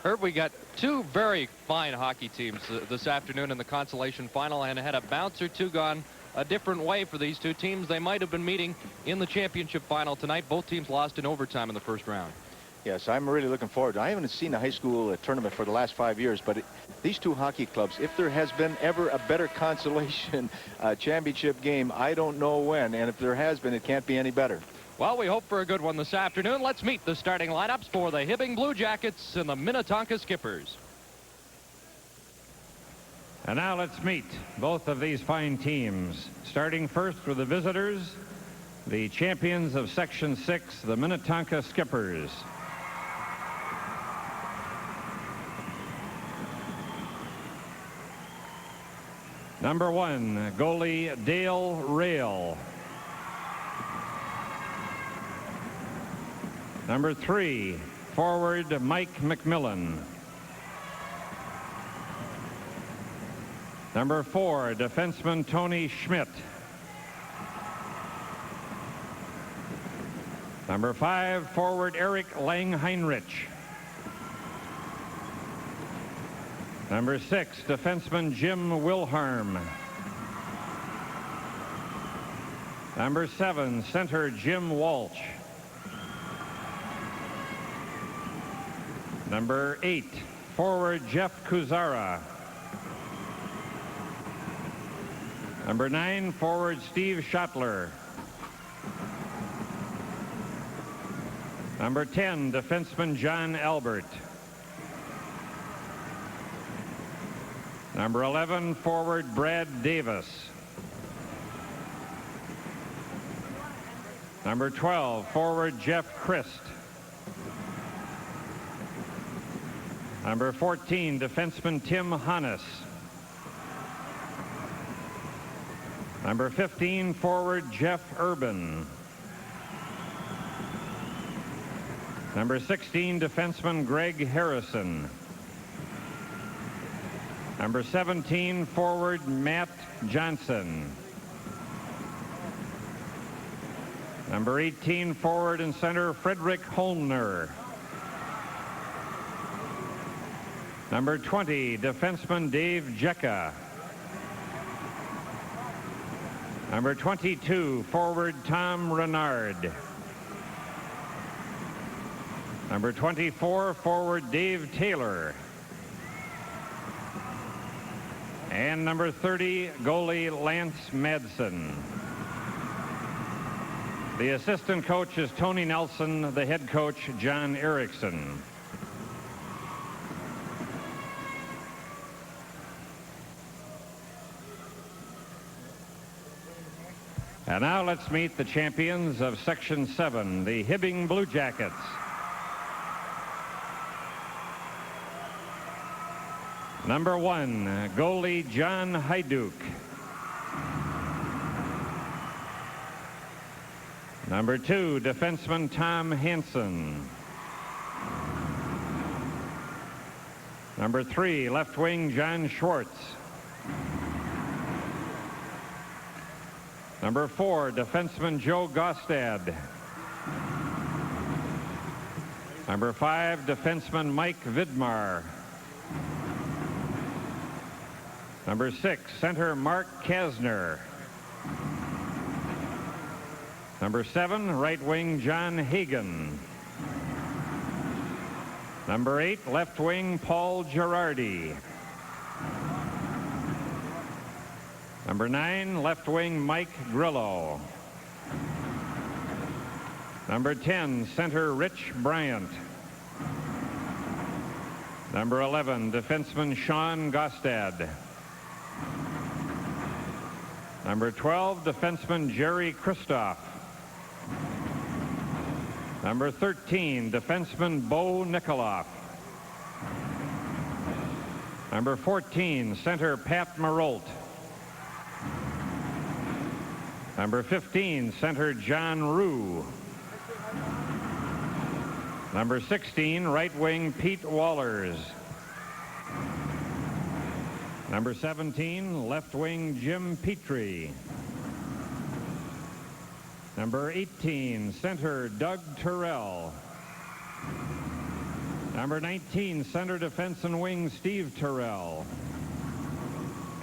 Herb, we got two very fine hockey teams this afternoon in the consolation final, and had a bounce or two gone a different way for these two teams, they might have been meeting in the championship final tonight. Both teams lost in overtime in the first round. Yes, I'm really looking forward to it. I haven't seen a high school tournament for the last 5 years, but these two hockey clubs, if there has been ever a better consolation championship game, I don't know when, and if there has been, it can't be any better. Well, we hope for a good one this afternoon. Let's meet the starting lineups for the Hibbing Blue Jackets and the Minnetonka Skippers. And now let's meet both of these fine teams. Starting first for the visitors, the champions of Section 6, the Minnetonka Skippers. Number 1, goalie Dale Rail. Number 3, forward Mike McMillan. Number 4, defenseman Tony Schmidt. Number 5, forward Eric Langheinrich. Number 6, defenseman Jim Wilharm. Number 7, center Jim Walsh. Number 8, forward Jeff Kuzara. Number 9, forward Steve Schottler. Number 10, defenseman John Albert. Number 11, forward Brad Davis. Number 12, forward Jeff Christ. Number 14, defenseman Tim Hannes. Number 15, forward Jeff Urban. Number 16, defenseman Greg Harrison. Number 17, forward Matt Johnson. Number 18, forward and center Frederick Holmner. Number 20, defenseman Dave Jecka. Number 22, forward Tom Renard. Number 24, forward Dave Taylor. And number 30, goalie Lance Madsen. The assistant coach is Tony Nelson, the head coach John Erickson. And now let's meet the champions of Section 7, the Hibbing Blue Jackets. Number 1, goalie John Hajduk. Number 2, defenseman Tom Hansen. Number 3, left wing John Schwartz. Number 4, defenseman Joe Gostad. Number 5, defenseman Mike Vidmar. Number 6, center Mark Kasner. Number 7, right wing John Hagan. Number 8, left wing Paul Girardi. Number 9, left wing Mike Grillo. Number 10, center Rich Bryant. Number 11, defenseman Sean Gostad. Number 12, defenseman Jerry Kristoff. Number 13, defenseman Bo Nikoloff. Number 14, center Pat Marolt. Number 15, center John Rue. Number 16, right wing Pete Wallers. Number 17, left wing Jim Petrie. Number 18, center Doug Terrell. Number 19, center defense and wing Steve Terrell.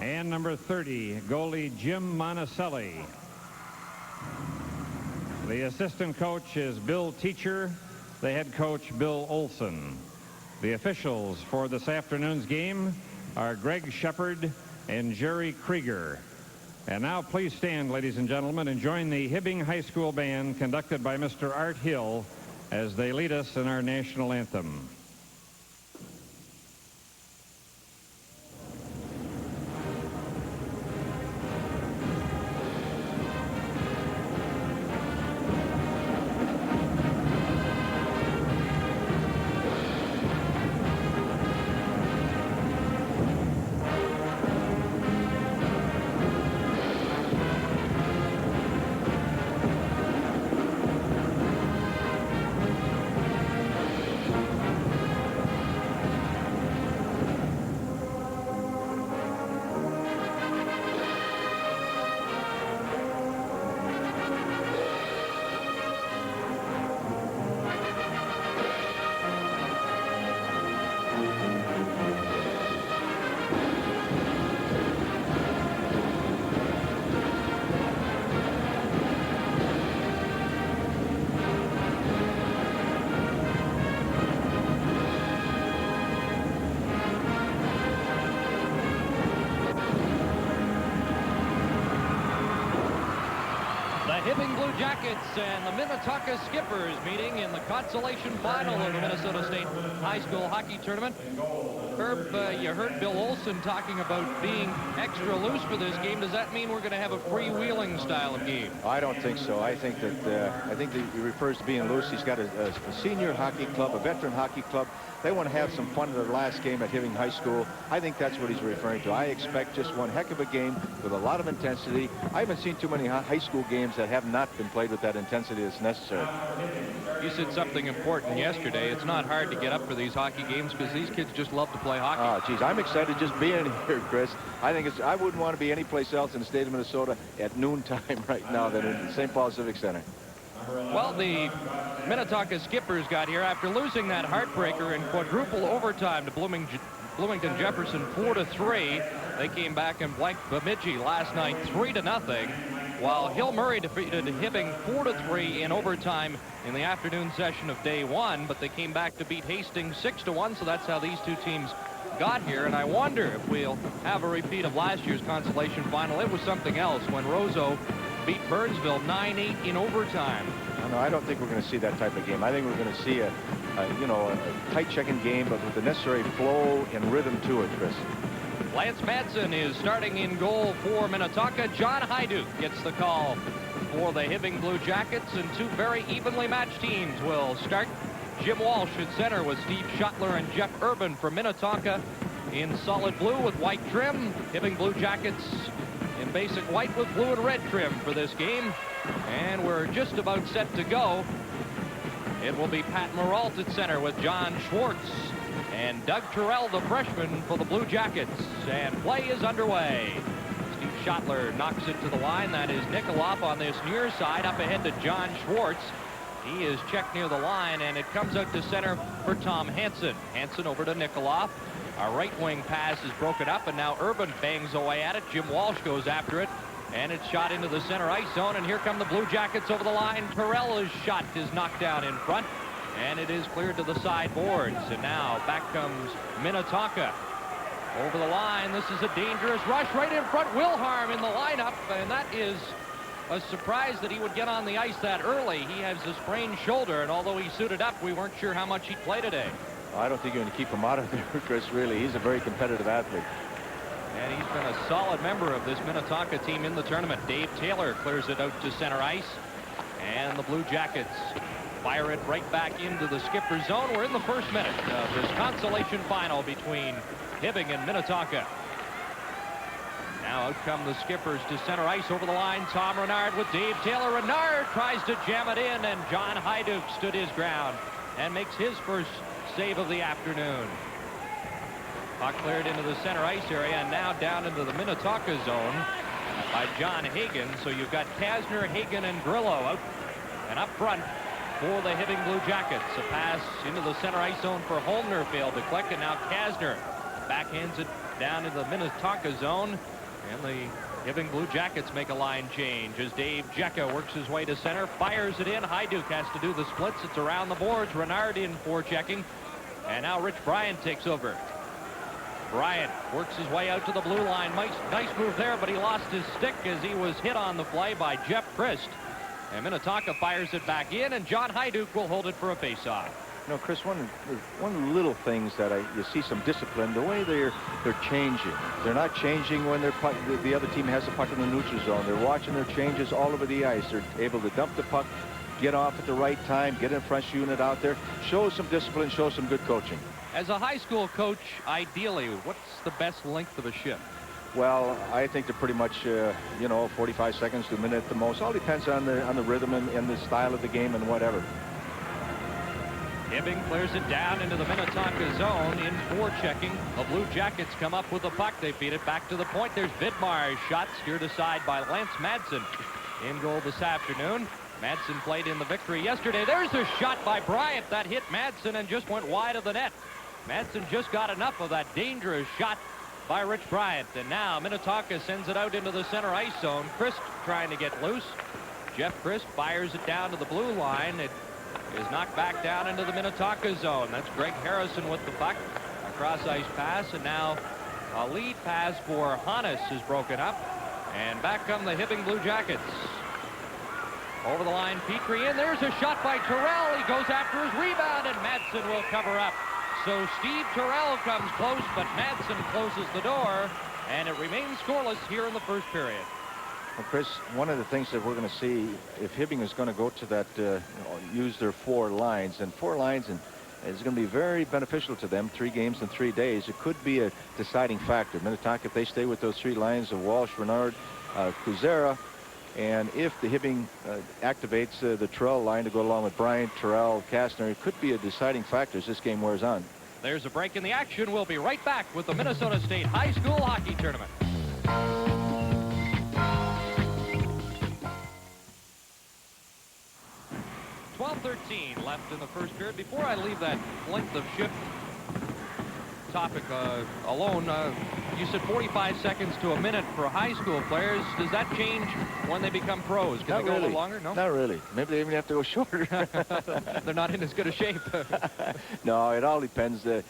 And number 30, goalie Jim Monticelli. The assistant coach is Bill Teacher, the head coach Bill Olson. The officials for this afternoon's game are Greg Shepard and Jerry Krieger. And now please stand, ladies and gentlemen, and join the Hibbing High School Band conducted by Mr. Art Hill as they lead us in our national anthem. Hibbing Blue Jackets and the Minnetonka Skippers meeting in the consolation final of the Minnesota State High School Hockey Tournament. Herb, you heard Bill Olson talking about being extra loose for this game. Does that mean we're going to have a freewheeling style of game? I don't think so. I think that he refers to being loose. He's got a senior hockey club, a veteran hockey club. They want to have some fun in their last game at Hibbing High School. I think that's what he's referring to. I expect just one heck of a game with a lot of intensity. I haven't seen too many high school games that have not been played with that intensity that's necessary. You said something important yesterday. It's not hard to get up for these hockey games because these kids just love to play hockey. Oh, geez, I'm excited just being here, Chris. I wouldn't want to be any place else in the state of Minnesota at noontime right now than in St. Paul Civic Center. Well, the Minnetonka Skippers got here after losing that heartbreaker in quadruple overtime to Bloomington Jefferson 4-3. They came back and blanked Bemidji last night 3-0, while Hill Murray defeated Hibbing 4-3 in overtime in the afternoon session of day one, but they came back to beat Hastings 6-1, so that's how these two teams got here. And I wonder if we'll have a repeat of last year's consolation final. It was something else when Roseau beat Burnsville 9-8 in overtime. No, I don't think we're going to see that type of game. I think we're going to see a tight checking game, but with the necessary flow and rhythm to it, Chris. Lance Madsen is starting in goal for Minnetonka. John Hajduk gets the call for the Hibbing Blue Jackets, and two very evenly matched teams will start. Jim Walsh at center with Steve Schottler and Jeff Urban for Minnetonka in solid blue with white trim. Hibbing Blue Jackets in basic white with blue and red trim for this game. And we're just about set to go. It will be Pat Maralt at center with John Schwartz and Doug Terrell, the freshman, for the Blue Jackets. And play is underway. Steve Schottler knocks it to the line. That is Nikoloff on this near side. Up ahead to John Schwartz. He is checked near the line, and it comes out to center for Tom Hansen. Hansen over to Nikoloff. Our right wing pass is broken up, and now Urban bangs away at it. Jim Walsh goes after it, and it's shot into the center ice zone, and here come the Blue Jackets over the line. Terrell's shot is knocked down in front, and it is cleared to the sideboards. And now back comes Minnetonka over the line. This is a dangerous rush right in front. Wilharm in the lineup, and that is a surprise that he would get on the ice that early. He has a sprained shoulder, and although he suited up, we weren't sure how much he'd play today. I don't think you're going to keep him out of there, Chris, really. He's a very competitive athlete. And he's been a solid member of this Minnetonka team in the tournament. Dave Taylor clears it out to center ice, and the Blue Jackets fire it right back into the skipper's zone. We're in the first minute of this consolation final between Hibbing and Minnetonka. Now out come the Skippers to center ice over the line. Tom Renard with Dave Taylor. Renard tries to jam it in, and John Hajduk stood his ground and makes his first save of the afternoon. Puck cleared into the center ice area, and now down into the Minnetonka zone by John Hagen. So you've got Kasner, Hagen, and Grillo out. And up front, for the Hibbing Blue Jackets. A pass into the center ice zone for Holner, failed to click, and now Kasner backhands it down into the Minnetonka zone, and the Hibbing Blue Jackets make a line change as Dave Jecka works his way to center, fires it in. Hajduk has to do the splits. It's around the boards. Renard in for checking, and now Rich Bryant takes over. Bryant works his way out to the blue line. Nice move there, but he lost his stick as he was hit on the play by Jeff Christ. And Minnetonka fires it back in, and John Hajduk will hold it for a faceoff. You know, Chris, one of the little things that you see some discipline, the way they're changing. They're not changing when the other team has the puck in the neutral zone. They're watching their changes all over the ice. They're able to dump the puck, get off at the right time, get in fresh unit out there, show some discipline, show some good coaching. As a high school coach, ideally, what's the best length of a shift? Well, I think they're pretty much, you know, 45 seconds to a minute at the most. All depends on the rhythm and the style of the game and whatever. Hibbing clears it down into the Minnetonka zone in forechecking. The Blue Jackets come up with the puck. They feed it back to the point. There's Vidmar's shot steered aside by Lance Madsen. In goal this afternoon. Madsen played in the victory yesterday. There's a shot by Bryant that hit Madsen and just went wide of the net. Madsen just got enough of that dangerous shot by Rich Bryant. And now Minnetonka sends it out into the center ice zone. Christ trying to get loose. Jeff Christ fires it down to the blue line. It is knocked back down into the Minnetonka zone. That's Greg Harrison with the puck. A cross-ice pass, and now a lead pass for Hannes is broken up. And back come the Hibbing Blue Jackets. Over the line, Petrie in. There's a shot by Terrell. He goes after his rebound, and Madsen will cover up. So Steve Terrell comes close, but Madsen closes the door, and it remains scoreless here in the first period. Well, Chris, one of the things that we're going to see, if Hibbing is going to go to that, use their 4 lines, and 4 lines, and it's going to be very beneficial to them. 3 games in 3 days. It could be a deciding factor. Minnetonka, if they stay with those 3 lines of Walsh, Renard, Kuzera, and if the Hibbing activates the Terrell line to go along with Bryant, Terrell, Kastner, it could be a deciding factor as this game wears on. There's a break in the action. We'll be right back with the Minnesota State High School Hockey Tournament. 12:13 left in the first period. Before I leave that length of shift topic alone, you said 45 seconds to a minute for high school players. Does that change when they become pros? Can they go a little longer? No? Not really. Maybe they even have to go shorter. They're not in as good a shape. No, it all depends. Let's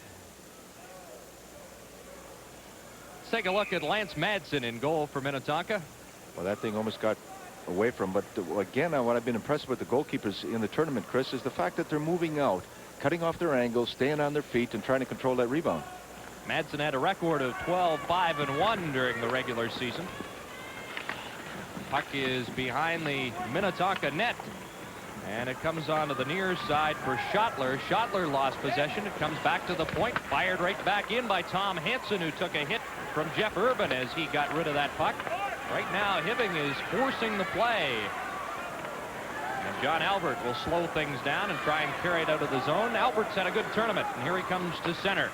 take a look at Lance Madsen in goal for Minnetonka. Well, that thing almost got away from, but again, what I've been impressed with the goalkeepers in the tournament, Chris, is the fact that they're moving out, cutting off their angles, staying on their feet, and trying to control that rebound. Madsen had a record of 12-5-1 during the regular season. Puck is behind the Minnetonka net, and it comes onto the near side for Schottler. Schottler lost possession. It comes back to the point, fired right back in by Tom Hansen, who took a hit from Jeff Urban as he got rid of that puck. Right now, Hibbing is forcing the play. And John Albert will slow things down and try and carry it out of the zone. Albert's had a good tournament, and here he comes to center.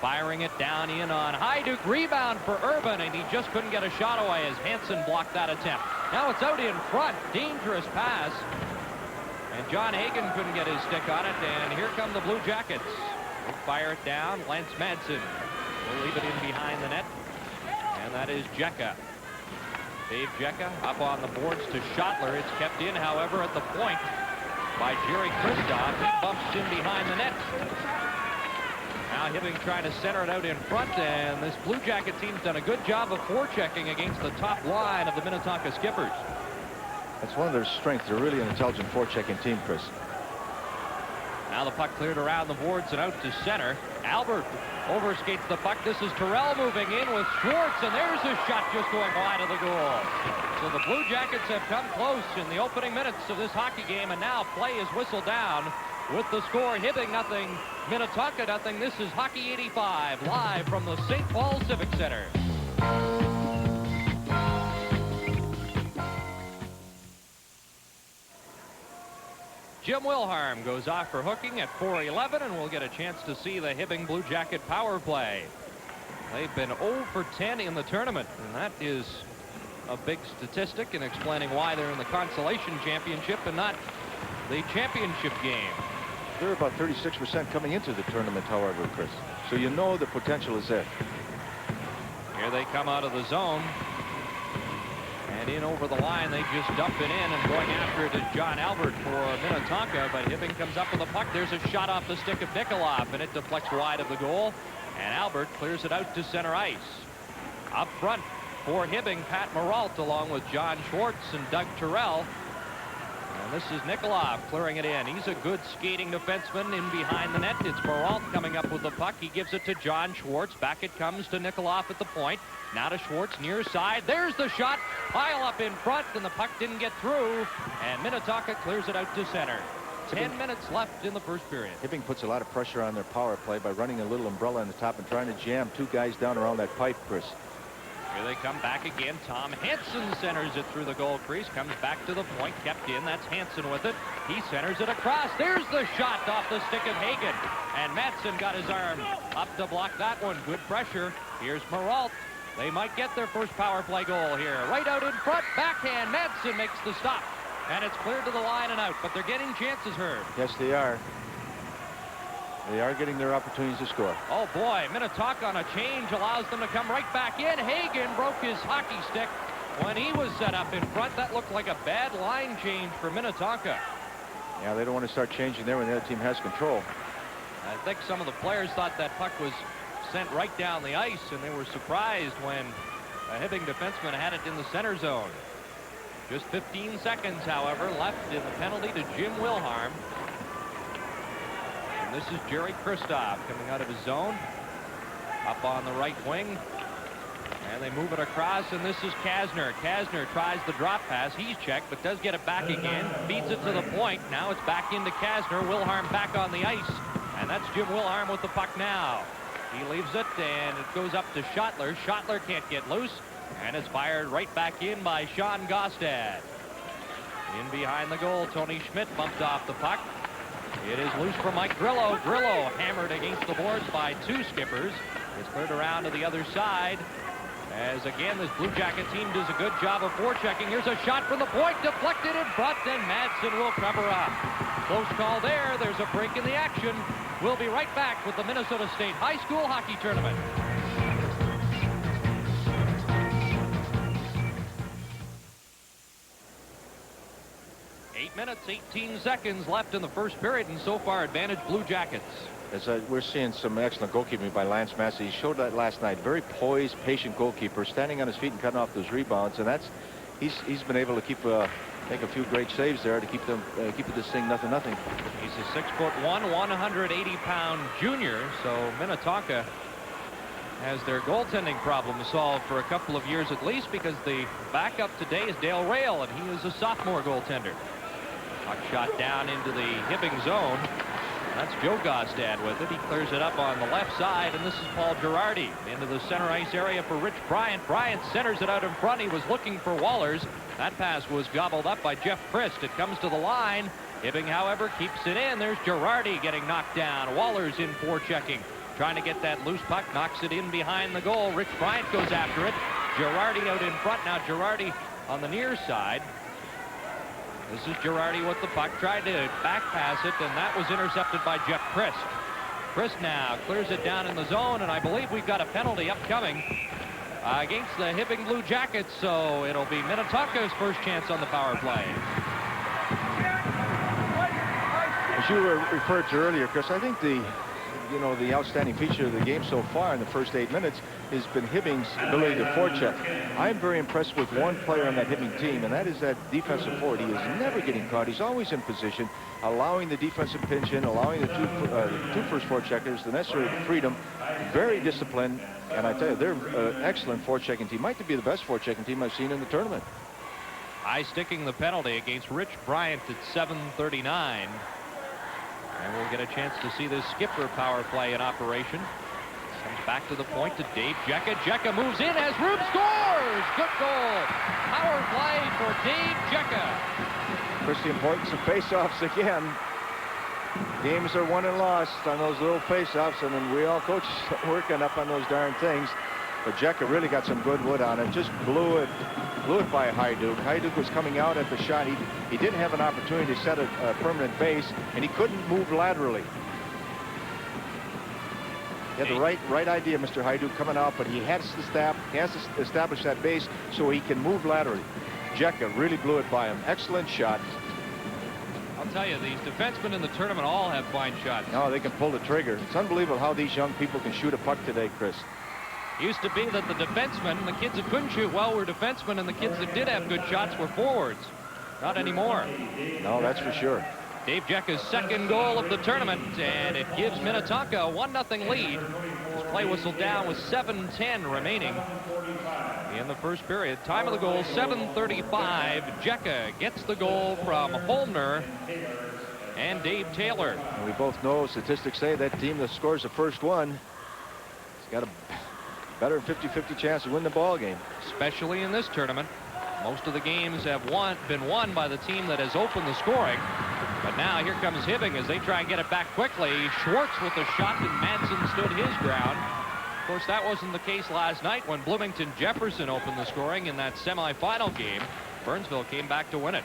Firing it down in on Hajduk. Rebound for Urban, and he just couldn't get a shot away as Hansen blocked that attempt. Now it's out in front. Dangerous pass. And John Hagen couldn't get his stick on it, and here come the Blue Jackets. They'll fire it down. Lance Madsen will leave it in behind the net. And that is Jecka. Dave Jecka up on the boards to Schottler. It's kept in, however, at the point by Jerry Kristoff. He bumps in behind the net. Now Hibbing trying to center it out in front, and this Blue Jacket team's done a good job of forechecking against the top line of the Minnetonka Skippers. That's one of their strengths. They're really an intelligent forechecking team, Chris. Now the puck cleared around the boards and out to center. Albert overskates the puck. This is Terrell moving in with Schwartz, and there's a shot just going wide of the goal. So the Blue Jackets have come close in the opening minutes of this hockey game, and now play is whistled down with the score Hibbing nothing, Minnetonka nothing. This is Hockey 85 live from the St. Paul Civic Center. Jim Wilharm goes off for hooking at 4:11, and we'll get a chance to see the Hibbing Blue Jacket power play. They've been 0 for 10 in the tournament, and that is a big statistic in explaining why they're in the Consolation Championship and not the championship game. They're about 36% coming into the tournament, however, Chris. So you know the potential is there. Here they come out of the zone. And in over the line, they just dump it in, and going after it is John Albert for Minnetonka, but Hibbing comes up with a puck. There's a shot off the stick of Nikolov, and it deflects wide of the goal, and Albert clears it out to center ice. Up front for Hibbing, Pat Maralt along with John Schwartz and Doug Terrell. And this is Nikolov clearing it in. He's a good skating defenseman in behind the net. It's Maralt coming up with the puck. He gives it to John Schwartz. Back it comes to Nikolov at the point. Now to Schwartz near side. There's the shot. Pile up in front, and the puck didn't get through. And Minnetonka clears it out to center. 10 minutes left in the first period. Hibbing puts a lot of pressure on their power play by running a little umbrella on the top and trying to jam two guys down around that pipe, Chris. Here they come back again. Tom Hansen centers it through the goal crease. Comes back to the point. Kept in. That's Hansen with it. He centers it across. There's the shot off the stick of Hagen. And Madsen got his arm up to block that one. Good pressure. Here's Maralt. They might get their first power play goal here. Right out in front. Backhand. Madsen makes the stop. And it's cleared to the line and out. But they're getting chances, Herb. Yes, they are. They are getting their opportunities to score. Oh, boy. Minnetonka on a change allows them to come right back in. Hagen broke his hockey stick when he was set up in front. That looked like a bad line change for Minnetonka. Yeah, they don't want to start changing there when the other team has control. I think some of the players thought that puck was sent right down the ice, and they were surprised when a Hibbing defenseman had it in the center zone. Just 15 seconds, however, left in the penalty to Jim Wilharm. And this is Jerry Kristoff coming out of his zone. Up on the right wing. And they move it across, and this is Kasner. Kasner tries the drop pass. He's checked, but does get it back again. Feeds it to the point. Now it's back into Kasner. Wilharm back on the ice. And that's Jim Wilharm with the puck now. He leaves it, and it goes up to Schottler. Schottler can't get loose, and it's fired right back in by Sean Gostad. In behind the goal, Tony Schmidt bumped off the puck. It is loose for Mike Grillo. Grillo hammered against the boards by two skippers. It's cleared around to the other side. As again, this Blue Jacket team does a good job of forechecking. Here's a shot from the point, deflected in front, and Madsen will cover up. Close call there. There's a break in the action. We'll be right back with the Minnesota State High School Hockey Tournament. Minutes, 18 seconds left in the first period, and so far advantage Blue Jackets. As we're seeing some excellent goalkeeping by Lance Massey. He showed that last night. Very poised, patient goalkeeper, standing on his feet and cutting off those rebounds, and that's he's been able to keep make a few great saves there to keep this thing 0-0. He's a 6'1", 180-pound junior, so Minnetonka has their goaltending problem solved for a couple of years at least, because the backup today is Dale Rail, and he is a sophomore goaltender. Puck shot down into the Hibbing zone. That's Joe Gostad with it. He clears it up on the left side, and this is Paul Girardi into the center ice area for Rich Bryant. Bryant centers it out in front. He was looking for Wallers. That pass was gobbled up by Jeff Christ. It comes to the line. Hibbing, however, keeps it in. There's Girardi getting knocked down. Wallers in forechecking, trying to get that loose puck, knocks it in behind the goal. Rich Bryant goes after it. Girardi out in front. Now Girardi on the near side. This is Girardi with the puck, tried to back pass it, and that was intercepted by Jeff Christ. Christ now clears it down in the zone, and I believe we've got a penalty upcoming against the Hibbing Blue Jackets, so it'll be Minnetonka's first chance on the power play. As you referred to earlier, Chris, I think the outstanding feature of the game so far in the first 8 minutes has been Hibbing's ability to forecheck. I'm very impressed with one player on that Hibbing team, and that is that defensive forward. He is never getting caught. He's always in position, allowing the defensive pinch in, allowing the two first forecheckers the necessary freedom. Very disciplined, and I tell you, they're an excellent forechecking team. Might be the best forechecking team I've seen in the tournament. High sticking the penalty against Rich Bryant at 7:39. And we'll get a chance to see this skipper power play in operation. Comes back to the point to Dave Jecka. Jecka moves in as Rube scores. Good goal. Power play for Dave Jecka. Chris, the importance of face-offs again. Games are won and lost on those little face-offs, and then we all coaches working up on those darn things. but Jecka really got some good wood on it. Just blew it by Hajduk. Hajduk was coming out at the shot. He didn't have an opportunity to set a permanent base, and he couldn't move laterally. He had the right idea, Mr. Hajduk, coming out, but he has to establish that base so he can move laterally. Jecka really blew it by him. Excellent shot. I'll tell you, these defensemen in the tournament all have fine shots. No, they can pull the trigger. It's unbelievable how these young people can shoot a puck today, Chris. Used to be that the defensemen, the kids that couldn't shoot well, were defensemen, and the kids that did have good shots were forwards. Not anymore. No, that's for sure. Dave Jecka's second goal of the tournament, and it gives Minnetonka a 1-0 lead. His play whistle down with 7:10 remaining in the first period. Time of the goal, 7:35. Jecka gets the goal from Holmner and Dave Taylor. And we both know statistics say that team that scores the first one has got a better than 50-50 chance to win the ball game. Especially in this tournament. Most of the games have been won by the team that has opened the scoring. But now here comes Hibbing as they try and get it back quickly. Schwartz with the shot, and Madsen stood his ground. Of course, that wasn't the case last night when Bloomington Jefferson opened the scoring in that semifinal game. Burnsville came back to win it.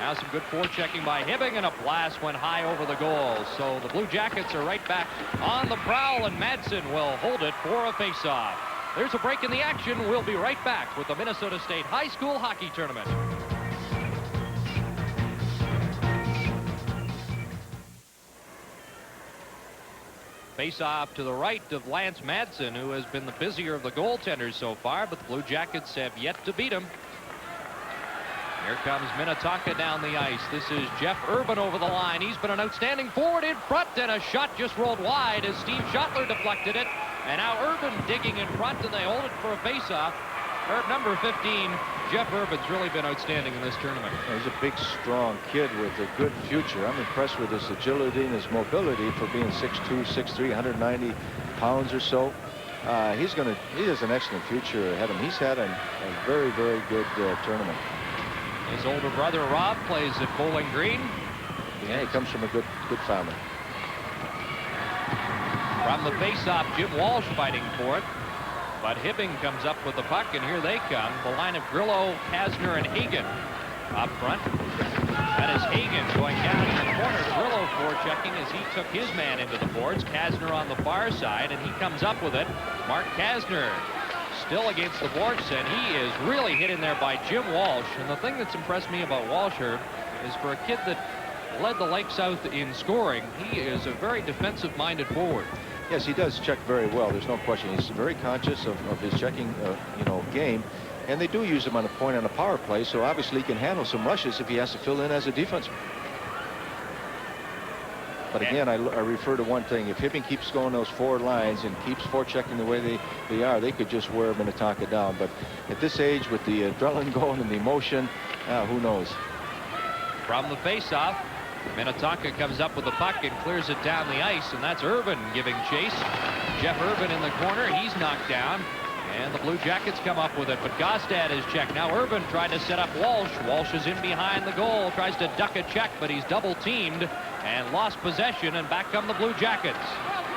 Now some good forechecking by Hibbing, and a blast went high over the goal. So the Blue Jackets are right back on the prowl, and Madsen will hold it for a faceoff. There's a break in the action. We'll be right back with the Minnesota State High School Hockey Tournament. Face-off to the right of Lance Madsen, who has been the busier of the goaltenders so far, but the Blue Jackets have yet to beat him. Here comes Minnetonka down the ice. This is Jeff Urban over the line. He's been an outstanding forward in front, and a shot just rolled wide as Steve Schottler deflected it. And now Urban digging in front, and they hold it for a face-off. Number 15, Jeff Urban's really been outstanding in this tournament. He's a big, strong kid with a good future. I'm impressed with his agility and his mobility for being 6'2", 6'3", 190 pounds or so. He has an excellent future ahead of him. He's had a very, very good tournament. His older brother Rob plays at Bowling Green. Yeah, he comes from a good family. From the face-off, Jim Walsh fighting for it. But Hibbing comes up with the puck, and here they come. The line of Grillo, Kasner, and Hagen up front. That is Hagen going down in the corner. Grillo forechecking as he took his man into the boards. Kasner on the far side, and he comes up with it. Mark Kasner still against the boards, and he is really hit in there by Jim Walsh. And the thing that's impressed me about Walsh here is for a kid that led the Lake South in scoring, he is a very defensive-minded forward. Yes, he does check very well. There's no question. He's very conscious of his checking, game. And they do use him on a point on a power play, so obviously he can handle some rushes if he has to fill in as a defenseman. But again, I refer to one thing. If Hibbing keeps going those forward lines and keeps forechecking the way they are, they could just wear Minnetonka down. But at this age, with the adrenaline going and the emotion, who knows? From the faceoff, Minnetonka comes up with the puck and clears it down the ice, and that's Urban giving chase. Jeff Urban in the corner. He's knocked down, and the Blue Jackets come up with it, but Gostad is checked. Now Urban tried to set up Walsh. Walsh is in behind the goal, tries to duck a check, but he's double-teamed and lost possession, and back come the Blue Jackets.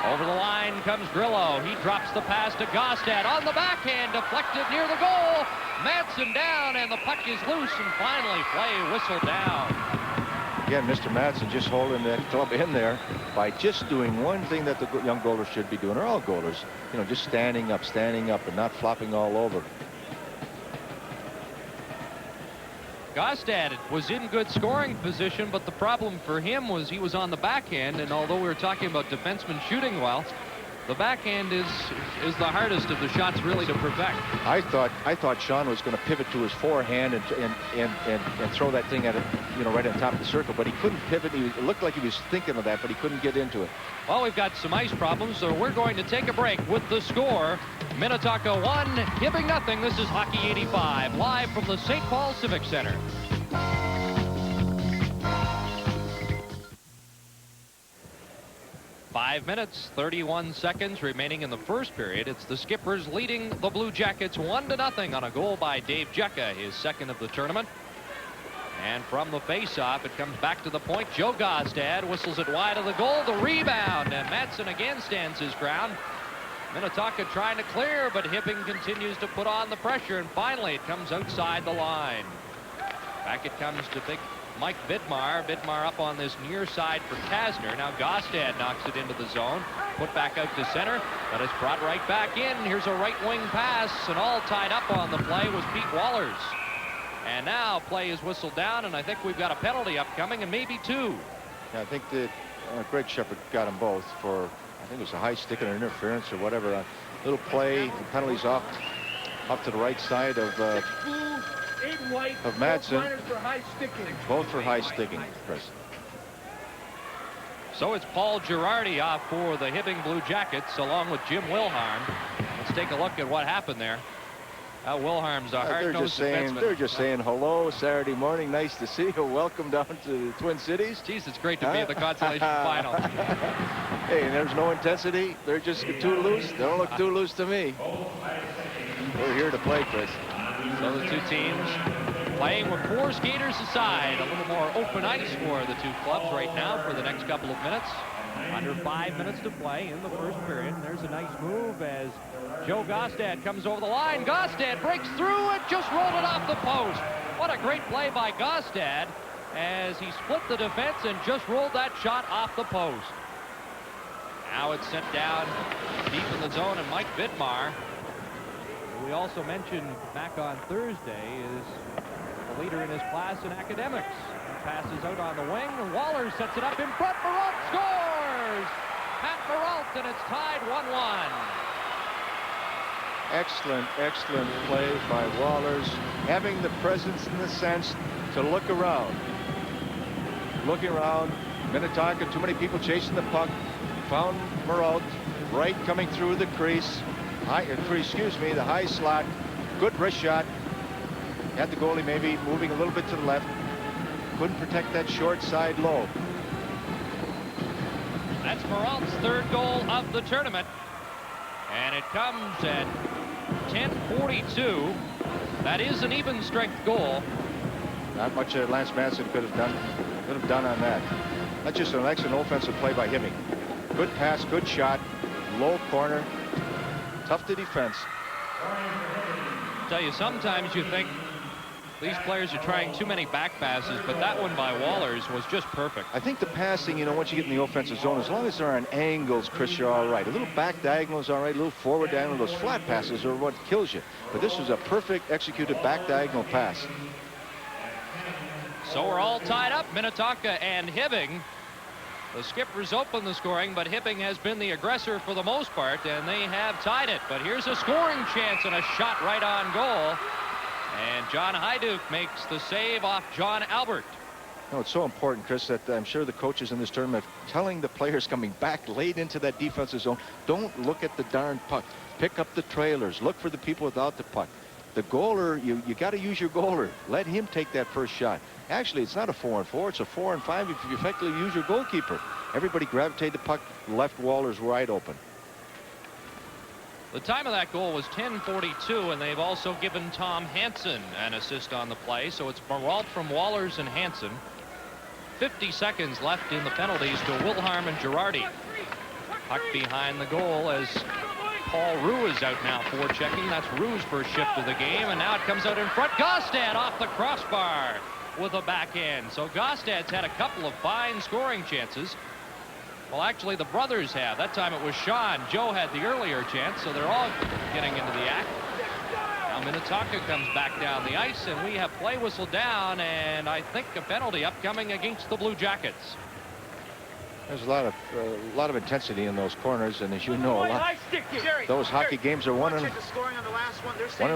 Over the line comes Grillo. He drops the pass to Gostad on the backhand, deflected near the goal. Madsen down, and the puck is loose, and finally play whistled down. Again, Mr. Madsen just holding that club in there by just doing one thing that the young goalers should be doing, or all goalers, just standing up, and not flopping all over. Gostad was in good scoring position, but the problem for him was he was on the backhand, and although we were talking about defensemen shooting well, the backhand is the hardest of the shots really to perfect. I thought Sean was going to pivot to his forehand and throw that thing at it, right on top of the circle, but he couldn't pivot. It looked like he was thinking of that, but he couldn't get into it. Well, we've got some ice problems, so we're going to take a break with the score. Minnetonka 1, Hibbing nothing. This is Hockey 85, live from the St. Paul Civic Center. Five minutes, 31 seconds remaining in the first period. It's the Skippers leading the Blue Jackets 1-0 on a goal by Dave Jecka, his second of the tournament. And from the face-off, it comes back to the point. Joe Gostad whistles it wide of the goal. The rebound, and Madsen again stands his ground. Minnetonka trying to clear, but Hibbing continues to put on the pressure, and finally it comes outside the line. Back it comes to big Mike Vidmar. Vidmar up on this near side for Kasner. Now Gostad knocks it into the zone. Put back out to center, but it's brought right back in. Here's a right wing pass, and all tied up on the play was Pete Wallers. And now play is whistled down, and I think we've got a penalty upcoming, and maybe two. Yeah, I think that Greg Shepard got them both for, I think it was a high stick and an interference or whatever. A little play, the penalties off to the right side of Madsen. Both for high sticking, Chris. So it's Paul Girardi off for the Hibbing Blue Jackets, along with Jim Wilharm. Let's take a look at what happened there. Wilharm's a hard-nosed defenseman. They're just saying hello Saturday morning. Nice to see you. Welcome down to the Twin Cities. Geez, it's great to be at the Consolation final. Hey, and there's no intensity. They're just too loose. They don't look too loose to me. We're here to play, Chris. So the two teams playing with 4 skaters aside. A little more open ice for the two clubs right now for the next couple of minutes. Under 5 minutes to play in the first period. And there's a nice move as Joe Gostad comes over the line. Gostad breaks through and just rolled it off the post. What a great play by Gostad as he split the defense and just rolled that shot off the post. Now it's sent down deep in the zone, and Mike Vidmar, who we also mentioned back on Thursday, is the leader in his class in academics. Passes out on the wing, and Waller sets it up in front. Perrault scores! Pat Perrault, and it's tied 1-1. Excellent play by Wallers. Having the presence and the sense to look around. Looking around. Minnetonka, too many people chasing the puck. Found Perrault. Right coming through the crease. The high slot. Good wrist shot. Had the goalie maybe moving a little bit to the left. Couldn't protect that short side low. That's Perrault's 3rd goal of the tournament. And it comes at 10:42. That is an even strength goal. Not much Lance Madsen could have done on that. That's just an excellent offensive play by Hibbing. Good pass, good shot, low corner, tough to defense. I tell you, sometimes you think these players are trying too many back passes, but that one by Wallers was just perfect. I think the passing, once you get in the offensive zone, as long as they're on angles, Chris, you're all right. A little back diagonal is all right. A little forward diagonal. Those flat passes are what kills you. But this was a perfect executed back diagonal pass. So we're all tied up, Minnetonka and Hibbing. The Skippers open the scoring, but Hibbing has been the aggressor for the most part, and they have tied it. But here's a scoring chance and a shot right on goal. And John Hajduk makes the save off John Albert. It's so important, Chris, that I'm sure the coaches in this tournament are telling the players coming back late into that defensive zone, don't look at the darn puck. Pick up the trailers. Look for the people without the puck. The goaler, you got to use your goaler. Let him take that first shot. Actually, it's not a 4-on-4. It's a 4-on-5 if you effectively use your goalkeeper. Everybody gravitate the puck. Left Wallers wide open. The time of that goal was 10:42, and they've also given Tom Hansen an assist on the play. So it's Perrault from Wallers and Hansen. 50 seconds left in the penalties to Wilharm and Girardi. Puck behind the goal as Paul Roux is out now for checking. That's Roux's first shift of the game, and now it comes out in front. Gostad off the crossbar with a backhand. So Gostad's had a couple of fine scoring chances. Well, actually, the brothers have. That time it was Sean. Joe had the earlier chance, so they're all getting into the act. Now Minnetonka comes back down the ice, and we have play whistle down, and I think a penalty upcoming against the Blue Jackets. There's a lot of intensity in those corners, and as you know, those hockey games are won and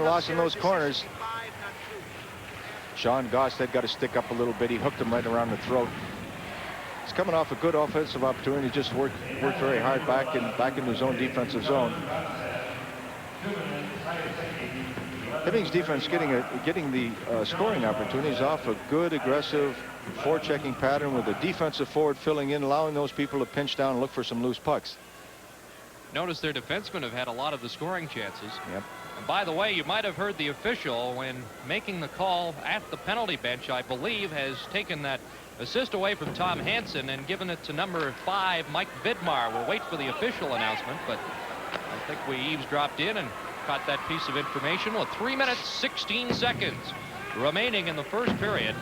lost in those corners. Sean Gostad got to stick up a little bit. He hooked him right around the throat. He's coming off a good offensive opportunity. Just worked very hard back into his own defensive zone. Hibbing's defense getting the scoring opportunities off a good aggressive forechecking pattern with a defensive forward filling in, allowing those people to pinch down and look for some loose pucks. Notice their defensemen have had a lot of the scoring chances. Yep. And by the way, you might have heard the official when making the call at the penalty bench, I believe, has taken that assist away from Tom Hansen and given it to number 5, Mike Vidmar. We'll wait for the official announcement, but I I think we eavesdropped in and caught that piece of information with 3 minutes 16 seconds remaining in the first period.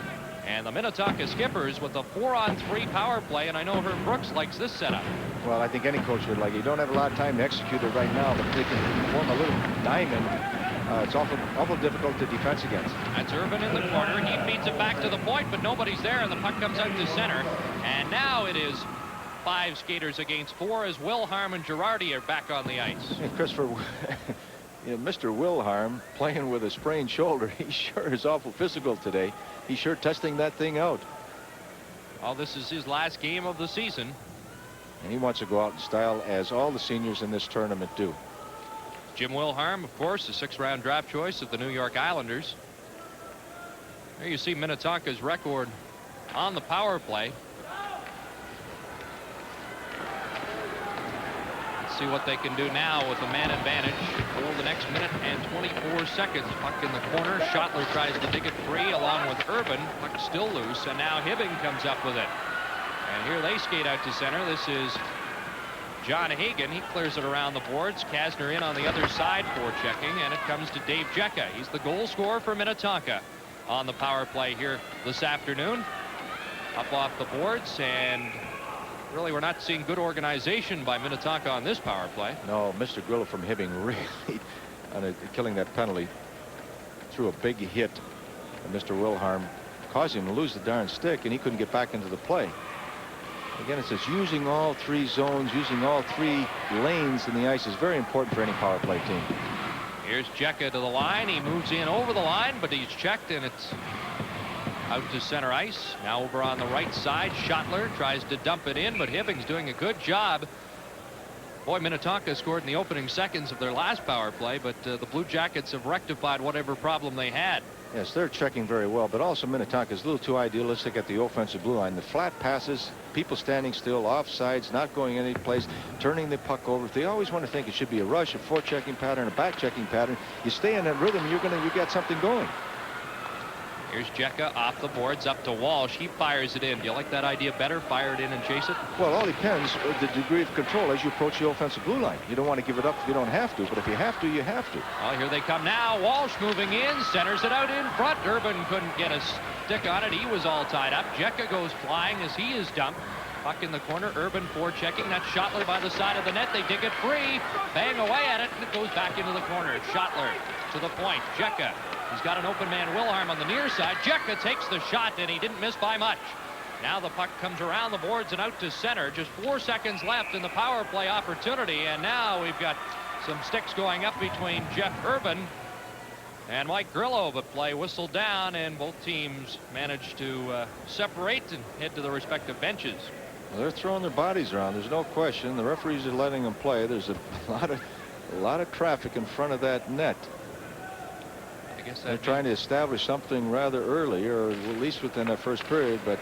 And the Minnetonka Skippers with a 4-on-3 power play, and I know Herb Brooks likes this setup. Well, I think any coach would like it. You don't have a lot of time to execute it right now, but they can form a little diamond. It's awful difficult to defense against. That's Urban in the corner. He feeds it back to the point, but nobody's there, and the puck comes out to center. And now it is 5 skaters against 4 as Wilharm and Girardi are back on the ice. Hey, Christopher, you know, Mr. Wilharm playing with a sprained shoulder, he sure is awful physical today. He's sure testing that thing out. Well, this is his last game of the season. And he wants to go out in style, as all the seniors in this tournament do. Jim Wilharm, of course, the 6th-round draft choice of the New York Islanders. There you see Minnetonka's record on the power play. Let's see what they can do now with the man advantage for the next minute and 24 seconds. Puck in the corner. Schottler tries to dig it free along with Urban. Puck still loose, and now Hibbing comes up with it. And here they skate out to center. This is John Hagan. He clears it around the boards. Kasner in on the other side for checking, and it comes to Dave Jecka. He's the goal scorer for Minnetonka on the power play here this afternoon. Up off the boards, and really we're not seeing good organization by Minnetonka on this power play. No, Mr. Grillo from Hibbing really, killing that penalty, threw a big hit. And Mr. Wilharm caused him to lose the darn stick, and he couldn't get back into the play. Again, it says using all 3 zones, using all 3 lanes in the ice is very important for any power play team. Here's Jecka to the line. He moves in over the line, but he's checked, and it's out to center ice. Now over on the right side, Schottler tries to dump it in, but Hibbing's doing a good job. Boy, Minnetonka scored in the opening seconds of their last power play, but the Blue Jackets have rectified whatever problem they had. Yes, they're checking very well, but also Minnetonka is a little too idealistic at the offensive blue line. The flat passes, people standing still, offsides, not going any place, turning the puck over. They always want to think it should be a rush, a forechecking pattern, a back-checking pattern. You stay in that rhythm, you get something going. Here's Jecka off the boards up to Walsh. He fires it in. Do you like that idea better? Fire it in and chase it? Well, all depends on the degree of control as you approach the offensive blue line. You don't want to give it up if you don't have to, but if you have to, you have to. Well, here they come now. Walsh moving in, centers it out in front. Urban couldn't get a stick on it. He was all tied up. Jecka goes flying as he is dumped. Puck in the corner. Urban forechecking. That's Schottler by the side of the net. They dig it free. Bang away at it, and it goes back into the corner. Schottler to the point. Jecka. He's got an open man, Wilharm, on the near side. Jecka takes the shot, and he didn't miss by much. Now the puck comes around the boards and out to center. Just 4 seconds left in the power play opportunity, and now we've got some sticks going up between Jeff Urban and Mike Grillo, but play whistled down, and both teams managed to separate and head to the respective benches. Well, they're throwing their bodies around. There's no question. The referees are letting them play. There's a lot of traffic in front of that net. I guess they're trying to establish something rather early, or at least within that first period, but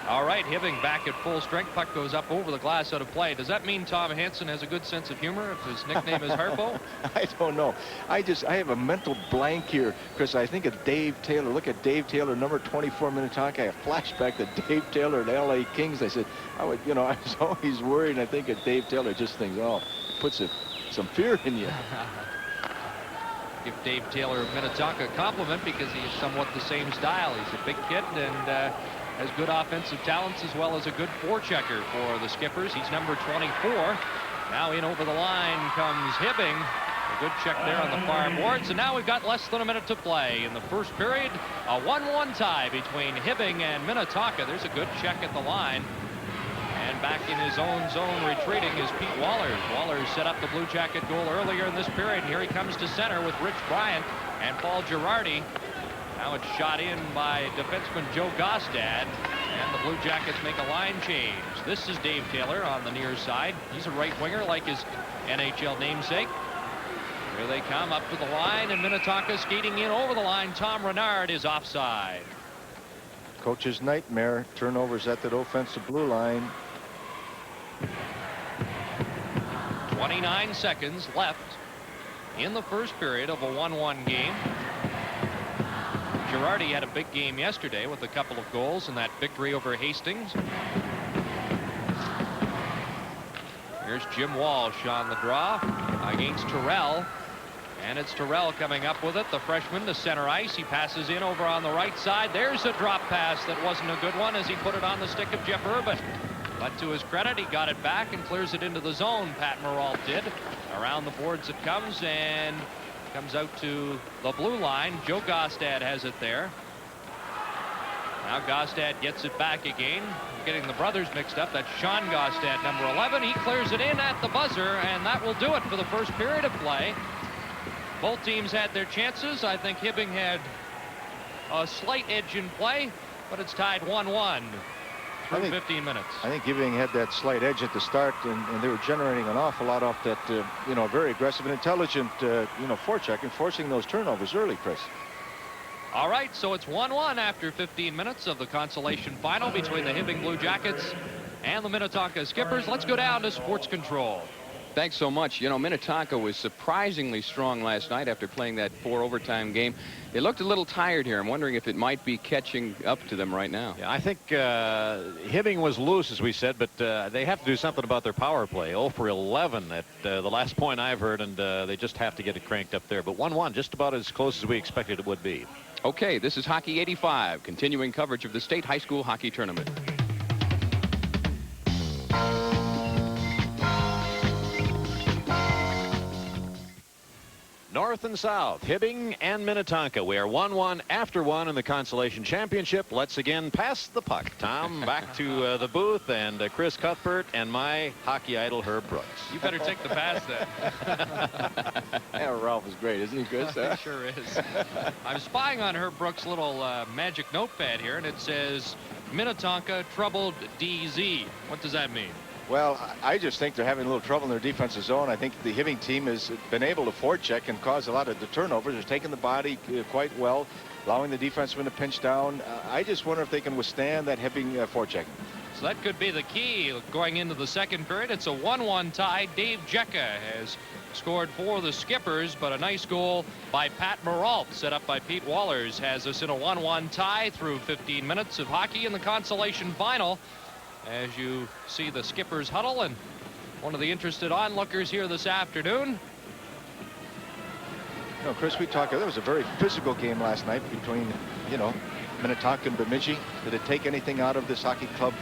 all right, Hibbing back at full strength. Puck goes up over the glass out of play. Does that mean Tom Hansen has a good sense of humor if his nickname is Harpo? I don't know. I have a mental blank here, Chris. I think of Dave Taylor. Look at Dave Taylor, number 24 Minnetonka. I have flashback to Dave Taylor at LA Kings. I said, I was always worried. And I think of Dave Taylor, just thinks, oh, puts some fear in you. Give Dave Taylor of Minnetonka a compliment because he is somewhat the same style. He's a big kid and has good offensive talents as well as a good forechecker for the Skippers. He's number 24. Now in over the line comes Hibbing. A good check there on the far boards, and now we've got less than a minute to play in the first period. A 1-1 tie between Hibbing and Minnetonka. There's a good check at the line. And back in his own zone retreating is Pete Wallers. Wallers set up the Blue Jacket goal earlier in this period. And here he comes to center with Rich Bryant and Paul Girardi. Now it's shot in by defenseman Joe Gostad. And the Blue Jackets make a line change. This is Dave Taylor on the near side. He's a right winger like his NHL namesake. Here they come up to the line, and Minnetonka skating in over the line. Tom Renard is offside. Coach's nightmare. Turnovers at that offensive blue line. 29 seconds left in the first period of a 1-1 game. Girardi had a big game yesterday with a couple of goals in that victory over Hastings. Here's Jim Walsh on the draw against Terrell. And it's Terrell coming up with it, the freshman to center ice. He passes in over on the right side. There's a drop pass that wasn't a good one as he put it on the stick of Jeff Urban. But to his credit, he got it back and clears it into the zone. Pat Moralt did. Around the boards it comes and comes out to the blue line. Joe Gostad has it there. Now Gostad gets it back again. Getting the brothers mixed up. That's Sean Gostad, number 11. He clears it in at the buzzer, and that will do it for the first period of play. Both teams had their chances. I think Hibbing had a slight edge in play, but it's tied 1-1 through 15 minutes. I think Hibbing had that slight edge at the start, and they were generating an awful lot off that, very aggressive and intelligent, forecheck and forcing those turnovers early, Chris. All right, so it's 1-1 after 15 minutes of the consolation final between the Hibbing Blue Jackets and the Minnetonka Skippers. Let's go down to Sports Control. Thanks so much. You know, Minnetonka was surprisingly strong last night after playing that 4 overtime game. They looked a little tired here. I'm wondering if it might be catching up to them right now. Yeah, I think Hibbing was loose, as we said, but they have to do something about their power play. 0 for 11 at the last point I've heard, and they just have to get it cranked up there. But 1-1, just about as close as we expected it would be. Okay, this is Hockey 85, continuing coverage of the state high school hockey tournament. North and South, Hibbing and Minnetonka. We are 1-1 after 1 in the Consolation Championship. Let's again pass the puck. Tom, back to the booth, and Chris Cuthbert and my hockey idol, Herb Brooks. You better take the pass then. Yeah, Ralph is great, isn't he, Chris? He sure is. I'm spying on Herb Brooks' little magic notepad here, and it says Minnetonka troubled DZ. What does that mean? Well, I just think they're having a little trouble in their defensive zone. I think the Hibbing team has been able to forecheck and cause a lot of the turnovers. They're taking the body quite well, allowing the defenseman to pinch down. I just wonder if they can withstand that Hibbing forechecking. So that could be the key going into the second period. It's a 1-1 tie. Dave Jecka has scored for the Skippers, but a nice goal by Pat Moralt, set up by Pete Wallers, has us in a 1-1 tie through 15 minutes of hockey in the consolation final. As you see the Skippers huddle, and one of the interested onlookers here this afternoon. Chris, we talked, there was a very physical game last night between, Minnetonka and Bemidji. Did it take anything out of this hockey club,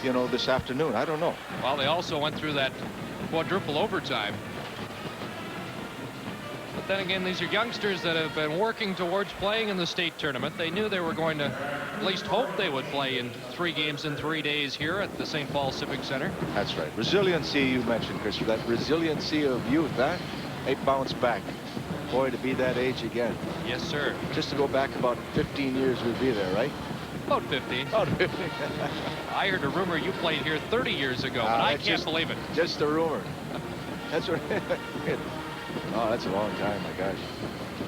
this afternoon? I don't know. Well, they also went through that quadruple overtime. But then again, these are youngsters that have been working towards playing in the state tournament. They knew they were going to at least hope they would play in 3 games in 3 days here at the St. Paul Civic Center. That's right. Resiliency you mentioned, Chris. That resiliency of youth, huh? They bounce back. Boy, to be that age again. Yes, sir. Just to go back about 15 years, we'd be there, right? About 15. About 15. I heard a rumor you played here 30 years ago, but I can't believe it. Just a rumor. That's what. Oh, that's a long time, my gosh.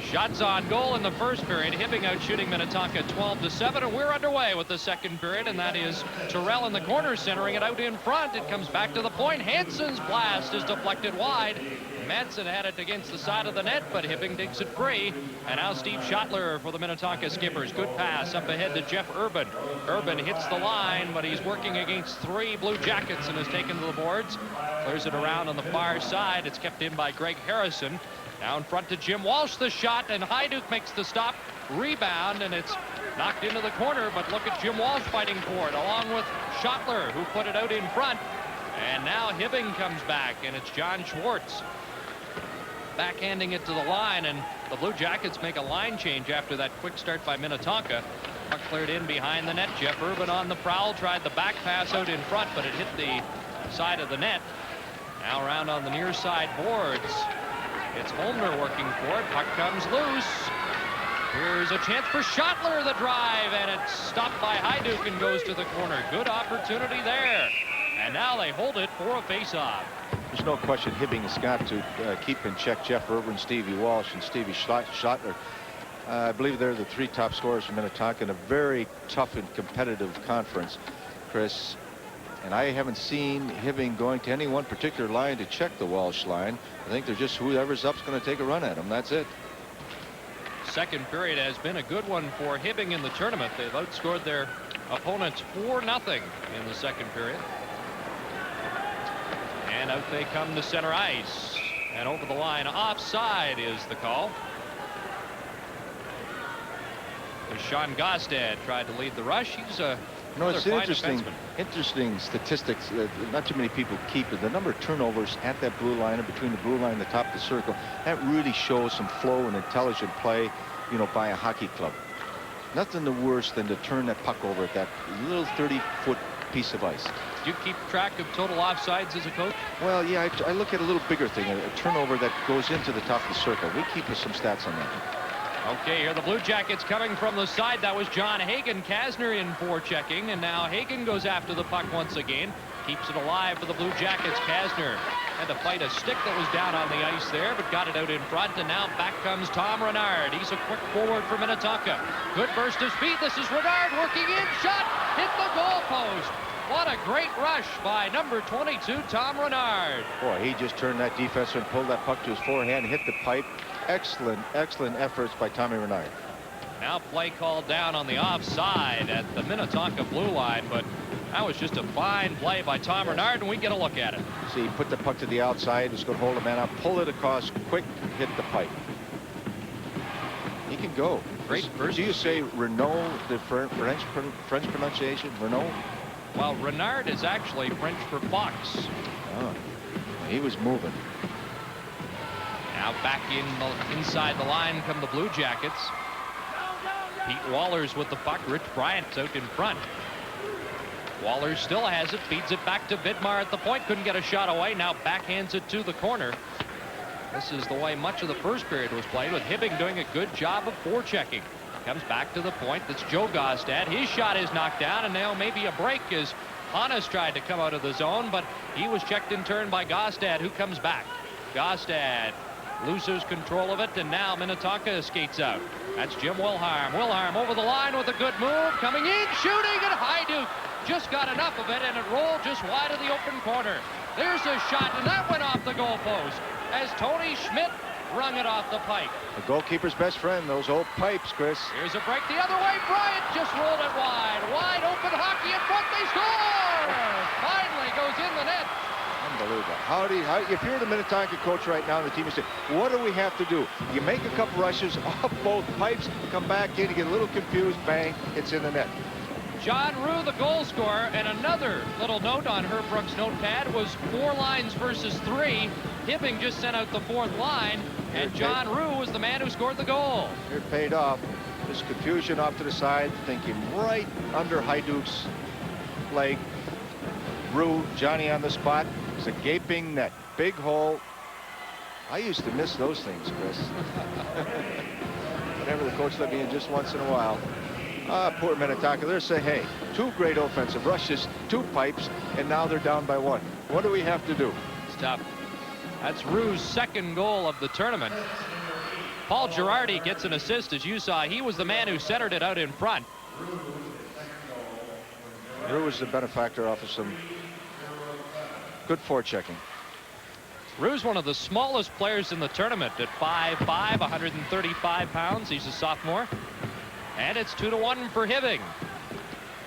Shots on goal in the first period. Hibbing out shooting Minnetonka 12-7, and we're underway with the second period, and that is Terrell in the corner centering it out in front. It comes back to the point. Hansen's blast is deflected wide. Madsen had it against the side of the net, but Hibbing digs it free. And now Steve Schottler for the Minnetonka Skippers. Good pass up ahead to Jeff Urban. Urban hits the line, but he's working against 3 Blue Jackets and is taken to the boards. Clears it around on the far side. It's kept in by Greg Harrison. Now in front to Jim Walsh, the shot, and Hajduk makes the stop. Rebound, and it's knocked into the corner, but look at Jim Walsh fighting for it, along with Schottler, who put it out in front. And now Hibbing comes back, and it's John Schwartz backhanding it to the line, and the Blue Jackets make a line change after that quick start by Minnetonka. Puck cleared in behind the net. Jeff Urban on the prowl, tried the back pass out in front, but it hit the side of the net. Now around on the near side boards. It's Holmner working for it. Puck comes loose. Here's a chance for Schottler, the drive, and it's stopped by Hajduk and goes to the corner. Good opportunity there. And now they hold it for a face-off. There's no question Hibbing has got to keep in check Jeff Urban, Stevie Walsh, and Stevie Schottler. I believe they're the 3 top scorers for Minnetonka in a very tough and competitive conference, Chris. And I haven't seen Hibbing going to any one particular line to check the Walsh line. I think they're just whoever's up's going to take a run at them. That's it. Second period has been a good one for Hibbing in the tournament. They've outscored their opponents 4-0 in the second period. And Out they come to center ice. And over the line, offside is the call. As Sean Gostad tried to lead the rush. He's a it's an interesting statistics not too many people keep it. The number of turnovers at that blue line or between the blue line and the top of the circle, that really shows some flow and intelligent play, you know, by a hockey club. Nothing the worse than to turn that puck over at that little 30-foot piece of ice. Do you keep track of total offsides as a coach? Well, yeah, I look at a little bigger thing, a turnover that goes into the top of the circle. We keep us some stats on that. Okay, here the Blue Jackets coming from the side. That was John Hagen. Kasner in for checking, and now Hagen goes after the puck once again. Keeps it alive for the Blue Jackets. Kasner had to fight a stick that was down on the ice there, but got it out in front, and now back comes Tom Renard. He's a quick forward for Minnetonka. Good burst of speed. This is Renard working in. Shot hit the goal post. What a great rush by number 22, Tom Renard. Boy, he just turned that defenseman and pulled that puck to his forehand, hit the pipe. Excellent efforts by Tommy Renard. Now play called down on the offside at the Minnetonka blue line, but that was just a fine play by Tom Renard, and we get a look at it. See, he put the puck to the outside. He's going to hold the man up, pull it across, quick, hit the pipe. He can go. Great burst. Do you say Renault, the French pronunciation? Renault? Well, Renard is actually French for fox. Oh, he was moving. Now back inside the line come the Blue Jackets. Pete Wallers with the puck. Rich Bryant's out in front. Wallers still has it. Feeds it back to Vidmar at the point. Couldn't get a shot away. Now backhands it to the corner. This is the way much of the first period was played, with Hibbing doing a good job of forechecking. Comes back to the point. That's Joe Gostad. His shot is knocked down, and now maybe a break as Hannes tried to come out of the zone, but he was checked in turn by Gostad, who comes back. Gostad loses control of it, and now Minnetonka skates out. That's Jim Wilharm. Wilharm over the line with a good move. Coming in, shooting, and Hajduk just got enough of it, and it rolled just wide of the open corner. There's a shot, and that went off the goalpost as Tony Schmidt rung it off the pipe. The goalkeeper's best friend, those old pipes, Chris. Here's a break the other way. Bryant just rolled it wide. Wide open hockey in front. They score! Finally goes in the net. Unbelievable. If you're the Minnetonka coach right now, and the team, you say, what do we have to do? You make a couple rushes off both pipes, come back in, you get a little confused, bang, it's in the net. John Rue, the goal scorer, and another little note on Herb Brooks' notepad was 4 lines versus 3. Hibbing just sent out the 4th line, and John Rue was the man who scored the goal. It paid off. This confusion off to the side, thinking right under Hajduk's leg. Rue, Johnny on the spot. It's a gaping net, big hole. I used to miss those things, Chris. Whenever the coach let me in just once in a while. Poor Minnetonka. They're saying, hey, 2 great offensive rushes, 2 pipes, and now they're down by 1. What do we have to do? It's tough. That's Rue's 2nd goal of the tournament. Paul Girardi gets an assist, as you saw. He was the man who centered it out in front. Rue was the benefactor off of some good forechecking. Rue's one of the smallest players in the tournament at 5'5", 135 pounds. He's a sophomore. And it's 2-1 for Hibbing.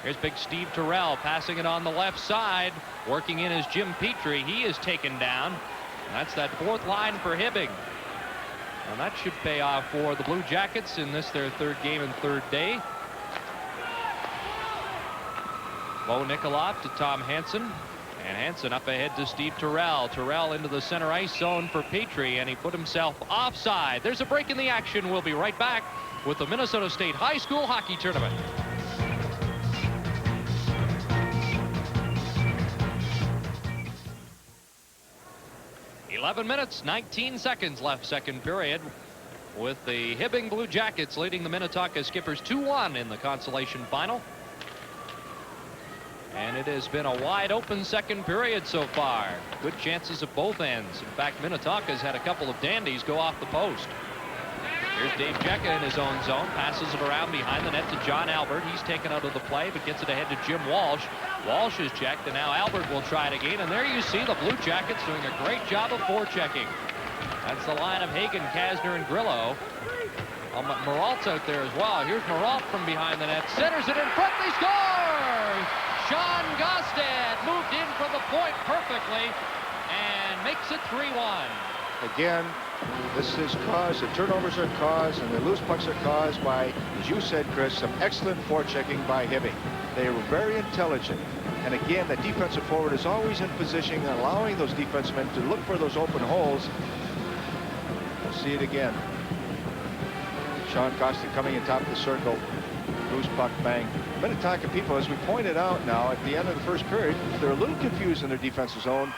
Here's big Steve Terrell passing it on the left side. Working in is Jim Petrie. He is taken down. And that's that 4th line for Hibbing. And that should pay off for the Blue Jackets in this, their 3rd game and 3rd day. Bo Nikolov to Tom Hansen. And Hansen up ahead to Steve Terrell. Terrell into the center ice zone for Petrie, and he put himself offside. There's a break in the action. We'll be right back with the Minnesota State High School Hockey Tournament. "11 minutes, 19 seconds left, 2nd period, with the Hibbing Blue Jackets leading the Minnetonka Skippers 2-1 in the consolation final. And it has been a wide open 2nd period so far. Good chances at both ends. In fact, Minnetonka's had a couple of dandies go off the post. Here's Dave Jecka in his own zone. Passes it around behind the net to John Albert. He's taken out of the play, but gets it ahead to Jim Walsh. Walsh is checked, and now Albert will try it again. And there you see the Blue Jackets doing a great job of forechecking. That's the line of Hagen, Kasner, and Grillo. Maralt's out there as well. Here's Maralt from behind the net. Centers it in front. They score! Sean Gostad moved in from the point perfectly. And makes it 3-1. Again, this is caused, the turnovers are caused, and the loose pucks are caused by, as you said, Chris, some excellent forechecking by Hibbing. They were very intelligent. And again, the defensive forward is always in position, allowing those defensemen to look for those open holes. We'll see it again. Sean Costa coming in top of the circle. Loose puck, bang. Minnetonka people, as we pointed out now at the end of the first period, they're a little confused in their defensive zone,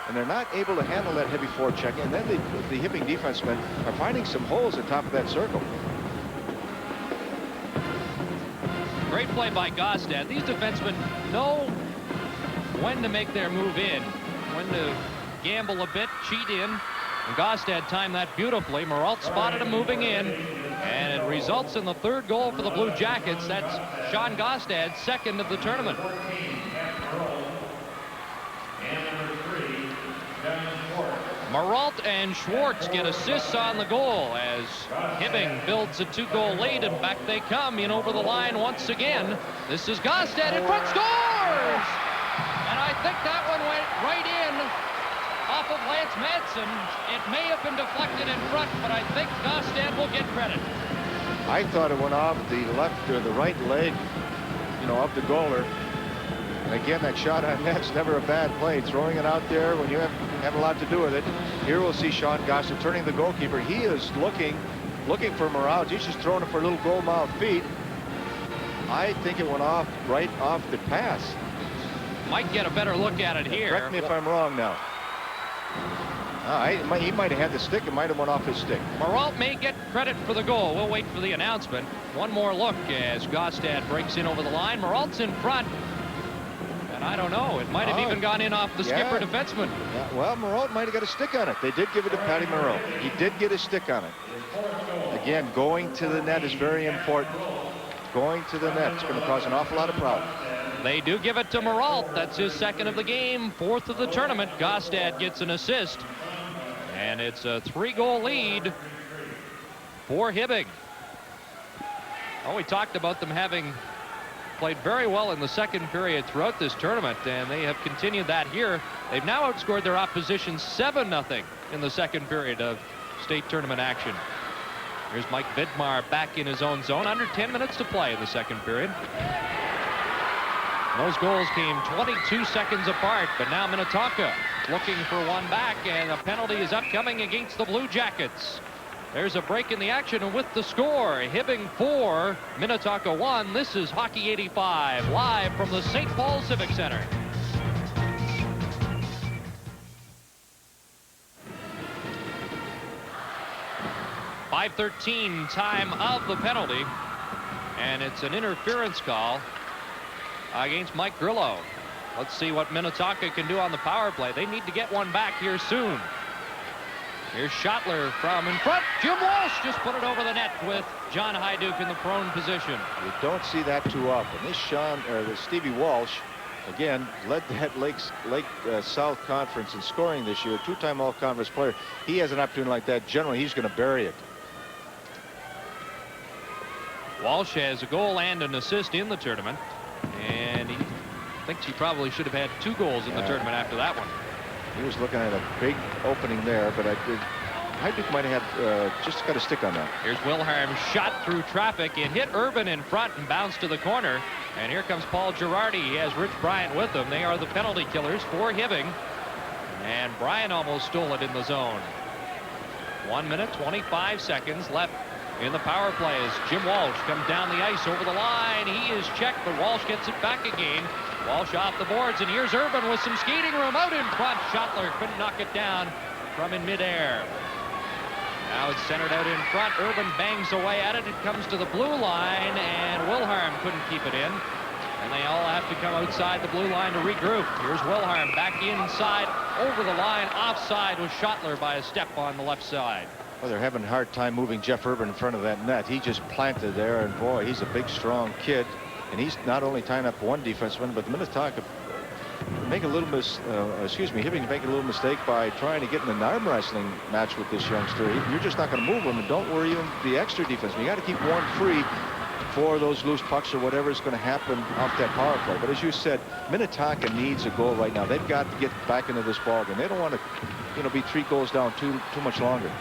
and they're not able to handle that heavy forecheck. And then the Hibbing defensemen are finding some holes at top of that circle. Great play by Gostad. These defensemen know when to make their move in, when to gamble a bit, cheat in. And Gostad timed that beautifully. Maralt spotted him moving in, and it results in the third goal for the Blue Jackets. That's Sean Gostad's second of the tournament. Maralt and Schwartz get assists on the goal as Hibbing builds a 2-goal lead, and back they come in over the line once again. This is Gostad in front, scores! And I think that one went right in off of Lance Madsen. It may have been deflected in front, but I think Gostad will get credit. I thought it went off the left or the right leg, you know, of the goaler. And again, that shot on net's never a bad play. Throwing it out there when you have a lot to do with it. Here we'll see Sean Gostad turning the goalkeeper. He is looking for Morales. He's just throwing it for little goal-mouth feet. I think it went off right off the pass. Might get a better look at it here. Correct me if I'm wrong now. He might have had the stick. It might have went off his stick. Maralt may get credit for the goal. We'll wait for the announcement. One more look as Gostad breaks in over the line. Maralt's in front. And I don't know. It might have even gone in off the skipper defenseman. Yeah, well, Maralt might have got a stick on it. They did give it to Patty Maralt. He did get a stick on it. Again, going to the net is very important. Going to the net is going to cause an awful lot of problems. They do give it to Maralt. That's his second of the game, fourth of the tournament. Gostad gets an assist. And it's a 3-goal lead for Hibbing. Oh, we talked about them having played very well in the second period throughout this tournament, and they have continued that here. They've now outscored their opposition 7-0 in the second period of state tournament action. Here's Mike Vidmar back in his own zone. Under 10 minutes to play in the second period. Those goals came 22 seconds apart, but now Minnetonka looking for one back, and a penalty is upcoming against the Blue Jackets. There's a break in the action, and with the score, Hibbing 4, Minnetonka 1. This is Hockey 85, live from the St. Paul Civic Center. .5:13 time of the penalty, and it's an interference call against Mike Grillo. Let's see what Minnetonka can do on the power play. They need to get one back here soon. Here's Schottler from in front. Jim Walsh just put it over the net with John Hyduke in the prone position. You don't see that too often. This Stevie Walsh, again, led that Lake South Conference in scoring this year. Two-time all-conference player. He has an opportunity like that. Generally, he's going to bury it. Walsh has a goal and an assist in the tournament, and he thinks he probably should have had 2 goals in the tournament after that one. He was looking at a big opening there, but Hyduke might have had just got a stick on that. Here's Wilhelm, shot through traffic. It hit Urban in front and bounced to the corner. And here comes Paul Girardi. He has Rich Bryant with him. They are the penalty killers for Hibbing. And Bryant almost stole it in the zone. 1 minute, 25 seconds left in the power play as Jim Walsh comes down the ice over the line. He is checked, but Walsh gets it back again. Walsh off the boards, and here's Urban with some skating room out in front. Schottler couldn't knock it down from in midair. Now it's centered out in front. Urban bangs away at it. It comes to the blue line, and Wilhelm couldn't keep it in. And they all have to come outside the blue line to regroup. Here's Wilhelm back inside, over the line, offside with Schottler by a step on the left side. Well, they're having a hard time moving Jeff Urban in front of that net. He just planted there, and boy, he's a big, strong kid. And he's not only tying up one defenseman, but the Minnetonka make a little Hibbing make a little mistake by trying to get in an arm wrestling match with this youngster. You're just not going to move him, and don't worry even the extra defenseman. You got to keep one free for those loose pucks or whatever is going to happen off that power play. But as you said, Minnetonka needs a goal right now. They've got to get back into this ball game. They don't want to, you know, be 3 goals down too much longer.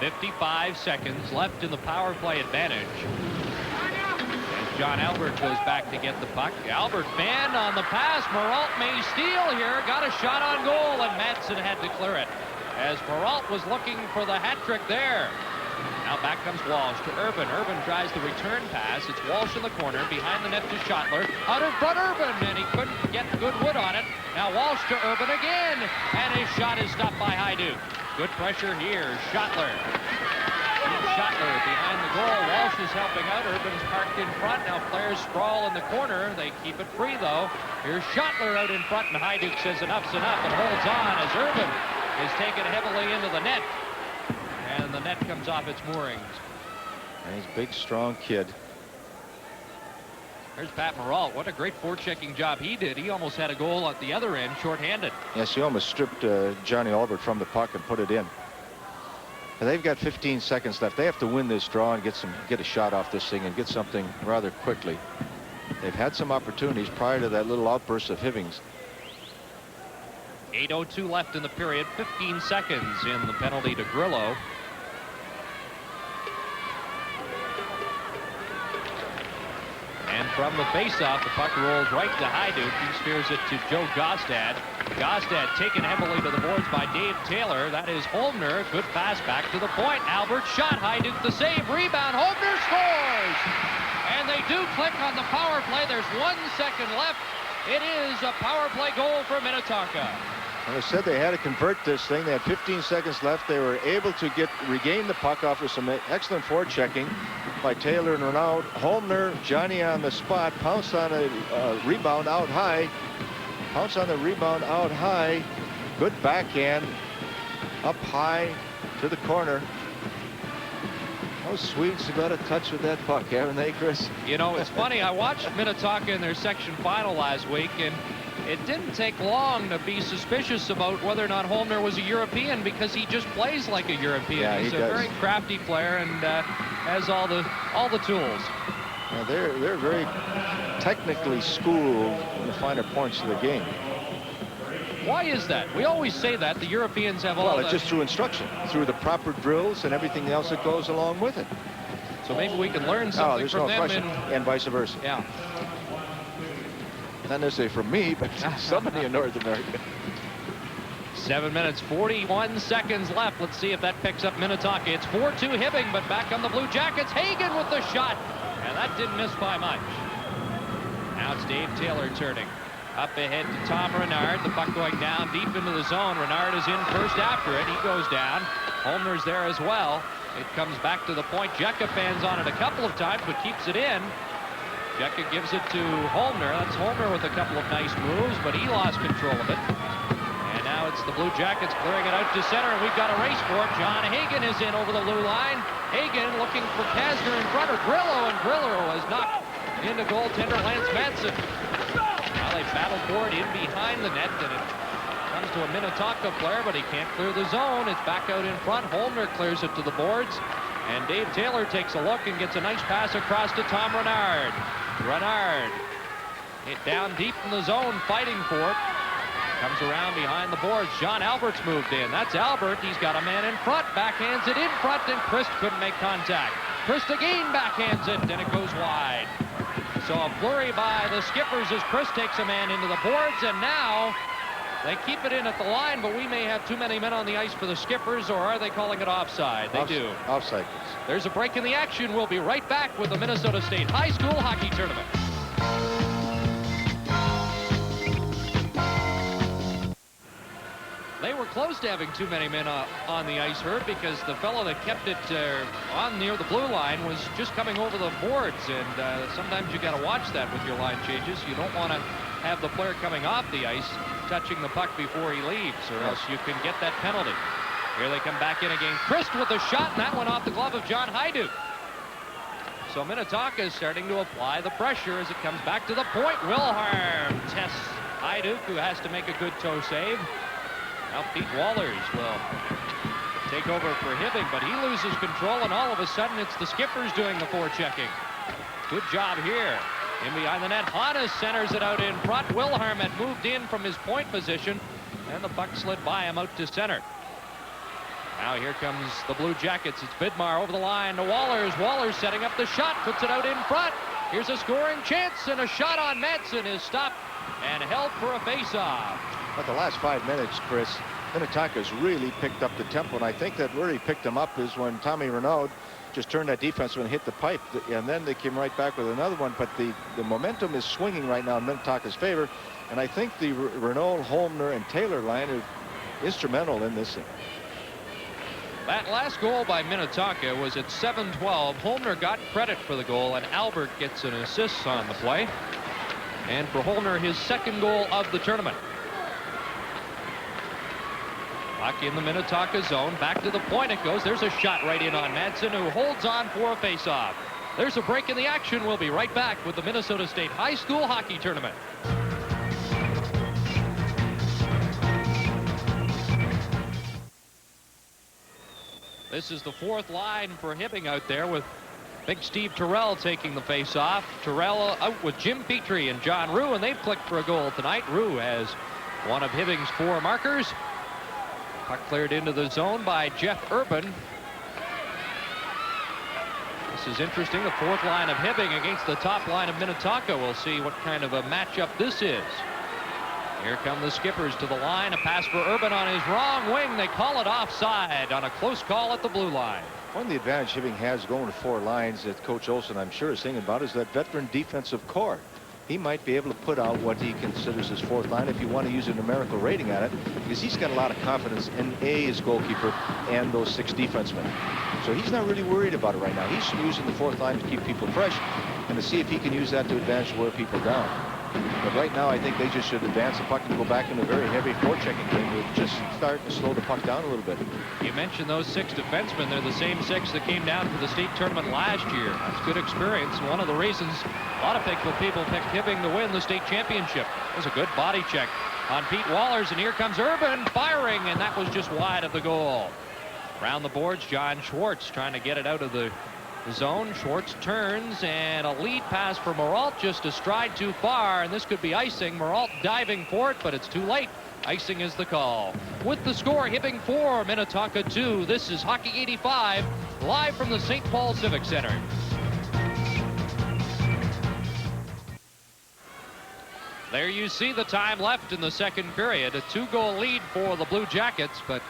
55 seconds left in the power play advantage. As John Albert goes back to get the puck. Albert banned on the pass. Perrault may steal here. Got a shot on goal, and Madsen had to clear it, as Perrault was looking for the hat trick there. Now back comes Walsh to Urban. Urban tries the return pass. It's Walsh in the corner. Behind the net to Schottler. Out in front Urban, and he couldn't get good wood on it. Now Walsh to Urban again, and his shot is stopped by Hajduk. Good pressure here. Schottler. Schottler behind the goal. Walsh is helping out. Urban's parked in front. Now players sprawl in the corner. They keep it free, though. Here's Schottler out in front, and Hajduk says enough's enough and holds on as Urban is taken heavily into the net. And the net comes off its moorings. And he's a big, strong kid. There's Pat Perrault. What a great forechecking job he did. He almost had a goal at the other end, shorthanded. Yes, he almost stripped Johnny Albert from the puck and put it in. And they've got 15 seconds left. They have to win this draw and get a shot off this thing and get something rather quickly. They've had some opportunities prior to that little outburst of Hibbing's. 8:02 left in the period. 15 seconds in the penalty to Grillo. And from the faceoff, the puck rolls right to Hajduk. He spears it to Joe Gostad. Gostad taken heavily to the boards by Dave Taylor. That is Holmner. Good pass back to the point. Albert shot. Hajduk the save. Rebound. Holmner scores! And they do click on the power play. There's 1 second left. It is a power play goal for Minnetonka. Well, I said they had to convert this thing. They had 15 seconds left. They were able to regain the puck off with some excellent forechecking by Taylor and Renaud. Holmner, Johnny on the spot, pounced on a rebound out high. Pounced on the rebound out high. Good backhand up high to the corner. Those Swedes have got a touch with that puck, haven't they, Chris? You know, it's funny. I watched Minnetonka in their section final last week, and it didn't take long to be suspicious about whether or not Holmner was a European, because he just plays like a European. Yeah, He's a does. very crafty player and has all the tools. Now they're very technically schooled in the finer points of the game. Why is that? We always say that the Europeans have all. Well, it's just through instruction, through the proper drills and everything else that goes along with it. So maybe we can learn something there's from no them. question. And vice versa. Yeah. Not necessarily from me, but somebody in North America. 7 minutes, 41 seconds left. Let's see if that picks up Minnetonka. It's 4-2 Hibbing, but back on the Blue Jackets. Hagen with the shot, and that didn't miss by much. Now it's Dave Taylor turning. Up ahead to Tom Renard. The puck going down deep into the zone. Renard is in first after it. He goes down. Holmner's there as well. It comes back to the point. Jekka fans on it a couple of times, but keeps it in. Jekka gives it to Holmner. That's Holmner with a couple of nice moves, but he lost control of it. And now it's the Blue Jackets clearing it out to center, and we've got a race for it. John Hagen is in over the blue line. Hagen looking for Kasner in front of Grillo, and Grillo was knocked into goaltender Lance Madsen. Now they battle for it in behind the net, and it comes to a Minnetonka player, but he can't clear the zone. It's back out in front. Holmner clears it to the boards, and Dave Taylor takes a look and gets a nice pass across to Tom Renard. Renard hit down deep in the zone, fighting for it. Comes around behind the boards. John Albert's moved in. That's Albert. He's got a man in front. Backhands it in front, and Christ couldn't make contact. Christ again backhands it, and it goes wide. So a flurry by the Skippers as Chris takes a man into the boards, and now they keep it in at the line, but we may have too many men on the ice for the Skippers, or are they calling it offside? They do. Offside. There's a break in the action. We'll be right back with the Minnesota State High School Hockey Tournament. They were close to having too many men on the ice, Herb, because the fellow that kept it on near the blue line was just coming over the boards, and sometimes you got to watch that with your line changes. You don't want to have the player coming off the ice touching the puck before he leaves, or else you can get that penalty. Here they come back in again. Christ with a shot, and that went off the glove of John Hajduk. So Minnetonka is starting to apply the pressure as it comes back to the point. Wilhelm tests Hajduk, who has to make a good toe save. Now Pete Wallers will take over for Hibbing, but he loses control, and all of a sudden it's the Skippers doing the forechecking. Good job here. In behind the net, Hannes centers it out in front. Wilhelm had moved in from his point position, and the puck slid by him out to center. Now here comes the Blue Jackets. It's Vidmar over the line to Wallers. Wallers setting up the shot, puts it out in front. Here's a scoring chance, and a shot on Madsen is stopped and held for a face-off. But the last 5 minutes, Chris, Minnetonka's really picked up the tempo, and I think that where he picked them up is when Tommy Renaud just turned that defenseman and hit the pipe, and then they came right back with another one. But the momentum is swinging right now in Minnetonka's favor, and I think the Renaud, Holmner, and Taylor line are instrumental in this thing. That last goal by Minnetonka was at 7:12. Holmner got credit for the goal, and Albert gets an assist on the play. And for Holmner, his second goal of the tournament. Puck in the Minnetonka zone. Back to the point it goes. There's a shot right in on Madsen, who holds on for a faceoff. There's a break in the action. We'll be right back with the Minnesota State High School Hockey Tournament. This is the fourth line for Hibbing out there, with Big Steve Terrell taking the face-off. Terrell out with Jim Petrie and John Rue, and they've clicked for a goal tonight. Rue has one of Hibbing's 4 markers. Puck cleared into the zone by Jeff Urban. This is interesting. The fourth line of Hibbing against the top line of Minnetonka. We'll see what kind of a matchup this is. Here come the Skippers to the line. A pass for Urban on his wrong wing. They call it offside on a close call at the blue line. One of the advantage Hibbing has going to 4 lines that Coach Olson, I'm sure, is thinking about is that veteran defensive core. He might be able to put out what he considers his 4th line if you want to use a numerical rating at it, because he's got a lot of confidence in his goalkeeper and those 6 defensemen. So he's not really worried about it right now. He's using the 4th line to keep people fresh and to see if he can use that to advantage wear people down. But right now, I think they just should advance the puck and go back in a very heavy forechecking game to just start to slow the puck down a little bit. You mentioned those 6 defensemen. They're the same 6 that came down for the state tournament last year. That's good experience. And one of the reasons a lot of people picked Hibbing to win the state championship. It was a good body check on Pete Wallers. And here comes Urban firing, and that was just wide of the goal. Around the boards, John Schwartz trying to get it out of the zone. Schwartz turns, and a lead pass for Moralt, just a stride too far, and this could be icing. Moralt diving for it, but it's too late. Icing is the call. With the score, Hibbing 4, Minnetonka 2. This is Hockey 85, live from the St. Paul Civic Center. There you see the time left in the second period. A 2-goal lead for the Blue Jackets, but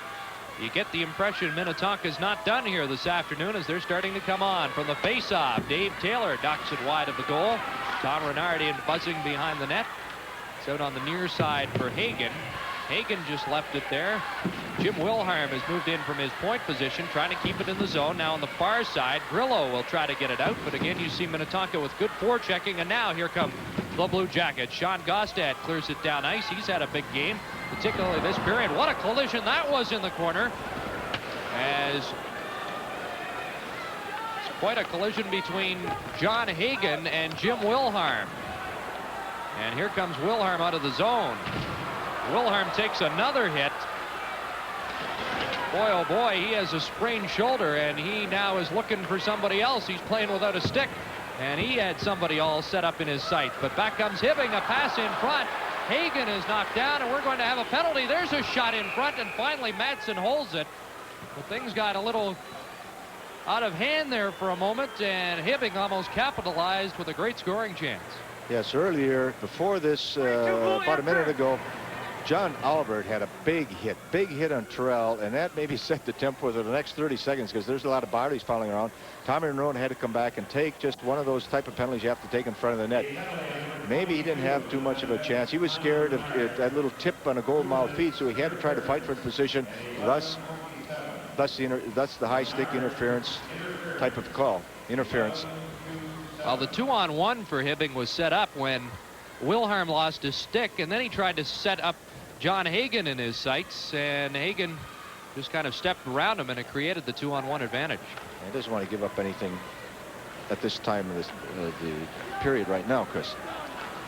you get the impression Minnetonka's not done here this afternoon as they're starting to come on. From the face-off, Dave Taylor knocks it wide of the goal. Tom Renardi buzzing behind the net. It's out on the near side for Hagen. Hagen just left it there. Jim Wilhelm has moved in from his point position, trying to keep it in the zone. Now on the far side, Grillo will try to get it out, but again, you see Minnetonka with good forechecking, and now here come the Blue Jackets. Sean Gostad clears it down ice. He's had a big game, particularly this period. What a collision that was in the corner, as it's quite a collision between John Hagen and Jim Wilhelm. And here comes Wilhelm out of the zone. Wilhelm takes another hit. Boy, oh boy, he has a sprained shoulder, and he now is looking for somebody else. He's playing without a stick, and he had somebody all set up in his sights. But back comes Hibbing, a pass in front. Hagen is knocked down, and we're going to have a penalty. There's a shot in front, and finally Madsen holds it. But things got a little out of hand there for a moment, and Hibbing almost capitalized with a great scoring chance. Yes, earlier, before this, about a minute ago, John Albert had a big hit on Terrell, and that maybe set the tempo for the next 30 seconds because there's a lot of bodies falling around. Tommy Renone had to come back and take just one of those type of penalties you have to take in front of the net. Maybe he didn't have too much of a chance. He was scared of that little tip on a goal mile feed, so he had to try to fight for the position. Thus the high stick interference type of call. Interference. Well, the 2-on-1 for Hibbing was set up when Wilhelm lost his stick, and then he tried to set up John Hagen in his sights, and Hagen just kind of stepped around him, and it created the 2-on-1 advantage. He doesn't want to give up anything at this time of the period right now, Chris.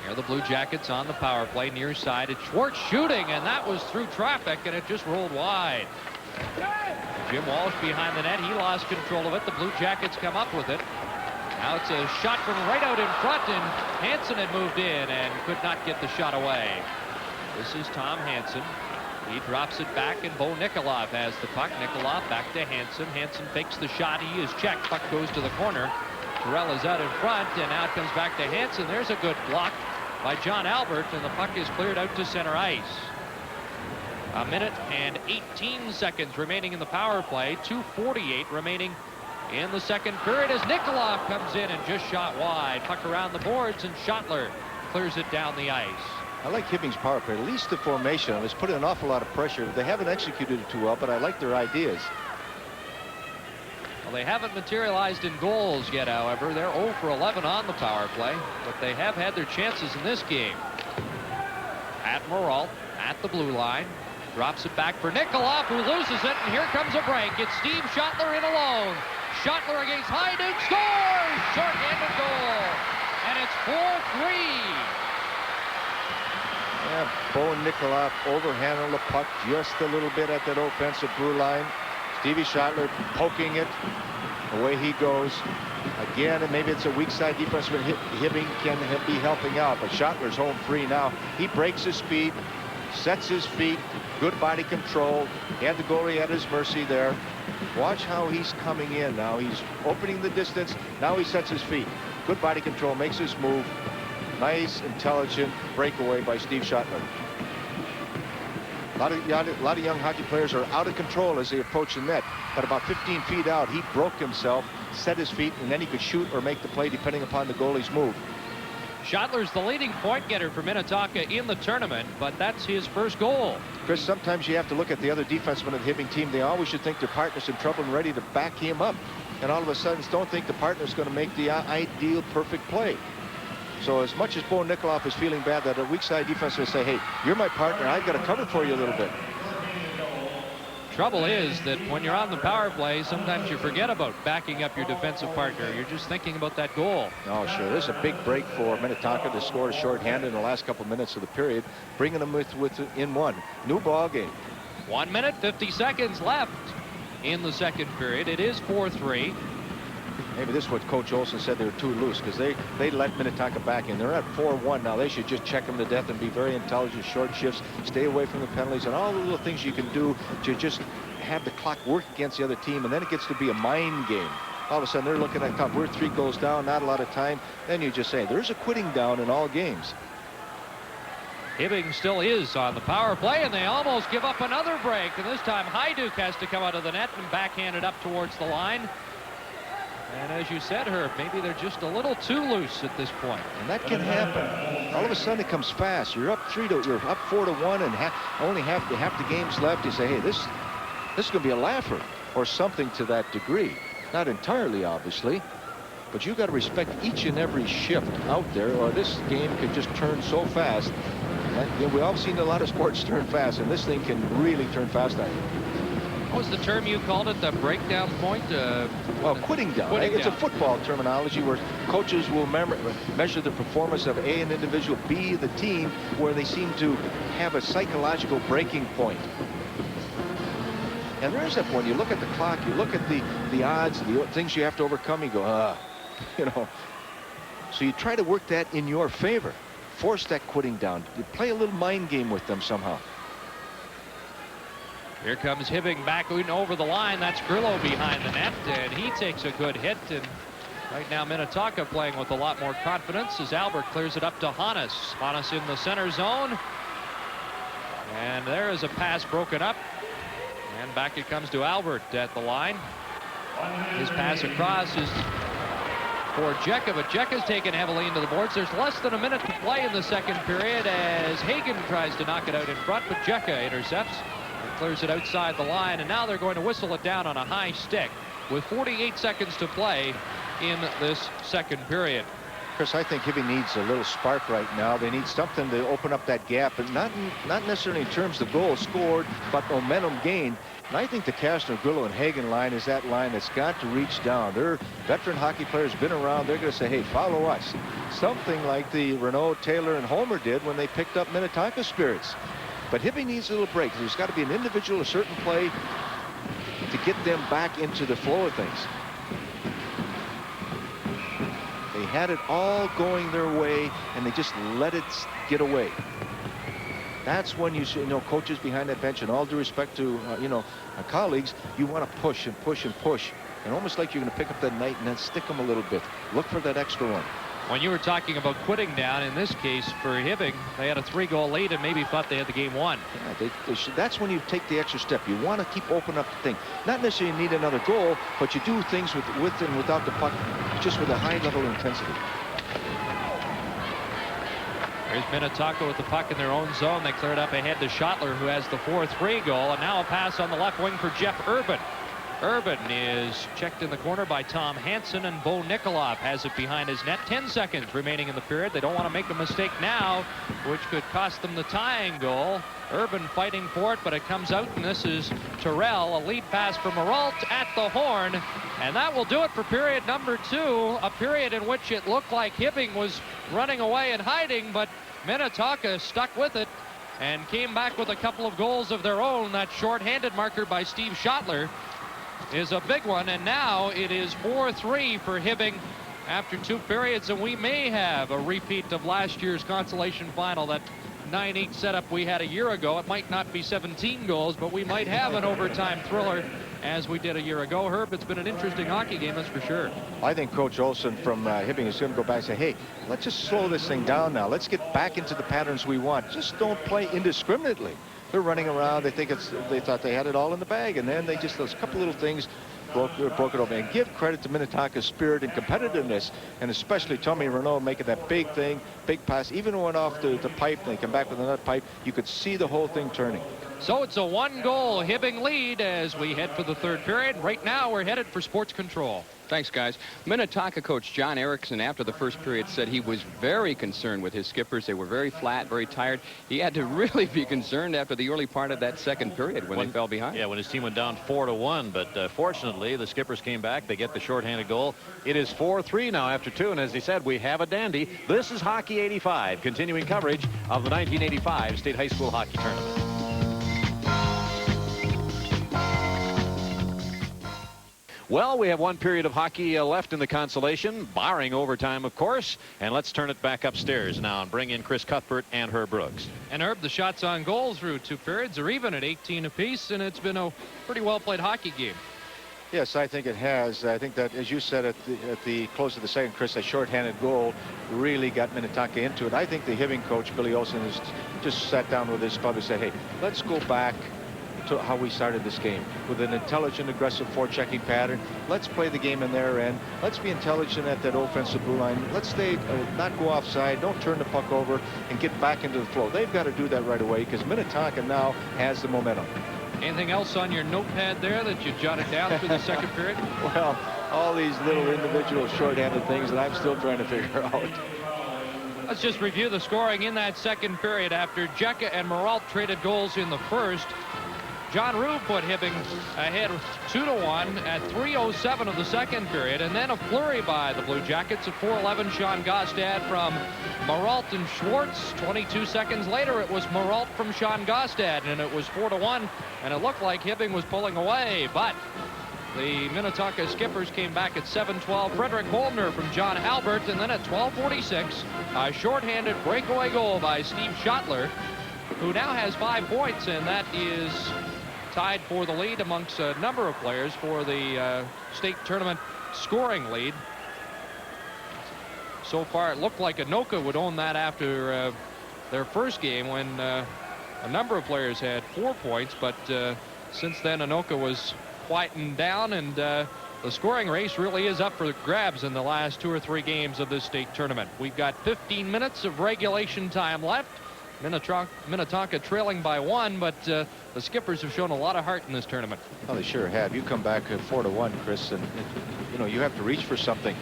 Here the Blue Jackets on the power play near side. It's Schwartz shooting, and that was through traffic, and it just rolled wide. Jim Walsh behind the net. He lost control of it. The Blue Jackets come up with it. Now it's a shot from right out in front, and Hansen had moved in and could not get the shot away. This is Tom Hansen. He drops it back, and Bo Nikolov has the puck. Nikolov back to Hansen. Hansen fakes the shot. He is checked. Puck goes to the corner. Terrell is out in front, and now it comes back to Hansen. There's a good block by John Albert, and the puck is cleared out to center ice. A minute and 18 seconds remaining in the power play. 2:48 remaining in the second period as Nikolov comes in and just shot wide. Puck around the boards, and Schottler clears it down the ice. I like Hibbing's power play. At least the formation has put an awful lot of pressure. They haven't executed it too well, but I like their ideas. Well, they haven't materialized in goals yet, however. They're 0 for 11 on the power play, but they have had their chances in this game. At Moralt, at the blue line, drops it back for Nikolov, who loses it, and here comes a break. It's Steve Schottler in alone. Schottler against Hibbing, scores! Short-handed goal, and it's 4-3. Yeah, Bo Nikolov overhandled the puck just a little bit at that offensive blue line. Stevie Schottler poking it. Away he goes. Again, and maybe it's a weak side defense when Hibbing can be helping out, but Schottler's home free now. He breaks his speed, sets his feet, good body control. He had the goalie at his mercy there. Watch how he's coming in now. He's opening the distance. Now he sets his feet. Good body control, makes his move. Nice, intelligent breakaway by Steve Schottler. A lot of young hockey players are out of control as they approach the net, but about 15 feet out, he broke himself, set his feet, and then he could shoot or make the play depending upon the goalie's move. Schottler's the leading point getter for Minnetonka in the tournament, but that's his first goal. Chris, sometimes you have to look at the other defensemen of the Hibbing team. They always should think their partner's in trouble and ready to back him up, and all of a sudden don't think the partner's going to make the ideal perfect play. So as much as Bo Nikolov is feeling bad, that a weak side defense will say, hey, you're my partner. I've got to cover for you a little bit. Trouble is that when you're on the power play, sometimes you forget about backing up your defensive partner. You're just thinking about that goal. Oh, sure. There's a big break for Minnetonka to score a shorthanded in the last couple minutes of the period, bringing them in one. New ball game. 1 minute, 50 seconds left in the second period. It is 4-3. Maybe this is what Coach Olson said, they were too loose because they let Minnetonka back in. They're at 4-1 now. They should just check them to death and be very intelligent, short shifts, stay away from the penalties, and all the little things you can do to just have the clock work against the other team, and then it gets to be a mind game. All of a sudden, they're looking at top. We're 3 goals down, not a lot of time. Then you just say, there's a quitting down in all games. Hibbing still is on the power play, and they almost give up another break. And this time, Hibbing has to come out of the net and backhand it up towards the line. And as you said, Herb, maybe they're just a little too loose at this point. And that can happen. All of a sudden it comes fast. You're up 4-1 and only half the game's left. You say, hey, this is going to be a laugher or something to that degree. Not entirely, obviously, but you got to respect each and every shift out there, or this game could just turn so fast. And we all seen a lot of sports turn fast, and this thing can really turn fast. What was the term you called it? The breakdown point? Well, quitting down. It's a football terminology where coaches will measure the performance of A, an individual, B, the team, where they seem to have a psychological breaking point. And there is that point. You look at the clock, you look at the odds, the things you have to overcome, you go, you know. So you try to work that in your favor. Force that quitting down. You play a little mind game with them somehow. Here comes Hibbing back over the line. That's Grillo behind the net, and he takes a good hit. And right now, Minnetonka playing with a lot more confidence as Albert clears it up to Hannes. Hannes in the center zone. And there is a pass broken up. And back it comes to Albert at the line. His pass across is for Jekka, but Jekka's taken heavily into the boards. There's less than a minute to play in the second period as Hagen tries to knock it out in front, but Jekka intercepts. Clears it outside the line, and now they're going to whistle it down on a high stick with 48 seconds to play in this second period. Chris, I think Hibbing needs a little spark right now. They need something to open up that gap, and not necessarily in terms of goals scored, but momentum gained. And I think the Kastner, Grillo, and Hagen line is that line that's got to reach down. They're veteran hockey players, been around. They're going to say, hey, follow us. Something like the Renault, Taylor, and Homer did when they picked up Minnetonka spirits. But Hibbing needs a little break. There's got to be an individual, a certain play to get them back into the flow of things. They had it all going their way, and they just let it get away. That's when you know, coaches behind that bench, and all due respect to, you know, our colleagues, you want to push and push and push. And almost like you're going to pick up that knight and then stick them a little bit. Look for that extra one. When you were talking about quitting down, in this case for Hibbing, they had a 3-goal lead and maybe thought they had the game won. Yeah, that's when you take the extra step. You want to keep opening up the thing. Not necessarily need another goal, but you do things with and without the puck, just with a high level of intensity. There's Minnetonka with the puck in their own zone. They cleared up ahead to Schottler, who has the 4-3 goal. And now a pass on the left wing for Jeff Urban. Urban is checked in the corner by Tom Hansen, and Bo Nikolov has it behind his net. 10 seconds remaining in the period. They don't want to make a mistake now, which could cost them the tying goal. Urban fighting for it, but it comes out, and this is Terrell. A lead pass for Maralt at the horn, and that will do it for period number 2, a period in which it looked like Hibbing was running away and hiding, but Minnetonka stuck with it and came back with a couple of goals of their own. That shorthanded marker by Steve Schottler is a big one, and now it is 4-3 for Hibbing after 2 periods, and we may have a repeat of last year's consolation final, that 9-8 setup we had a year ago. It might not be 17 goals, but we might have an overtime thriller as we did a year ago. Herb, it's been an interesting hockey game, that's for sure. I think Coach Olson from Hibbing is going to go back and say, hey, let's just slow this thing down now. Let's get back into the patterns we want. Just don't play indiscriminately. They're running around. They thought they had it all in the bag, and then they just, those couple little things broke it over. And give credit to Minnetonka's spirit and competitiveness, and especially Tommy Renault making that big thing, big pass. Even went off the pipe, and they come back with another pipe. You could see the whole thing turning. So it's a 1-goal Hibbing lead as we head for the 3rd period. Right now, we're headed for sports control. Thanks, guys. Minnetonka coach John Erickson, after the first period, said he was very concerned with his skippers. They were very flat, very tired. He had to really be concerned after the early part of that 2nd period when they fell behind. Yeah, when his team went down 4-1. But fortunately, the skippers came back. They get the shorthanded goal. It is 4-3 now after 2. And as he said, we have a dandy. This is Hockey 85, continuing coverage of the 1985 State High School Hockey Tournament. Well, we have 1 period of hockey left in the consolation, barring overtime, of course. And let's turn it back upstairs now and bring in Chris Cuthbert and Herb Brooks. And Herb, the shots on goal through 2 periods are even at 18 apiece, and it's been a pretty well-played hockey game. Yes, I think it has. I think that, as you said at the close of the second, Chris, a shorthanded goal really got Minnetonka into it. I think the Hibbing coach, Billy Olson, has just sat down with his club and said, hey, let's go back to how we started this game with an intelligent, aggressive forechecking pattern. Let's play the game in their end. Let's be intelligent at that offensive blue line. Let's stay, not go offside. Don't turn the puck over and get back into the flow. They've got to do that right away because Minnetonka now has the momentum. Anything else on your notepad there that you jotted down through the 2nd period? Well, all these little individual shorthanded things that I'm still trying to figure out. Let's just review the scoring in that 2nd period. After Jecka and Maralt traded goals in the 1st, John Rue put Hibbing ahead 2-1 at 3:07 of the 2nd period, and then a flurry by the Blue Jackets at 4:11. Sean Gostad from Maralt and Schwartz. 22 seconds later, it was Maralt from Sean Gostad, and it was 4-1, and it looked like Hibbing was pulling away, but the Minnetonka skippers came back at 7:12. Frederick Holmner from John Albert, and then at 12:46, a shorthanded breakaway goal by Steve Schottler, who now has 5 points, and that is tied for the lead amongst a number of players for the state tournament scoring lead. So far, it looked like Anoka would own that after their first game when a number of players had 4 points, but since then Anoka was quieting down, and the scoring race really is up for grabs in the last 2 or 3 games of this state tournament. We've got 15 minutes of regulation time left. Minnetonka trailing by 1, but the skippers have shown a lot of heart in this tournament. Well, they sure have. You come back at 4-1, Chris, and you know you have to reach for something.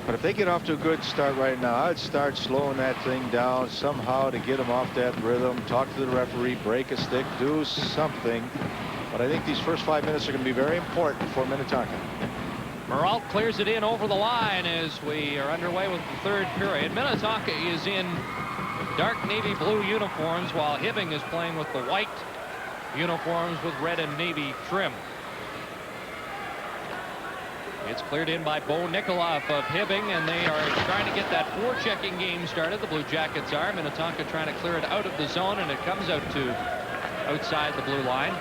But if they get off to a good start right now, I'd start slowing that thing down somehow to get them off that rhythm. Talk to the referee, break a stick, do something. But I think these first 5 minutes are going to be very important for Minnetonka. Maralt clears it in over the line as we are underway with the 3rd period. Minnetonka is in dark navy blue uniforms, while Hibbing is playing with the white uniforms with red and navy trim. It's cleared in by Bo Nikoloff of Hibbing, and they are trying to get that forechecking game started. The Blue Jackets are. Minnetonka trying to clear it out of the zone, and it comes out to outside the blue line.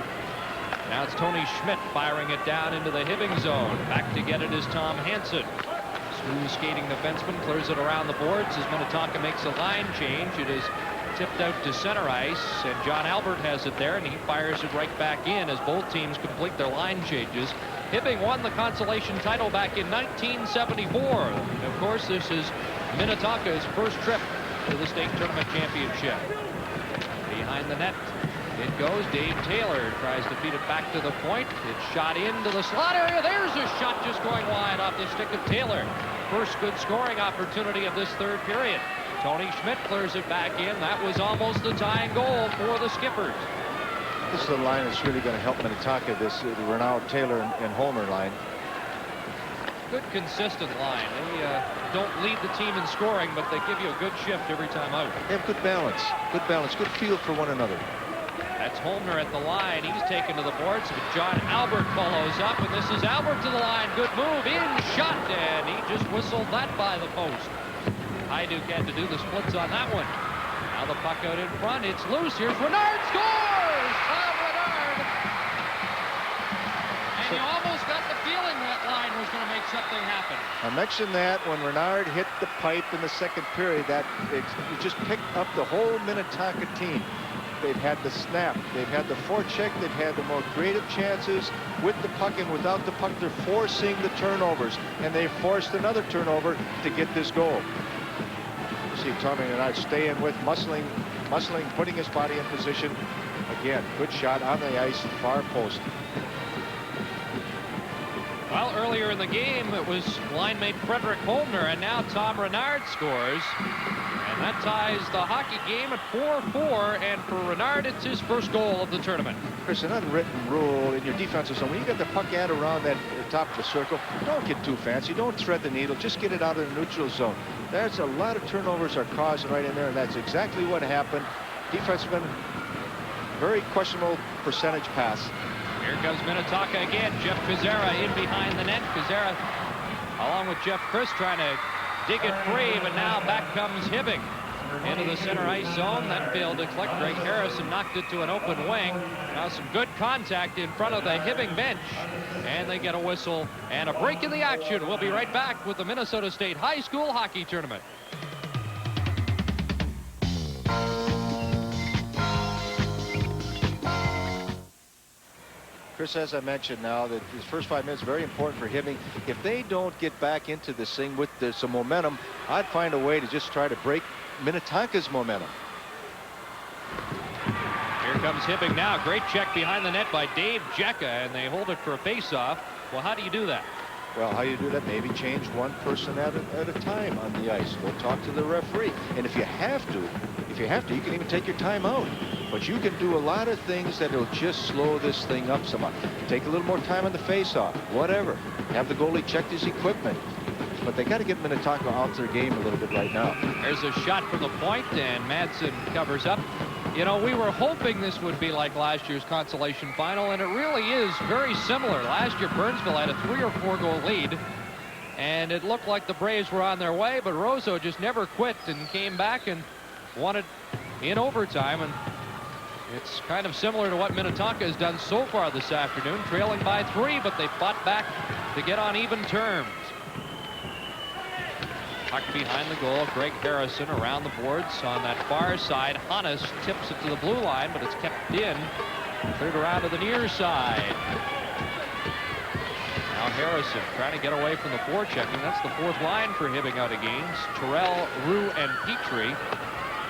Now it's Tony Schmidt firing it down into the Hibbing zone. Back to get it is Tom Hansen. Smooth skating defenseman clears it around the boards as Minnetonka makes a line change. It is tipped out to center ice, and John Albert has it there, and he fires it right back in as both teams complete their line changes. Hibbing won the Consolation title back in 1974. Of course, this is Minnetonka's first trip to the state tournament championship. Behind the net it goes. Dave Taylor tries to feed it back to the point. It's shot into the slot area. There's a shot just going wide off the stick of Taylor. First good scoring opportunity of this third period. Tony Schmidt clears it back in. That was almost the tying goal for the Skippers. This is the line that's really going to help Minnetonka, this Renaud, Taylor, and Holmer line. Good consistent line. They don't lead the team in scoring, but they give you a good shift every time out. They have good balance, good feel for one another. That's Holmer at the line. He's taken to the boards, but John Albert follows up, and this is Albert to the line. Good move, in shot, and he just whistled that by the post. Hajduk had to do the splits on that one. Now the puck out in front. It's loose. Here's Renard. Scores! Tom Renard! And you almost got the feeling that line was going to make something happen. I mentioned that when Renard hit the pipe in the second period, that it just picked up the whole Minnetonka team. They've had the snap, they've had the forecheck, they've had the more creative chances with the puck, and without the puck they're forcing the turnovers, and they forced another turnover to get this goal. You see Tommy Renard staying with, muscling, putting his body in position. Again, good shot on the ice, far post. Well, earlier in the game it was line mate Frederick Holmner, and now Tom Renard scores. And that ties the hockey game at 4-4, and for Renard, it's his first goal of the tournament. There's an unwritten rule in your defensive zone. When you get the puck at around that top of the circle, don't get too fancy. Don't thread the needle. Just get it out of the neutral zone. There's a lot of turnovers are caused right in there, and that's exactly what happened. Defenseman, very questionable percentage pass. Here comes Minnetonka again. Jeff Kazera in behind the net. Kazera, along with Jeff Chris, trying to dig it free, but now back comes Hibbing into the center ice zone. That failed to collect. Greg Harrison knocked it to an open wing. Now some good contact in front of the Hibbing bench, and they get a whistle and a break in the action. We'll be right back with the Minnesota State High School Hockey Tournament. Chris, as I mentioned now, that these first 5 minutes very important for Hibbing. If they don't get back into this thing with some momentum, I'd find a way to just try to break Minnetonka's momentum. Here comes Hibbing now. Great check behind the net by Dave Jecka, and they hold it for a face-off. Well, how do you do that? Well, how you do that? Maybe change one person at a time on the ice. Go talk to the referee. And if you have to, you can even take your time out. But you can do a lot of things that will just slow this thing up somewhat. Take a little more time on the face-off, whatever. Have the goalie check his equipment. But they got to get Minnetonka out their game a little bit right now. There's a shot from the point, and Madsen covers up. You know, we were hoping this would be like last year's consolation final, and it really is very similar. Last year, Burnsville had a 3 or 4 goal lead, and it looked like the Braves were on their way, but Rosso just never quit and came back and won it in overtime. And it's kind of similar to what Minnetonka has done so far this afternoon, trailing by 3, but they fought back to get on even terms. Puck behind the goal. Greg Harrison around the boards on that far side. Hannes tips it to the blue line, but it's kept in. Cleared around to the near side. Now Harrison trying to get away from the forechecking. That's the 4th line for Hibbing out of games. Terrell, Rue, and Petrie.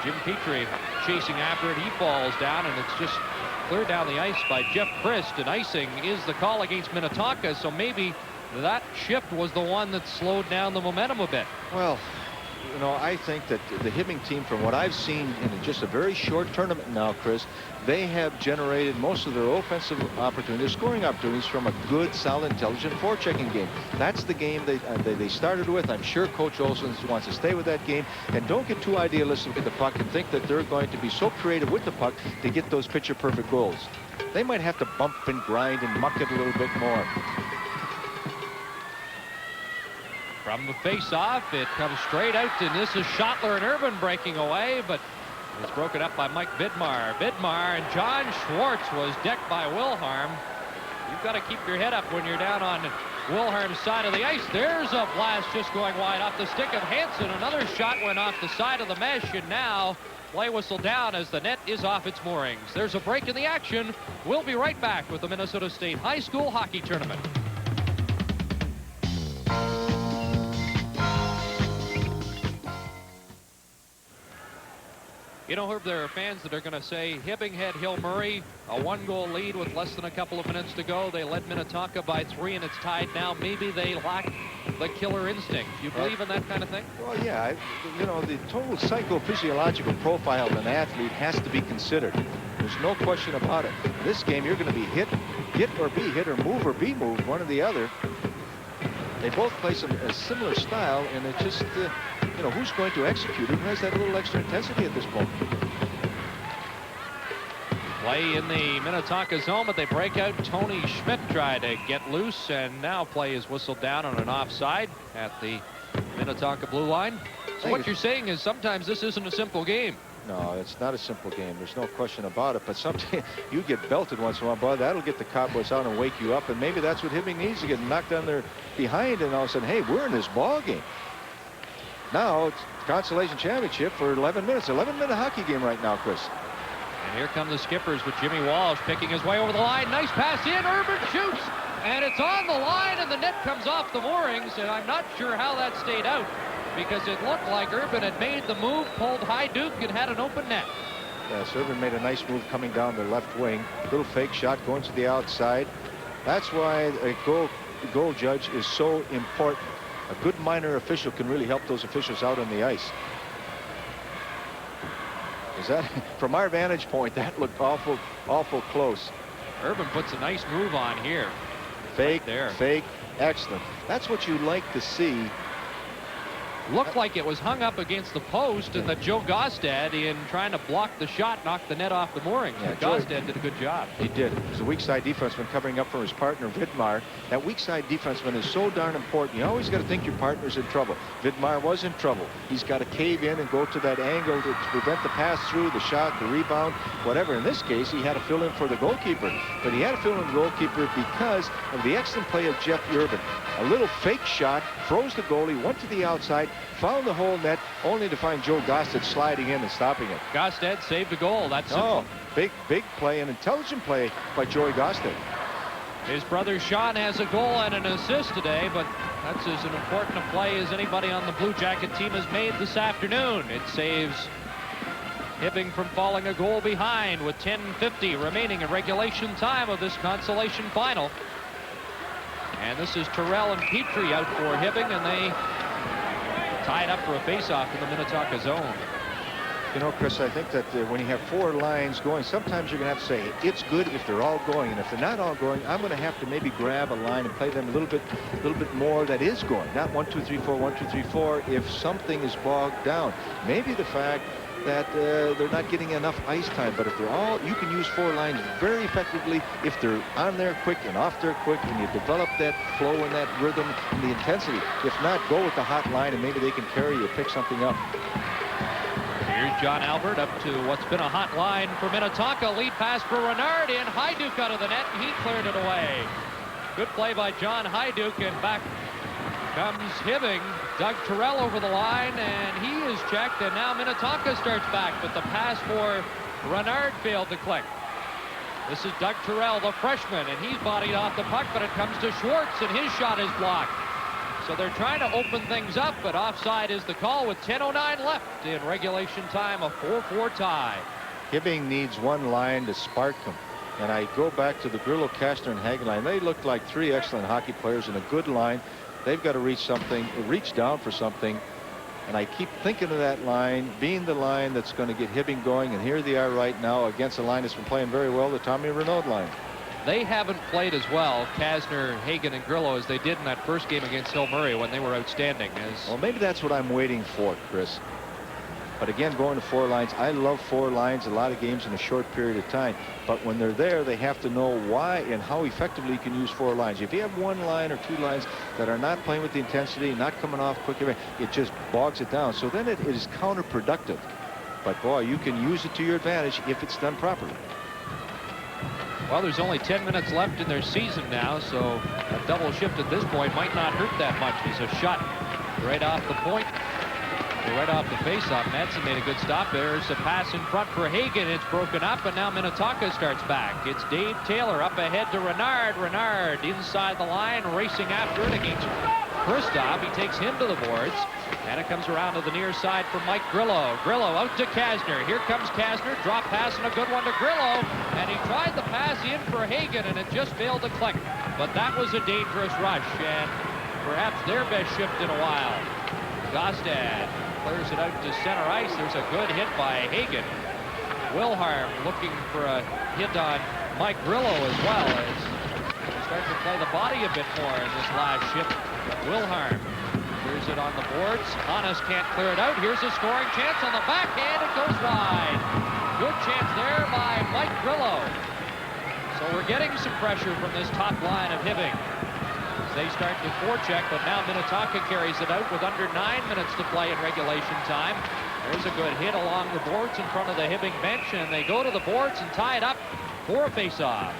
Jim Petrie chasing after it. He falls down, and it's just cleared down the ice by Jeff Christ. And icing is the call against Minnetonka, so maybe that shift was the one that slowed down the momentum a bit. Well, you know, I think that the Hibbing team, from what I've seen in just a very short tournament now, Chris, they have generated most of their offensive opportunities, scoring opportunities, from a good, solid, intelligent forechecking game. That's the game they started with. I'm sure Coach Olson wants to stay with that game. And don't get too idealistic with the puck and think that they're going to be so creative with the puck to get those picture-perfect goals. They might have to bump and grind and muck it a little bit more. From the face-off, it comes straight out, and this is Schottler and Urban breaking away, but it's broken up by Mike Vidmar. Vidmar and John Schwartz was decked by Wilharm. You've got to keep your head up when you're down on Wilharm's side of the ice. There's a blast just going wide off the stick of Hansen. Another shot went off the side of the mesh, and now play whistle down as the net is off its moorings. There's a break in the action. We'll be right back with the Minnesota State High School Hockey Tournament. You know, Herb, there are fans that are going to say Hibbing had Hill Murray, a 1-goal lead with less than a couple of minutes to go. They led Minnetonka by 3, and it's tied now. Maybe they lack the killer instinct. You believe in that kind of thing? Well, yeah. You know, the total psychophysiological profile of an athlete has to be considered. There's no question about it. In this game, you're going to be hit or be hit, or move or be moved, one or the other. They both play a similar style, and it just, you know, who's going to execute it? Who has that little extra intensity at this point? Play in the Minnetonka zone, but they break out. Tony Schmidt tried to get loose, and now play is whistled down on an offside at the Minnetonka blue line. So what you're saying is sometimes this isn't a simple game. No, it's not a simple game. There's no question about it. But sometimes you get belted once in a while, boy, that'll get the cobwebs out and wake you up. And maybe that's what Hibbing needs, to get knocked down there behind, and all of a sudden, hey, we're in this ball game. Now it's Consolation Championship for 11 minutes. 11-minute hockey game right now, Chris. And here come the Skippers with Jimmy Walsh picking his way over the line. Nice pass in. Urban shoots, and it's on the line, and the net comes off the moorings. And I'm not sure how that stayed out, because it looked like Urban had made the move, pulled high Duke, and had an open net. Yes, Urban made a nice move coming down the left wing. Little fake shot going to the outside. That's why a goal judge is so important. A good minor official can really help those officials out on the ice. Is that, from our vantage point, that looked awful close. Urban puts a nice move on here. Fake, right there. Fake, excellent. That's what you like to see. Looked like it was hung up against the post, and that Joe Gostad, in trying to block the shot, knocked the net off the moorings. Yeah, Gostad did a good job. He did. He was a weak side defenseman covering up for his partner, Vidmar. That weak side defenseman is so darn important. You always got to think your partner's in trouble. Vidmar was in trouble. He's got to cave in and go to that angle to prevent the pass through, the shot, the rebound, whatever. In this case, he had to fill in for the goalkeeper. But he had to fill in the goalkeeper because of the excellent play of Jeff Urban. A little fake shot, froze the goalie, went to the outside, found the whole net, only to find Joe Gostad sliding in and stopping it. Gostad saved a goal. That's simple. Big play, an intelligent play by Joey Gostad. His brother Sean has a goal and an assist today, but that's as important a play as anybody on the Blue Jacket team has made this afternoon. It saves Hibbing from falling a goal behind with 10:50 remaining in regulation time of this consolation final. And this is Terrell and Petrie out for Hibbing, and they tied up for a face-off in the Minnetonka zone. You know, Chris, I think that when you have 4 lines going, sometimes you're going to have to say, it's good if they're all going. And if they're not all going, I'm going to have to maybe grab a line and play them a little bit more that is going. Not 1, 2, 3, 4, 1, 2, 3, 4 if something is bogged down. Maybe the fact that they're not getting enough ice time. But if they're all, you can use 4 lines very effectively if they're on there quick and off there quick, and you develop that flow and that rhythm and the intensity. If not, go with the hot line, and maybe they can carry you, pick something up. Here's John Albert up to what's been a hot line for Minnetonka. Lead pass for Renard in. Hyduke out of the net, and he cleared it away. Good play by John Hyduke, and back comes Hibbing. Doug Terrell over the line, and he is checked, and now Minnetonka starts back, but the pass for Renard failed to click. This is Doug Terrell, the freshman, and he's bodied off the puck, but it comes to Schwartz, and his shot is blocked. So they're trying to open things up, but offside is the call with 10:09 left in regulation time, a 4-4 tie. Hibbing needs one line to spark them. And I go back to the Grillo, Kastner, and Hagen line. They look like 3 excellent hockey players in a good line. They've got to reach something, reach down for something. And I keep thinking of that line being the line that's going to get Hibbing going. And here they are right now against a line that's been playing very well, the Tommy Renaud line. They haven't played as well, Kastner, Hagen, and Grillo, as they did in that first game against Hill Murray when they were outstanding. Well, maybe that's what I'm waiting for, Chris. But again, going to 4 lines, I love 4 lines, a lot of games in a short period of time. But when they're there, they have to know why and how effectively you can use 4 lines. If you have 1 line or 2 lines that are not playing with the intensity, not coming off quickly, it just bogs it down. So then it is counterproductive. But boy, you can use it to your advantage if it's done properly. Well, there's only 10 minutes left in their season now, so a double shift at this point might not hurt that much. There's a shot right off the point. Right off the faceoff. Madsen made a good stop. There's a pass in front for Hagen. It's broken up, and now Minnetonka starts back. It's Dave Taylor up ahead to Renard. Renard inside the line, racing after it against Kristoff. He takes him to the boards, and it comes around to the near side for Mike Grillo. Grillo out to Kasner. Here comes Kasner. Drop pass and a good one to Grillo, and he tried the pass in for Hagen, and it just failed to click. But that was a dangerous rush, and perhaps their best shift in a while. Gostad clears it out to center ice. There's a good hit by Hagen. Wilharm looking for a hit on Mike Grillo as well, as they start to play the body a bit more in this last shift. Wilharm clears it on the boards. Hannes can't clear it out. Here's a scoring chance on the backhand. It goes wide. Good chance there by Mike Grillo. So we're getting some pressure from this top line of Hibbing. They start to forecheck, but now Minnetonka carries it out with under 9 minutes to play in regulation time. There's a good hit along the boards in front of the Hibbing bench, and they go to the boards and tie it up for a face-off.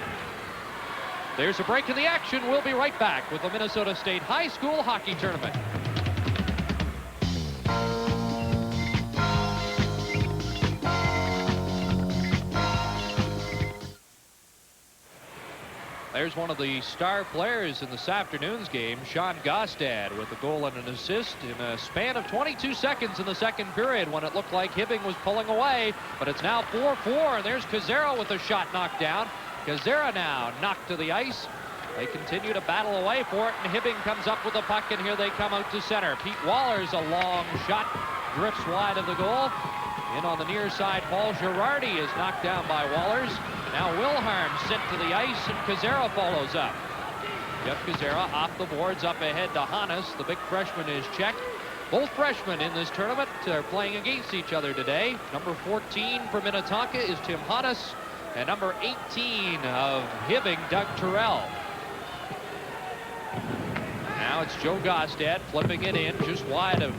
There's a break in the action. We'll be right back with the Minnesota State High School Hockey Tournament. There's one of the star players in this afternoon's game, Sean Gostad, with a goal and an assist in a span of 22 seconds in the second period when it looked like Hibbing was pulling away. But it's now 4-4, and there's Kazera with a shot knocked down. Kazera now knocked to the ice. They continue to battle away for it, and Hibbing comes up with the puck, and here they come out to center. Pete Waller's a long shot, drifts wide of the goal. In on the near side, Paul Girardi is knocked down by Wallers. Now Wilharm sent to the ice, and Kazera follows up. Jeff Kazera off the boards, up ahead to Hannes. The big freshman is checked. Both freshmen in this tournament are playing against each other today. Number 14 for Minnetonka is Tim Hannes, and number 18 of Hibbing, Doug Terrell. Now it's Joe Gostad flipping it in just wide of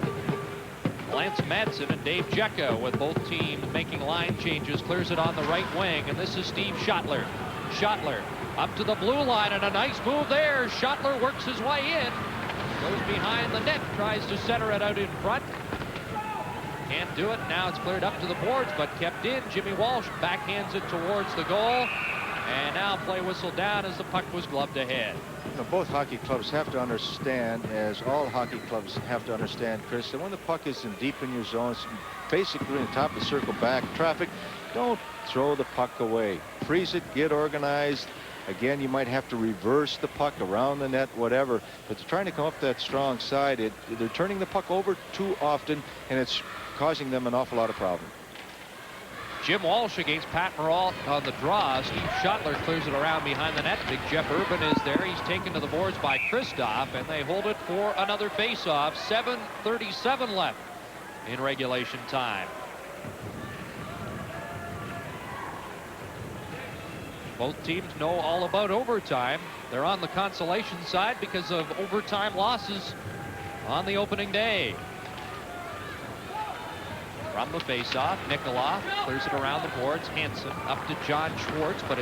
Lance Madsen, and Dave Jecka, with both teams making line changes, clears it on the right wing, and this is Steve Schottler. Schottler up to the blue line, and a nice move there. Schottler works his way in, goes behind the net, tries to center it out in front. Can't do it. Now it's cleared up to the boards, but kept in. Jimmy Walsh backhands it towards the goal, and now play whistle down as the puck was gloved ahead. You know, both hockey clubs have to understand, as all hockey clubs have to understand, Chris, that when the puck is in deep in your zones, basically in the top of the circle back traffic, don't throw the puck away. Freeze it, get organized. Again, you might have to reverse the puck around the net, whatever, but they're trying to come up that strong side. They're turning the puck over too often, and it's causing them an awful lot of problems. Jim Walsh against Pat Moralt on the draw. Steve Schottler clears it around behind the net. Big Jeff Urban is there. He's taken to the boards by Kristoff, and they hold it for another face-off. 7:37 left in regulation time. Both teams know all about overtime. They're on the Consolation side because of overtime losses on the opening day. From the faceoff, Nikolov clears it around the boards. Hansen up to John Schwartz, but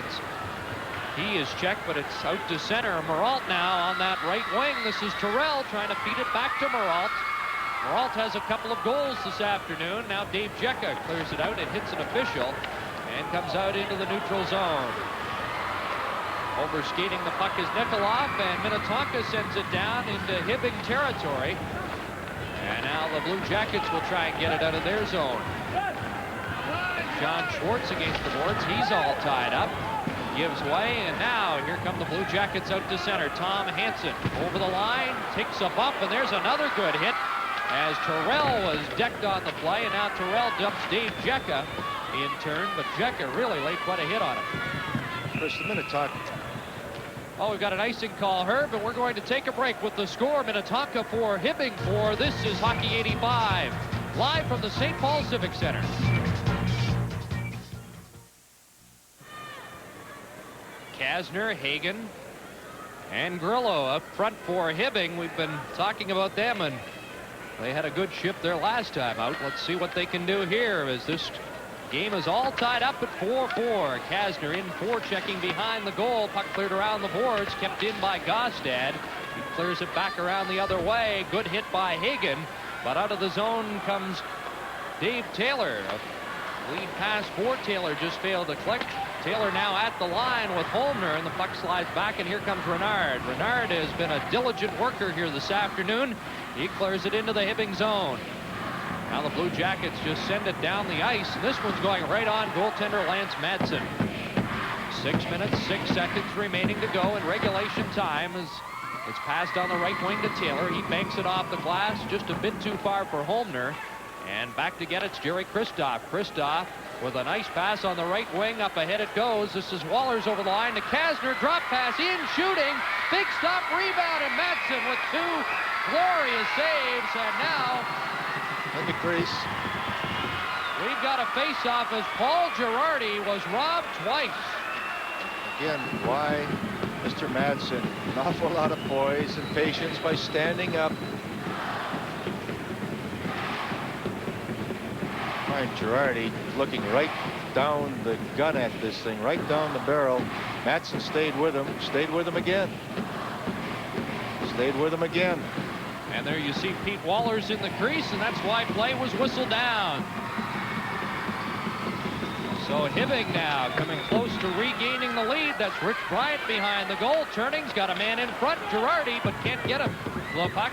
he is checked, but it's out to center. Moralt now on that right wing. This is Terrell trying to feed it back to Moralt. Moralt has a couple of goals this afternoon. Now Dave Jecka clears it out. It hits an official and comes out into the neutral zone. Overskating the puck is Nikolov, and Minnetonka sends it down into Hibbing territory. And now the Blue Jackets will try and get it out of their zone. And John Schwartz against the boards. He's all tied up. Gives way, and now here come the Blue Jackets out to center. Tom Hansen over the line, takes a bump, and there's another good hit as Terrell was decked on the play, and now Terrell dumps Dave Jecka in turn, but Jecka really laid quite a hit on him. Chris, the Minnetonka. Oh, we've got an icing call, Herb, and we're going to take a break with the score. Minnetonka for Hibbing 4. This is Hockey 85. live from the St. Paul Civic Center. Kasner, Hagen, and Grillo up front for Hibbing. We've been talking about them, and they had a good shift their last time out. Let's see what they can do here as this game is all tied up at 4-4. Kasner in forechecking behind the goal. Puck cleared around the boards, kept in by Gostad. He clears it back around the other way. Good hit by Hagen, but out of the zone comes Dave Taylor. A lead pass for Taylor just failed to click. Taylor now at the line with Holmner, and the puck slides back, and here comes Renard. Renard has been a diligent worker here this afternoon. He clears it into the Hibbing zone. Now the Blue Jackets just send it down the ice, and this one's going right on goaltender Lance Madsen. 6 minutes, 6 seconds remaining to go in regulation time as it's passed on the right wing to Taylor. He banks it off the glass, just a bit too far for Holmner. And back to get it's Jerry Kristoff. Kristoff with a nice pass on the right wing. Up ahead it goes. This is Wallers over the line to Kasner. Drop pass in, shooting. Big stop, rebound, and Madsen with 2 glorious saves. And now in the crease. We've got a face-off as Paul Girardi was robbed twice. Again, why Mr. Madsen? An awful lot of poise and patience by standing up. Ryan Girardi looking right down the gun at this thing, right down the barrel. Madsen stayed with him again. Stayed with him again. And there you see Pete Wallers in the crease, and that's why play was whistled down. So Hibbing now coming close to regaining the lead. That's Rich Bryant behind the goal. Turning's got a man in front, Girardi, but can't get him. The puck,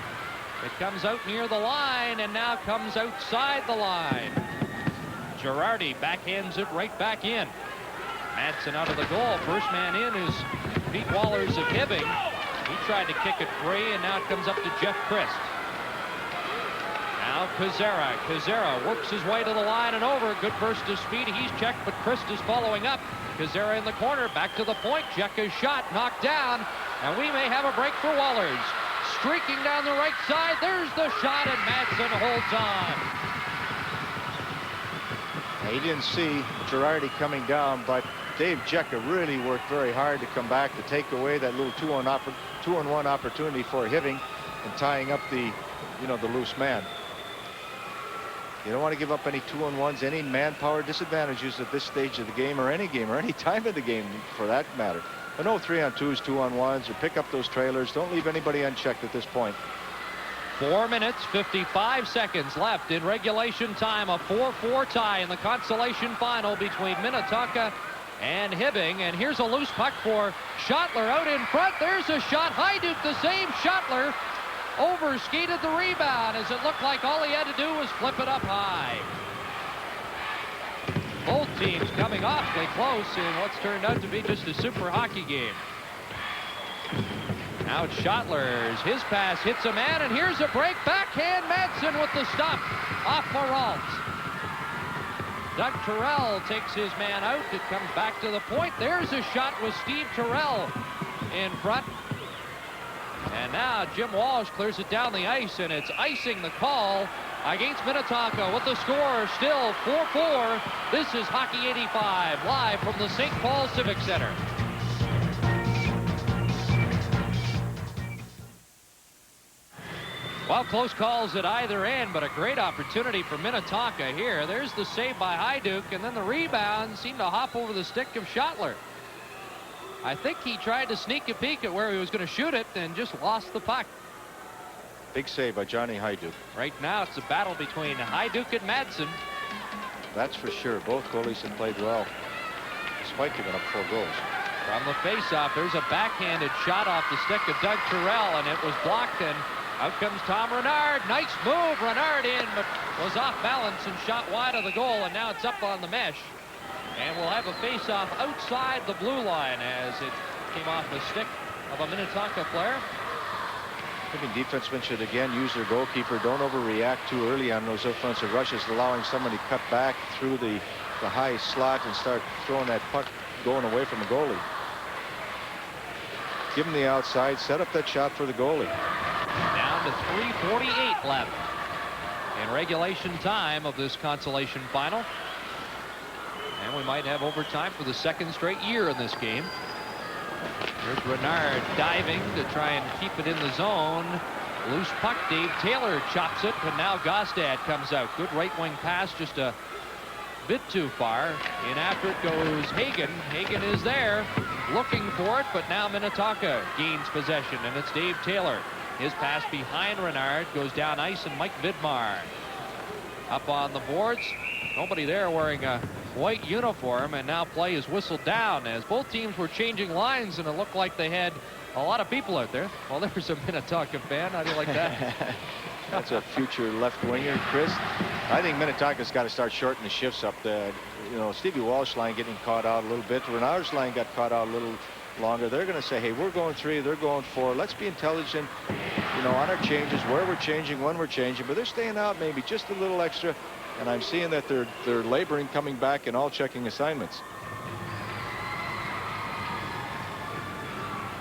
it comes out near the line and now comes outside the line. Girardi backhands it right back in. Madsen out of the goal. First man in is Pete Wallers of Hibbing. He tried to kick it free, and now it comes up to Jeff Christ. Now Kazera. Kazera works his way to the line and over. Good burst of speed. He's checked, but Christ is following up. Kazera in the corner. Back to the point. Jekka's shot knocked down, and we may have a break for Wallers. Streaking down the right side. There's the shot, and Madsen holds on. He didn't see Girardi coming down, but Dave Jekka really worked very hard to come back to take away that little two-on-one opportunity for Hibbing and tying up the loose man. You don't want to give up any 2-on-1s, any manpower disadvantages at this stage of the game, or any time of the game for that matter. But no 3-on-2s, 2-on-1s, or pick up those trailers. Don't leave anybody unchecked at this point. 4 minutes, 55 seconds left in regulation time. A 4-4 tie in the consolation final between Minnetonka and Hibbing. And here's a loose puck for Schottler out in front. There's a shot. Hajduk the same. Schottler over-skated the rebound as it looked like all he had to do was flip it up high. Both teams coming awfully close in what's turned out to be just a super hockey game. Now it's Schottler's. His pass hits a man, and here's a break. Backhand Madsen with the stop off Peralt. Doug Terrell takes his man out. It comes back to the point. There's a shot with Steve Terrell in front. And now Jim Walsh clears it down the ice, and it's icing the call against Minnetonka with the score still 4-4. This is Hockey 85 live from the St. Paul Civic Center. Well, close calls at either end, but a great opportunity for Minnetonka here. There's the save by Hajduk, and then the rebound seemed to hop over the stick of Schottler. I think he tried to sneak a peek at where he was going to shoot it and just lost the puck. Big save by Johnny Hajduk. Right now, it's a battle between Hajduk and Madsen. That's for sure. Both goalies have played well, despite giving up 4 goals. From the faceoff, there's a backhanded shot off the stick of Doug Terrell, and it was blocked, and out comes Tom Renard. Nice move. Renard in, but was off balance and shot wide of the goal, and now it's up on the mesh. And we'll have a face-off outside the blue line as it came off the stick of a Minnetonka player. I think defensemen should again use their goalkeeper. Don't overreact too early on those offensive rushes, allowing somebody to cut back through the high slot and start throwing that puck going away from the goalie. Give him the outside, set up that shot for the goalie. Down to 3:48 left. in regulation time of this consolation final. And we might have overtime for the second straight year in this game. Here's Renard diving to try and keep it in the zone. Loose puck. Dave Taylor chops it, but now Gostad comes out. Good right wing pass, just a bit too far. And after it goes Hagen. Hagen is there looking for it, but now Minnetonka gains possession, and it's Dave Taylor. His pass behind Renard goes down ice, and Mike Vidmar up on the boards. Nobody there wearing a white uniform, and now play is whistled down as both teams were changing lines, and it looked like they had a lot of people out there. Well, there's a Minnetonka fan. How do you like that? That's a future left winger, Chris. I think Minnetonka's got to start shortening the shifts up there. You know, Stevie Walsh line getting caught out a little bit. Renard's line got caught out a little longer. They're going to say, hey, we're going 3, they're going 4. Let's be intelligent, you know, on our changes, where we're changing, when we're changing. But they're staying out maybe just a little extra. And I'm seeing that they're laboring, coming back, and all checking assignments.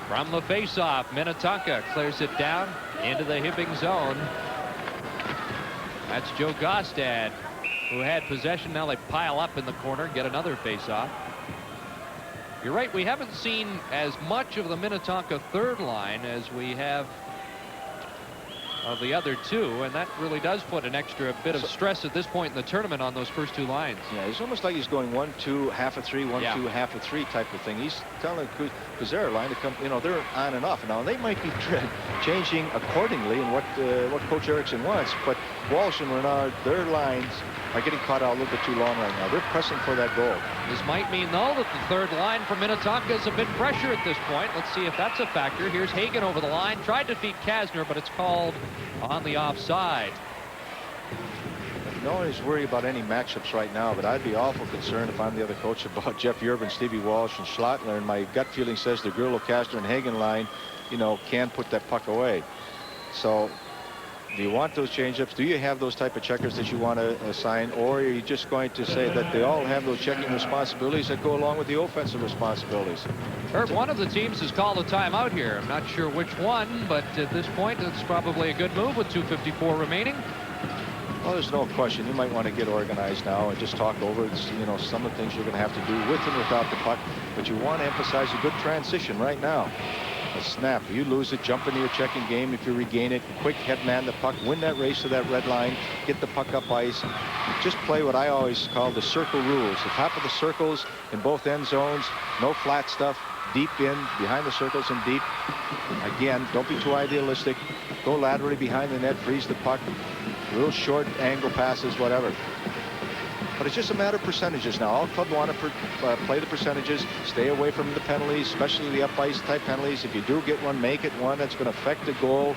From the faceoff, Minnetonka clears it down into the Hibbing zone. That's Joe Gostad, who had possession. Now they pile up in the corner, get another faceoff. You're right, we haven't seen as much of the Minnetonka third line as we have of the other two, and that really does put an extra bit of stress at this point in the tournament on those first 2 lines. Yeah, it's almost like he's going 1-2, half a 3, 1-2, half a 3 type of thing. He's telling Kuzera line to come, you know, they're on and off. Now, they might be changing accordingly in what Coach Erickson wants, but Walsh and Renard, their lines are getting caught out a little bit too long right now. They're pressing for that goal. This might mean, though, that the third line for Minnetonka is a bit pressure at this point. Let's see if that's a factor. Here's Hagen over the line. Tried to feed Kasner, but it's called on the offside. No one is worried about any matchups right now, but I'd be awful concerned if I'm the other coach about Jeff Urban, Stevie Walsh, and Schlattler. And my gut feeling says the Grillo, Kasner, and Hagen line, you know, can put that puck away. So do you want those changeups? Do you have those type of checkers that you want to assign, or are you just going to say that they all have those checking responsibilities that go along with the offensive responsibilities? Herb, one of the teams has called a timeout here. I'm not sure which one, but at this point, it's probably a good move with 2:54 remaining. Well, there's no question. You might want to get organized now and just talk over, you know, some of the things you're going to have to do with and without the puck, but you want to emphasize a good transition right now. A snap, you lose it, jump into your checking game. If you regain it, quick head man the puck, win that race to that red line, get the puck up ice. Just play what I always call the circle rules. The top of the circles in both end zones, no flat stuff, deep in, behind the circles and deep. Again, don't be too idealistic. Go laterally behind the net, freeze the puck, real short angle passes, whatever. But it's just a matter of percentages now. All club want to play the percentages, stay away from the penalties, especially the up ice type penalties. If you do get one, make it one that's going to affect the goal.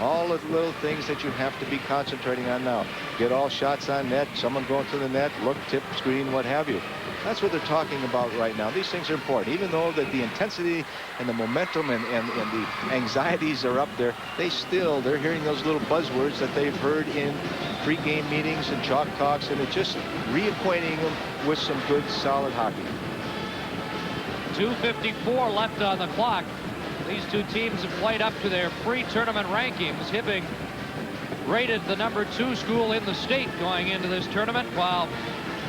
All the little things that you have to be concentrating on now. Get all shots on net, someone going to the net, look, tip, screen, what have you. That's what they're talking about right now. These things are important. Even though that the intensity and the momentum and the anxieties are up there, they're hearing those little buzzwords that they've heard in pre-game meetings and chalk talks, and it's just reacquainting them with some good, solid hockey. 2:54 left on the clock. These two teams have played up to their pre-tournament rankings. Hibbing rated the #2 school in the state going into this tournament, while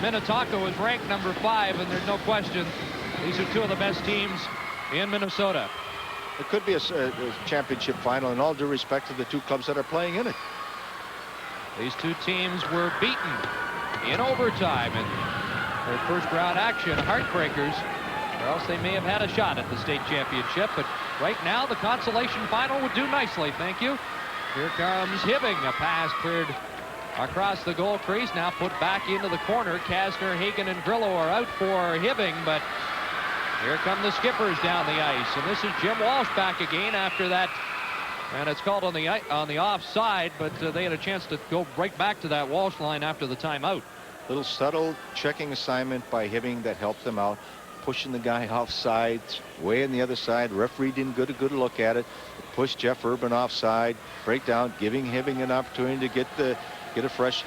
Minnetonka was ranked #5, and there's no question these are two of the best teams in Minnesota. It could be a championship final, in all due respect to the two clubs that are playing in it. These two teams were beaten in overtime in their first round action. Heartbreakers, or else they may have had a shot at the state championship. But right now, the consolation final would do nicely. Thank you. Here comes Hibbing. A pass cleared across the goal crease, now put back into the corner. Kasner, Hagen, and Grillo are out for Hibbing, but here come the skippers down the ice, and this is Jim Walsh back again after that, and it's called on the offside, but they had a chance to go right back to that Walsh line after the timeout. Little subtle checking assignment by Hibbing that helped them out, pushing the guy offside, way on the other side. Referee didn't get a good look at it. Pushed Jeff Urban offside, breakdown, giving Hibbing an opportunity to get a fresh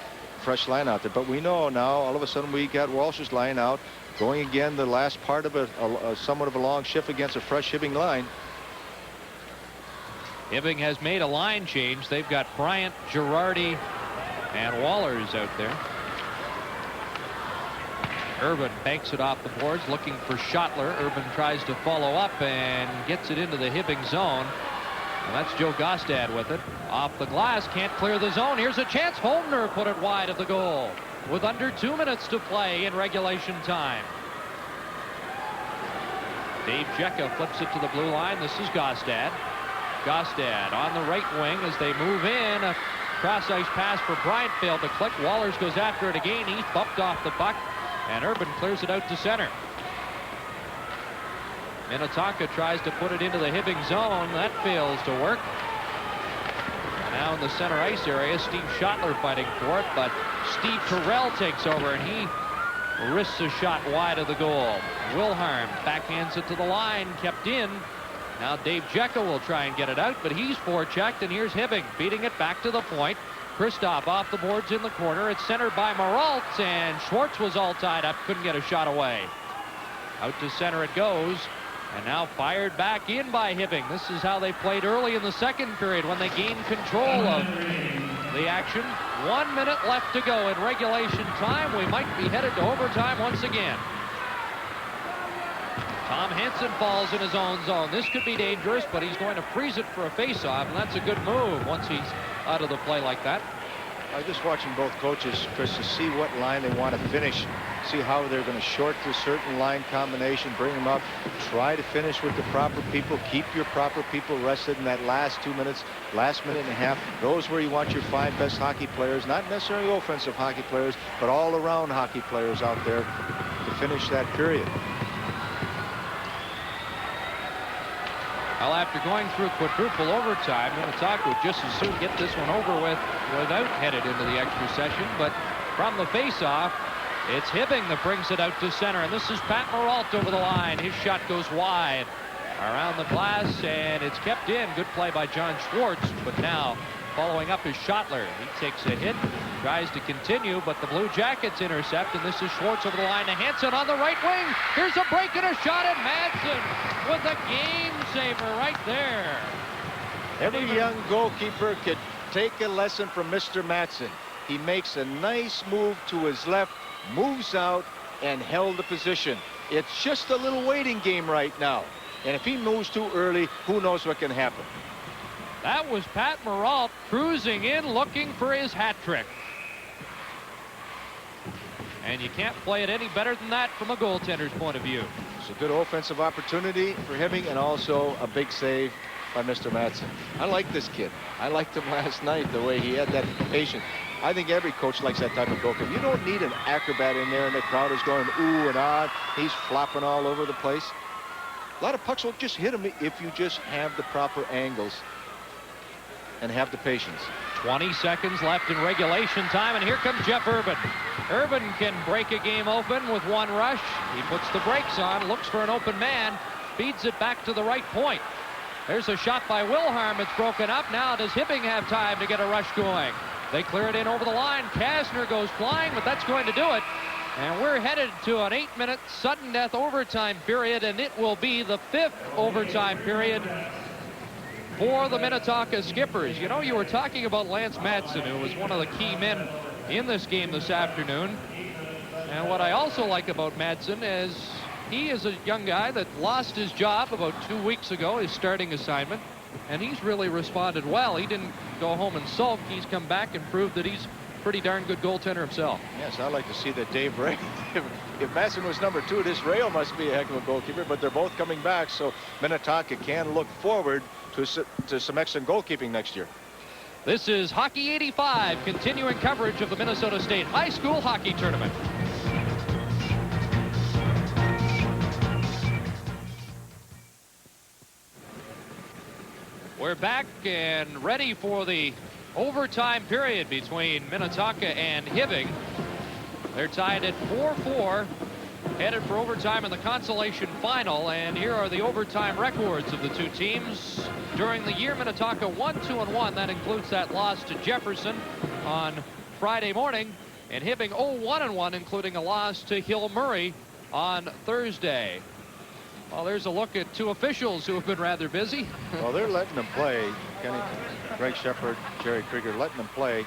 line out there. But we know now, all of a sudden, we got Walsh's line out, going again the last part of a somewhat of a long shift against a fresh Hibbing line. Hibbing has made a line change. They've got Bryant, Girardi, And Waller's out there. Urban banks it off the boards, looking for Schottler. Urban tries to follow up and gets it into the Hibbing zone. And that's Joe Gostad with it. Off the glass, can't clear the zone. Here's a chance. Holmner put it wide of the goal with under 2 minutes to play in regulation time. Dave Jecka flips it to the blue line. This is Gostad. Gostad on the right wing as they move in. A cross-ice pass for Bryant failed to click. Wallers goes after it again. He's bumped off the puck, and Urban clears it out to center. Minnetonka tries to put it into the Hibbing zone. That fails to work. And now in the center ice area, Steve Schottler fighting for it, but Steve Terrell takes over, and he risks a shot wide of the goal. Wilhelm backhands it to the line, kept in. Now Dave Jecka will try and get it out, but he's forechecked, and here's Hibbing beating it back to the point. Kristoff off the boards in the corner. It's centered by Maralt, and Schwartz was all tied up, couldn't get a shot away. Out to center it goes, and now fired back in by Hibbing. This is how they played early in the second period when they gained control of the action. 1 minute left to go in regulation time. We might be headed to overtime once again. Tom Hansen falls in his own zone. This could be dangerous, but he's going to freeze it for a face-off, and that's a good move once he's out of the play like that. I was just watching both coaches, Chris, to see what line they want to finish, see how they're going to short this certain line combination, bring them up, try to finish with the proper people, keep your proper people rested in that last 2 minutes, last minute and a half. Those where you want your 5 best hockey players, not necessarily offensive hockey players, but all around hockey players out there to finish that period. Well, after going through quadruple overtime, Minnetonka would just as soon get this one over with without headed into the extra session. But from the face-off, it's Hibbing that brings it out to center. And this is Pat Maralt over the line. His shot goes wide around the glass, and it's kept in. Good play by John Schwartz. But now, following up is Schottler. He takes a hit, tries to continue, but the Blue Jackets intercept, and this is Schwartz over the line to Hansen on the right wing. Here's a break and a shot at Madsen with a game saver right there. Every young goalkeeper could take a lesson from Mr. Madsen. He makes a nice move to his left, moves out, and held the position. It's just a little waiting game right now. And if he moves too early, who knows what can happen. That was Pat Maralt cruising in, looking for his hat trick. And you can't play it any better than that from a goaltender's point of view. It's a good offensive opportunity for Hibbing, and also a big save by Mr. Madsen. I like this kid. I liked him last night, the way he had that patience. I think every coach likes that type of goalkeeper. You don't need an acrobat in there, and the crowd is going ooh and ah. He's flopping all over the place. A lot of pucks will just hit him if you just have the proper angles and have the patience. 20 seconds left in regulation time, and here comes Jeff Urban. Urban can break a game open with one rush. He puts the brakes on, looks for an open man, feeds it back to the right point. There's a shot by Wilhelm. It's broken up. Now does Hibbing have time to get a rush going? They clear it in over the line. Kasner goes flying, but that's going to do it. And we're headed to an 8-minute sudden death overtime period, and it will be the 5th overtime period for the Minnetonka Skippers. You know, you were talking about Lance Madsen, who was one of the key men in this game this afternoon. And what I also like about Madsen is he is a young guy that lost his job about 2 weeks ago, his starting assignment, and he's really responded well. He didn't go home and sulk. He's come back and proved that he's a pretty darn good goaltender himself. Yes, I like to see that Dave Ray. If Madsen was number 2, this Rayo must be a heck of a goalkeeper, but they're both coming back, so Minnetonka can look forward to some excellent goalkeeping next year. This is Hockey 85, continuing coverage of the Minnesota State High School Hockey Tournament. We're back and ready for the overtime period between Minnetonka and Hibbing. They're tied at 4-4, headed for overtime in the Consolation final, and here are the overtime records of the two teams. During the year, Minnetonka 1-2-1. That includes that loss to Jefferson on Friday morning, and Hibbing 0-1-1, including a loss to Hill Murray on Thursday. Well, there's a look at two officials who have been rather busy. Well, they're letting them play. Greg Shepard, Jerry Krieger letting them play.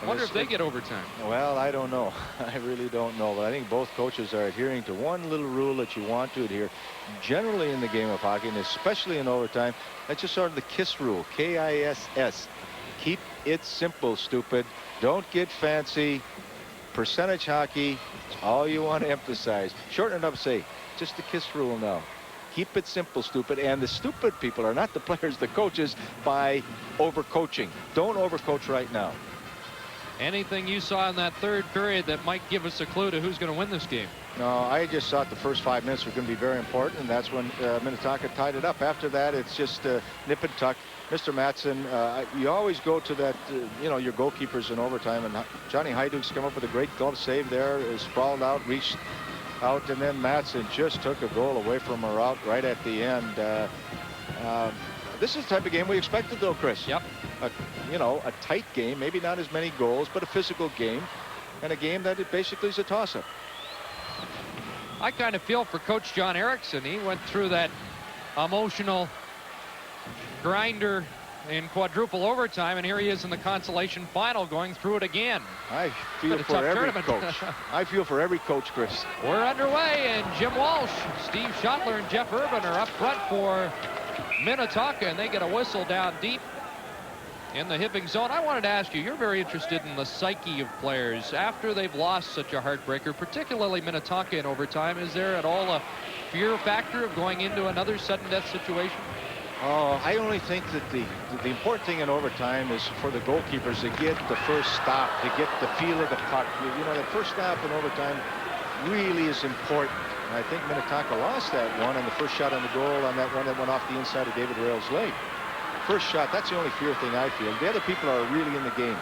Wonder if they get overtime. Well, I don't know. I really don't know. But I think both coaches are adhering to one little rule that you want to adhere generally in the game of hockey, and especially in overtime. That's just sort of the KISS rule. KISS. Keep it simple, stupid. Don't get fancy. Percentage hockey. It's all you want to emphasize. Shorten it up, say, just the KISS rule now. Keep it simple, stupid. And the stupid people are not the players, the coaches, by overcoaching. Don't overcoach right now. Anything you saw in that third period that might give us a clue to who's going to win this game? No, I just thought the first 5 minutes were going to be very important, and that's when Minnetonka tied it up. After that, it's just nip and tuck. Mr. Matson, you always go to that, you know, your goalkeepers in overtime, and Johnny Hyduk's come up with a great glove save there, sprawled out, reached out, and then Matson just took a goal away from her out right at the end. This is the type of game we expected, though, Chris. Yep. You know, a tight game, maybe not as many goals, but a physical game, and a game that it basically is a toss-up. I kind of feel for Coach John Erickson. He went through that emotional grinder in quadruple overtime, and here he is in the consolation final going through it again. I feel for every coach. I feel for every coach, Chris. We're underway, and Jim Walsh, Steve Schottler, and Jeff Urban are up front for Minnetonka, and they get a whistle down deep in the Hibbing zone. I wanted to ask you, you're very interested in the psyche of players after they've lost such a heartbreaker, particularly Minnetonka in overtime. Is there at all a fear factor of going into another sudden death situation? Oh, I only think that the important thing in overtime is for the goalkeepers to get the first stop, to get the feel of the puck. You know, that first stop in overtime really is important. And I think Minnetonka lost that one, and the first shot on the goal on that one that went off the inside of David Rail's leg. First shot, that's the only fear thing I feel. The other people are really in the game.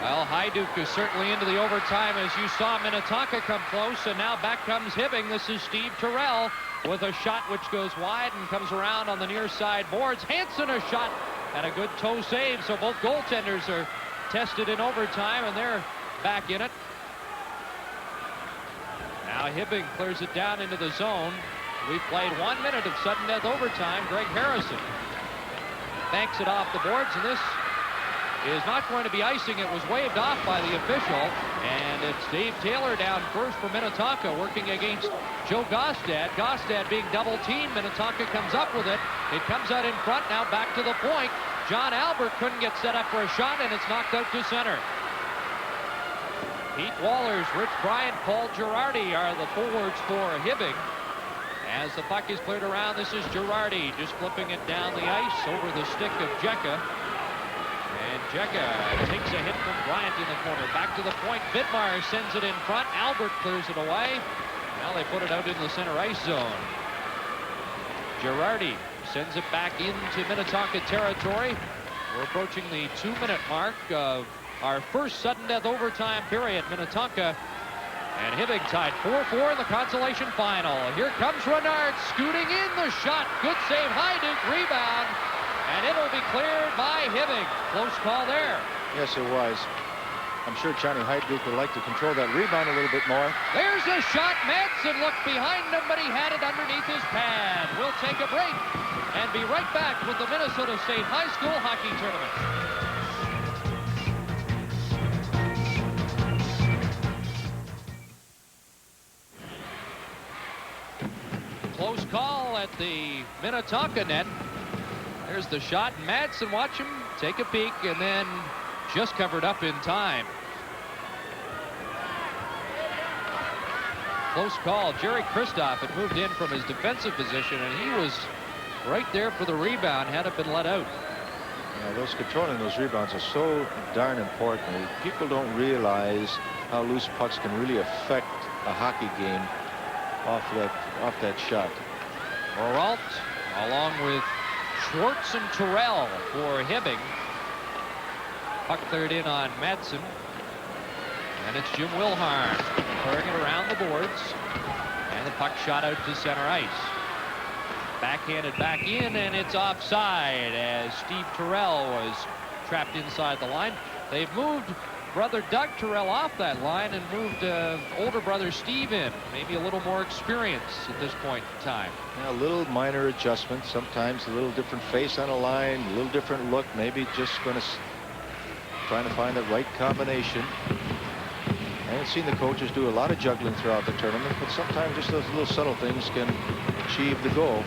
Well, Hajduk is certainly into the overtime, as you saw Minnetonka come close, and now back comes Hibbing. This is Steve Terrell with a shot which goes wide and comes around on the near side boards. Hansen a shot and a good toe save, so both goaltenders are tested in overtime, and they're back in it. Now Hibbing clears it down into the zone. We've played 1 minute of sudden death overtime. Greg Harrison banks it off the boards, and this is not going to be icing. It was waved off by the official, and it's Dave Taylor down first for Minnetonka, working against Joe Gostad. Gostad being double-teamed. Minnetonka comes up with it. It comes out in front, now back to the point. John Albert couldn't get set up for a shot, and it's knocked out to center. Pete Wallers, Rich Bryant, Paul Girardi are the forwards for Hibbing. As the puck is cleared around, this is Girardi just flipping it down the ice over the stick of Jekka. And Jekka takes a hit from Bryant in the corner. Back to the point. Vidmar sends it in front. Albert clears it away. Now they put it out in the center ice zone. Girardi sends it back into Minnetonka territory. We're approaching the 2-minute mark of our first sudden death overtime period. Minnetonka and Hibbing tied 4-4 in the consolation final. Here comes Renard scooting in the shot. Good save. Hajduk rebound. And it'll be cleared by Hibbing. Close call there. Yes, it was. I'm sure Johnny Hajduk would like to control that rebound a little bit more. There's a shot. Madsen looked behind him, but he had it underneath his pad. We'll take a break and be right back with the Minnesota State High School Hockey Tournament. Close call at the Minnetonka net. There's the shot. Madsen, watch him take a peek, and then just covered up in time. Close call. Jerry Kristoff had moved in from his defensive position, and he was right there for the rebound had it been let out. Yeah, those controlling those rebounds are so darn important. People don't realize how loose pucks can really affect a hockey game off that shot. Oralt along with Schwartz and Terrell for Hibbing. Puck cleared in on Madsen. And it's Jim Wilharn clearing it around the boards. And the puck shot out to center ice. Backhanded back in, and it's offside as Steve Terrell was trapped inside the line. They've moved brother Doug Terrell off that line and moved older brother Steve in. Maybe a little more experience at this point in time. Yeah, a little minor adjustment. Sometimes a little different face on a line, a little different look. Maybe just going to trying to find the right combination. I haven't seen the coaches do a lot of juggling throughout the tournament, but sometimes just those little subtle things can achieve the goal.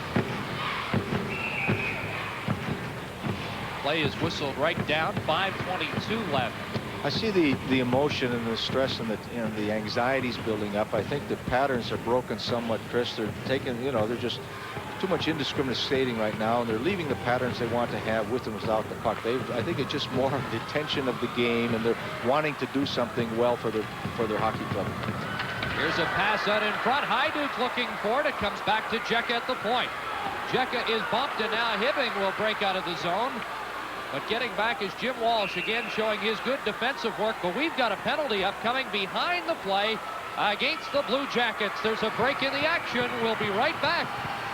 Play is whistled right down. 5:22 left. I see the emotion and the stress and the anxieties building up. I think the patterns are broken somewhat, Chris. They're taking, you know, they're just too much indiscriminate skating right now, and they're leaving the patterns they want to have with and without the puck. I think it's just more of the tension of the game, and they're wanting to do something well for their hockey club. Here's a pass out in front. Hajduk looking for it. It comes back to Jekka at the point. Jekka is bumped, and now Hibbing will break out of the zone. But getting back is Jim Walsh, again showing his good defensive work. But we've got a penalty upcoming behind the play against the Blue Jackets. There's a break in the action. We'll be right back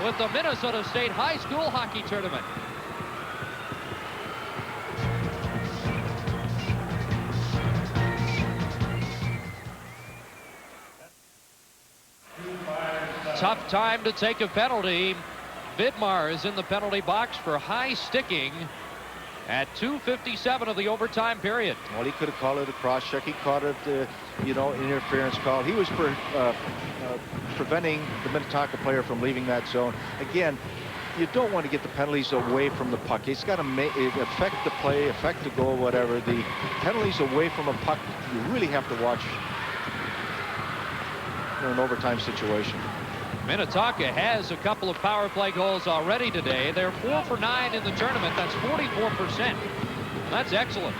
with the Minnesota State High School Hockey Tournament. Tough time to take a penalty. Vidmar is in the penalty box for high sticking at 2:57 of the overtime period. Well, he could have called it a cross check. He caught it, you know, interference call. He was preventing the Minnetonka player from leaving that zone. Again, you don't want to get the penalties away from the puck. It's got to affect the play, affect the goal, whatever. The penalties away from a puck, you really have to watch in an overtime situation. Minnetonka has a couple of power play goals already today. They're 4 for 9 in the tournament. That's 44%. That's excellent.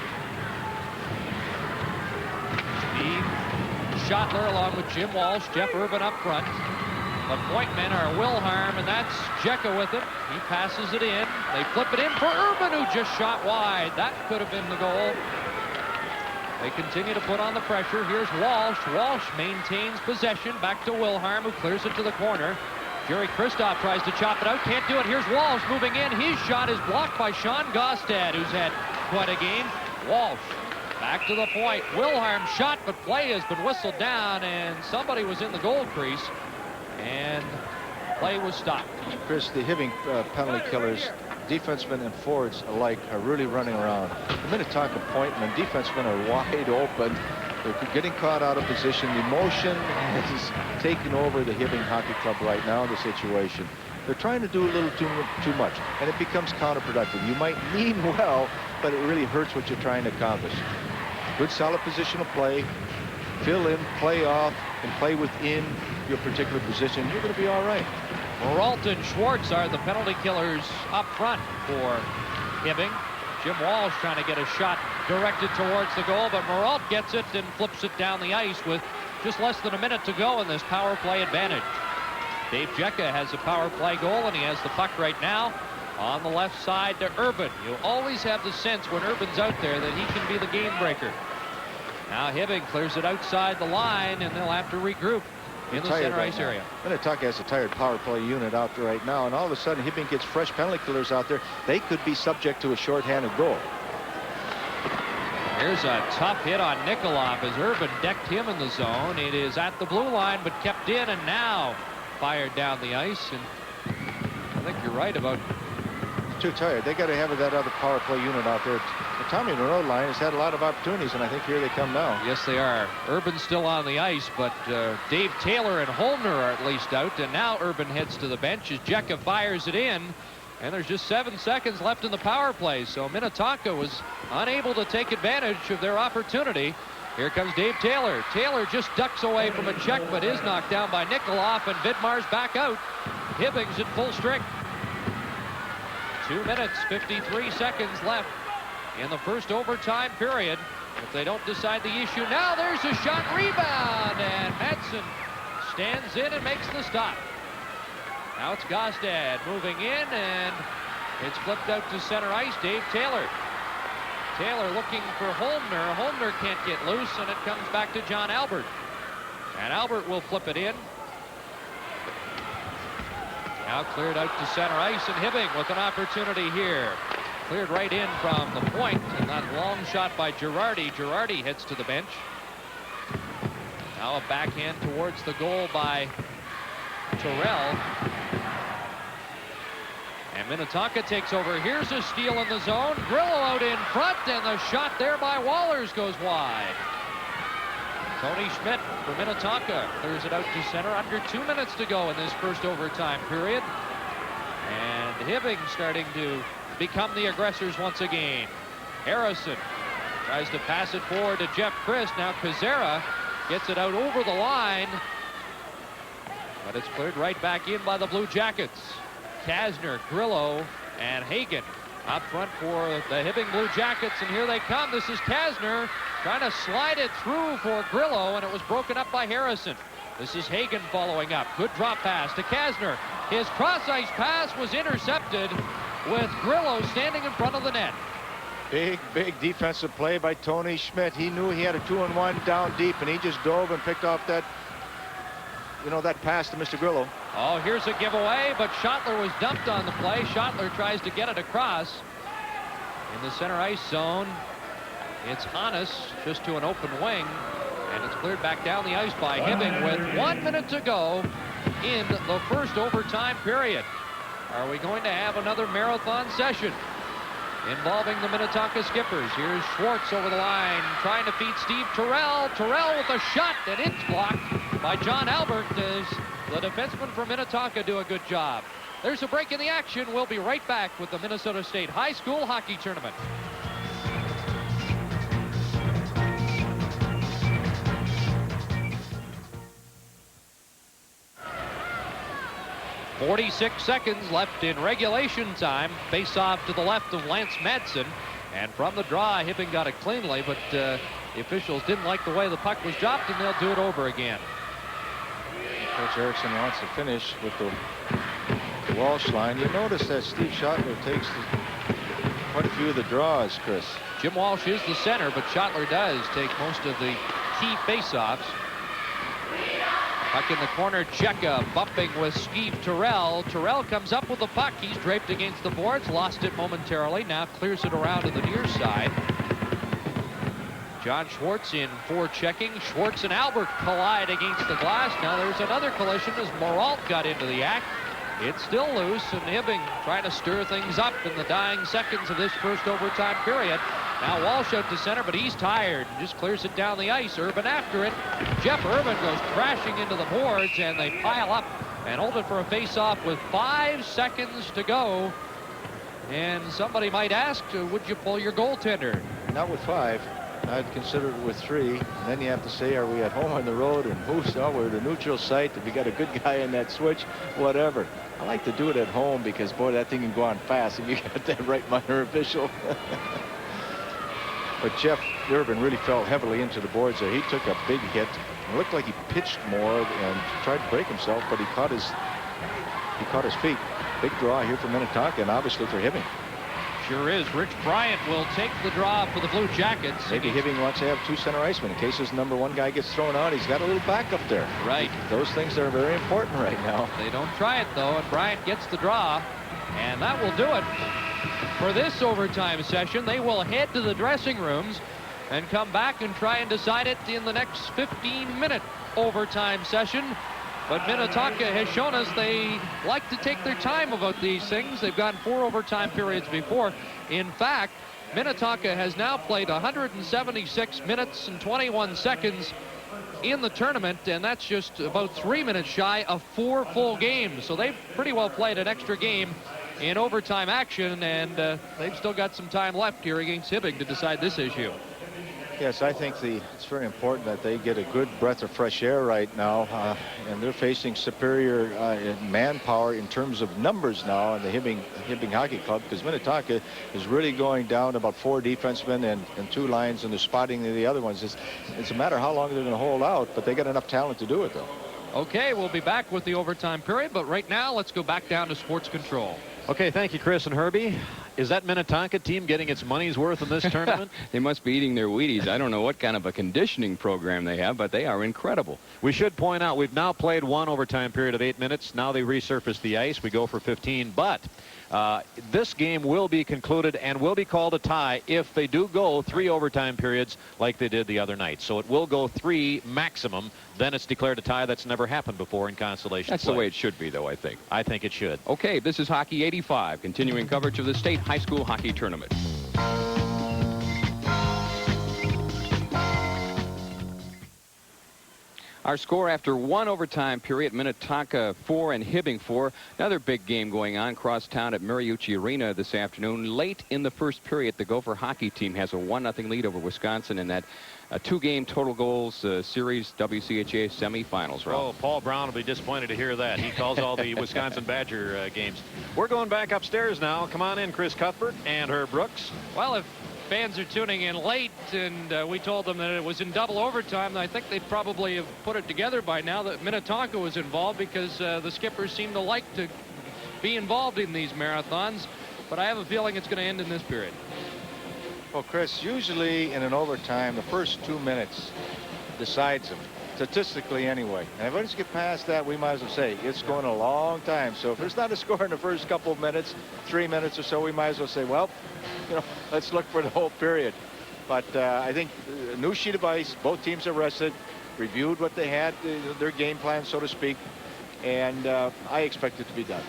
Steve Schottler along with Jim Walsh, Jeff Urban up front. The point men are Wilhelm, and that's Jekka with it. He passes it in. They flip it in for Urban, who just shot wide. That could have been the goal. They continue to put on the pressure. Here's Walsh. Walsh maintains possession. Back to Wilhelm, who clears it to the corner. Jerry Kristoff tries to chop it out. Can't do it. Here's Walsh moving in. His shot is blocked by Sean Gostad, who's had quite a game. Walsh back to the point. Wilhelm shot, but play has been whistled down, and somebody was in the goal crease, and play was stopped. Chris, the Hibbing penalty killers, defensemen and forwards alike, are really running around. The Minnetonka pointmen, defensemen are wide open. They're getting caught out of position. The emotion is taking over the Hibbing Hockey Club right now in the situation. They're trying to do a little too much, and it becomes counterproductive. You might mean well, but it really hurts what you're trying to accomplish. Good solid positional play, fill in, play off, and play within your particular position. You're going to be all right. Moralt and Schwartz are the penalty killers up front for Hibbing. Jim Walsh trying to get a shot directed towards the goal, but Moralt gets it and flips it down the ice with just less than a minute to go in this power play advantage. Dave Jekka has a power play goal, and he has the puck right now on the left side to Urban. You always have the sense when Urban's out there that he can be the game breaker. Now Hibbing clears it outside the line, and they'll have to regroup in the center ice area. Minnetonka has a tired power play unit out there right now, and all of a sudden Hibbing gets fresh penalty killers out there. They could be subject to a shorthanded goal. Here's a tough hit on Nikolov as Urban decked him in the zone. It is at the blue line, but kept in, and now fired down the ice. And I think you're right about too tired. They got to have that other power play unit out there. The Tommy Monroe line has had a lot of opportunities, and I think here they come now. Yes, they are. Urban's still on the ice, but Dave Taylor and Holmner are at least out, and now Urban heads to the bench as Jekka fires it in, and there's just 7 seconds left in the power play, so Minnetonka was unable to take advantage of their opportunity. Here comes Dave Taylor. Taylor just ducks away from a check, but is knocked down by Nikolov, and Vidmar's back out. Hibbing's at full strength. 2 minutes, 53 seconds left in the first overtime period. If they don't decide the issue now, there's a shot rebound, and Madsen stands in and makes the stop. Now it's Gostad moving in, and it's flipped out to center ice. Dave Taylor. Taylor looking for Holmner. Holmner can't get loose, and it comes back to John Albert. And Albert will flip it in. Now cleared out to center ice, and Hibbing with an opportunity here. Cleared right in from the point, and that long shot by Girardi. Girardi heads to the bench. Now a backhand towards the goal by Terrell. And Minnetonka takes over. Here's a steal in the zone. Grillo out in front, and the shot there by Wallers goes wide. Tony Schmidt for Minnetonka clears it out to center. Under 2 minutes to go in this first overtime period. And Hibbing starting to become the aggressors once again. Harrison tries to pass it forward to Jeff Chris. Now Kazera gets it out over the line. But it's cleared right back in by the Blue Jackets. Kasner, Grillo, and Hagen up front for the Hibbing Blue Jackets. And here they come. This is Kasner trying to slide it through for Grillo, and it was broken up by Harrison. This is Hagen following up. Good drop pass to Kasner. His cross-ice pass was intercepted with Grillo standing in front of the net. Big defensive play by Tony Schmidt. He knew he had a 2-on-1 down deep, and he just dove and picked off that, that pass to Mr. Grillo. Oh, here's a giveaway, but Schottler was dumped on the play. Schottler tries to get it across in the center ice zone. It's Hannes just to an open wing, and it's cleared back down the ice by Hibbing with 1 minute to go in the first overtime period. Are we going to have another marathon session involving the Minnetonka Skippers? Here's Schwartz over the line trying to feed Steve Terrell. Terrell with a shot, and it's blocked by John Albert as the defensemen from Minnetonka do a good job. There's a break in the action. We'll be right back with the Minnesota State High School Hockey Tournament. .46 seconds left in regulation time. Face off to the left of Lance Madsen. And from the draw, Hibbing got it cleanly, but the officials didn't like the way the puck was dropped, and they'll do it over again. Coach Erickson wants to finish with the Walsh line. You notice that Steve Schottler takes quite a few of the draws, Chris. Jim Walsh is the center, but Schottler does take most of the key face-offs. Puck in the corner, Cheka bumping with Steve Terrell. Terrell comes up with the puck. He's draped against the boards, lost it momentarily, now clears it around to the near side. John Schwartz in for checking. Schwartz and Albert collide against the glass. Now there's another collision as Moralt got into the act. It's still loose, and Hibbing trying to stir things up in the dying seconds of this first overtime period. Now Walsh out to center, but he's tired and just clears it down the ice. Urban after it. Jeff Urban goes crashing into the boards, and they pile up and hold it for a face-off with 5 seconds to go. And somebody might ask, would you pull your goaltender? Not with 5. I'd consider it with 3. And then you have to say, are we at home on the road? And who's we're at a neutral site. If we got a good guy in that switch, whatever. I like to do it at home because, boy, that thing can go on fast if you got that right minor official. But Jeff Urban really fell heavily into the boards there. He took a big hit. It looked like he pitched more and tried to break himself, but he caught his feet. Big draw here for Minnetonka and obviously for Hibbing. Sure is. Rich Bryant will take the draw for the Blue Jackets. Maybe Hibbing wants to have 2 center icemen in case his #1 guy gets thrown out. He's got a little backup there. Right. Those things are very important right now. They don't try it, though, and Bryant gets the draw, and that will do it for this overtime session. They will head to the dressing rooms and come back and try and decide it in the next 15-minute overtime session. But Minnetonka has shown us they like to take their time about these things. They've gotten 4 overtime periods before. In fact, Minnetonka has now played 176 minutes and 21 seconds in the tournament, and that's just about 3 minutes shy of 4 full games. So they've pretty well played an extra game in overtime action, and they've still got some time left here against Hibbing to decide this issue. Yes, I think it's very important that they get a good breath of fresh air right now, and they're facing superior manpower in terms of numbers now in the Hibbing Hockey Club, because Minnetonka is really going down about 4 defensemen and 2 lines, and they're spotting the other ones. It's a matter of how long they're going to hold out, but they got enough talent to do it, though. Okay, we'll be back with the overtime period, but right now let's go back down to sports control. Okay, thank you, Chris and Herbie. Is that Minnetonka team getting its money's worth in this tournament? They must be eating their Wheaties. I don't know what kind of a conditioning program they have, but they are incredible. We should point out we've now played 1 overtime period of 8 minutes. Now they resurface the ice. We go for 15, but This game will be concluded and will be called a tie if they do go 3 overtime periods like they did the other night. So it will go 3 maximum. Then it's declared a tie. That's never happened before in Consolation That's play. the way it should be, though, I think. I think it should. Okay, this is Hockey 85, continuing coverage of the state high school hockey tournament. Our score after 1 overtime period, Minnetonka 4 and Hibbing 4. Another big game going on cross town at Mariucci Arena this afternoon. Late in the first period, the Gopher hockey team has a 1-0 lead over Wisconsin in that 2-game total goals series WCHA semifinals. Oh, Paul Brown will be disappointed to hear that. He calls all the Wisconsin Badger games. We're going back upstairs now. Come on in, Chris Cuthbert and Herb Brooks. Well, if fans are tuning in late and we told them that it was in double overtime, I think they'd probably have put it together by now that Minnetonka was involved, because the skippers seem to like to be involved in these marathons. But I have a feeling it's going to end in this period. Well, Chris, usually in an overtime, the first 2 minutes decides them, statistically anyway. And if we just get past that, we might as well say it's going a long time. So if there's not a score in the first couple of minutes, 3 minutes or so, we might as well say, well, you know, let's look for the whole period. But I think a new sheet of ice, both teams are rested, reviewed what they had, their game plan, so to speak, and I expect it to be done.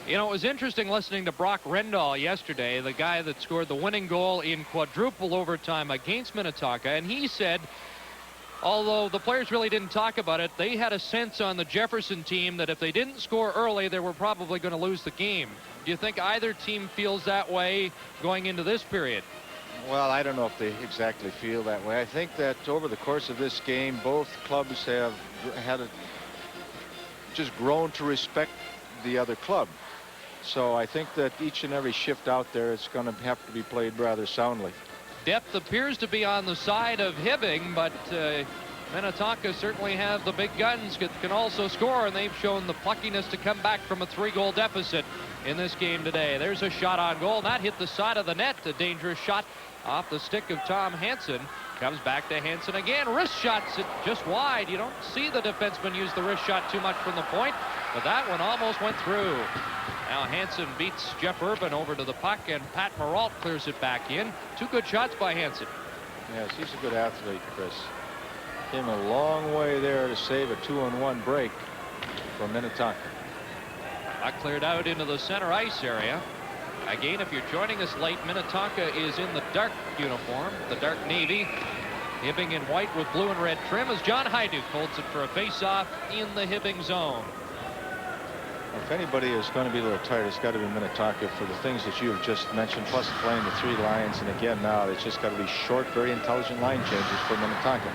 You know, it was interesting listening to Brock Rendahl yesterday, the guy that scored the winning goal in quadruple overtime against Minnetonka, and he said, although the players really didn't talk about it, they had a sense on the Jefferson team that if they didn't score early, they were probably going to lose the game. Do you think either team feels that way going into this period? Well, I don't know if they exactly feel that way. I think that over the course of this game, both clubs have just grown to respect the other club. So I think that each and every shift out there is going to have to be played rather soundly. Depth appears to be on the side of Hibbing, but Minnetonka certainly have the big guns that can also score, and they've shown the pluckiness to come back from a 3-goal deficit in this game today. There's a shot on goal, and that hit the side of the net. A dangerous shot off the stick of Tom Hansen. Comes back to Hansen again. Wrist shots it just wide. You don't see the defenseman use the wrist shot too much from the point, but that one almost went through. Now Hansen beats Jeff Urban over to the puck, and Pat Maralt clears it back in. 2 good shots by Hansen. Yes, he's a good athlete, Chris. Came a long way there to save a 2-on-1 break from Minnetonka. Puck cleared out into the center ice area. Again, if you're joining us late, Minnetonka is in the dark uniform, the dark navy. Hibbing in white with blue and red trim as John Hajduk holds it for a face-off in the Hibbing zone. If anybody is going to be a little tired, it's got to be Minnetonka for the things that you have just mentioned, plus playing the 3 lines. And again, now it's just got to be short, very intelligent line changes for Minnetonka.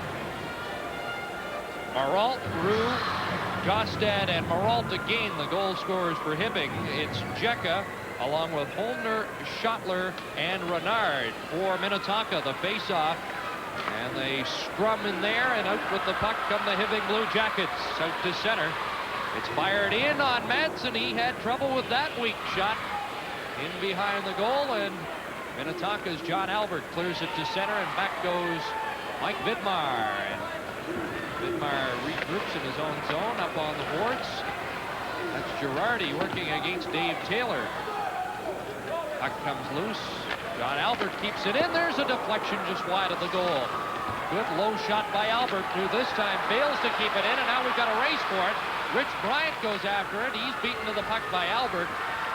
Maralt, Rue, Gostad, and Maralt again, the goal scorers for Hibbing. It's Jecka, along with Holmner, Schottler, and Renard for Minnetonka, the face-off. And they scrum in there, and out with the puck come the Hibbing Blue Jackets. Out to center. It's fired in on Madsen. He had trouble with that weak shot. In behind the goal, and Minnetonka's John Albert clears it to center, and back goes Mike Vidmar. And Vidmar regroups in his own zone up on the boards. That's Girardi working against Dave Taylor. Puck comes loose. John Albert keeps it in. There's a deflection just wide of the goal. Good low shot by Albert, who this time fails to keep it in, and now we've got a race for it. Rich Bryant goes after it. He's beaten to the puck by Albert.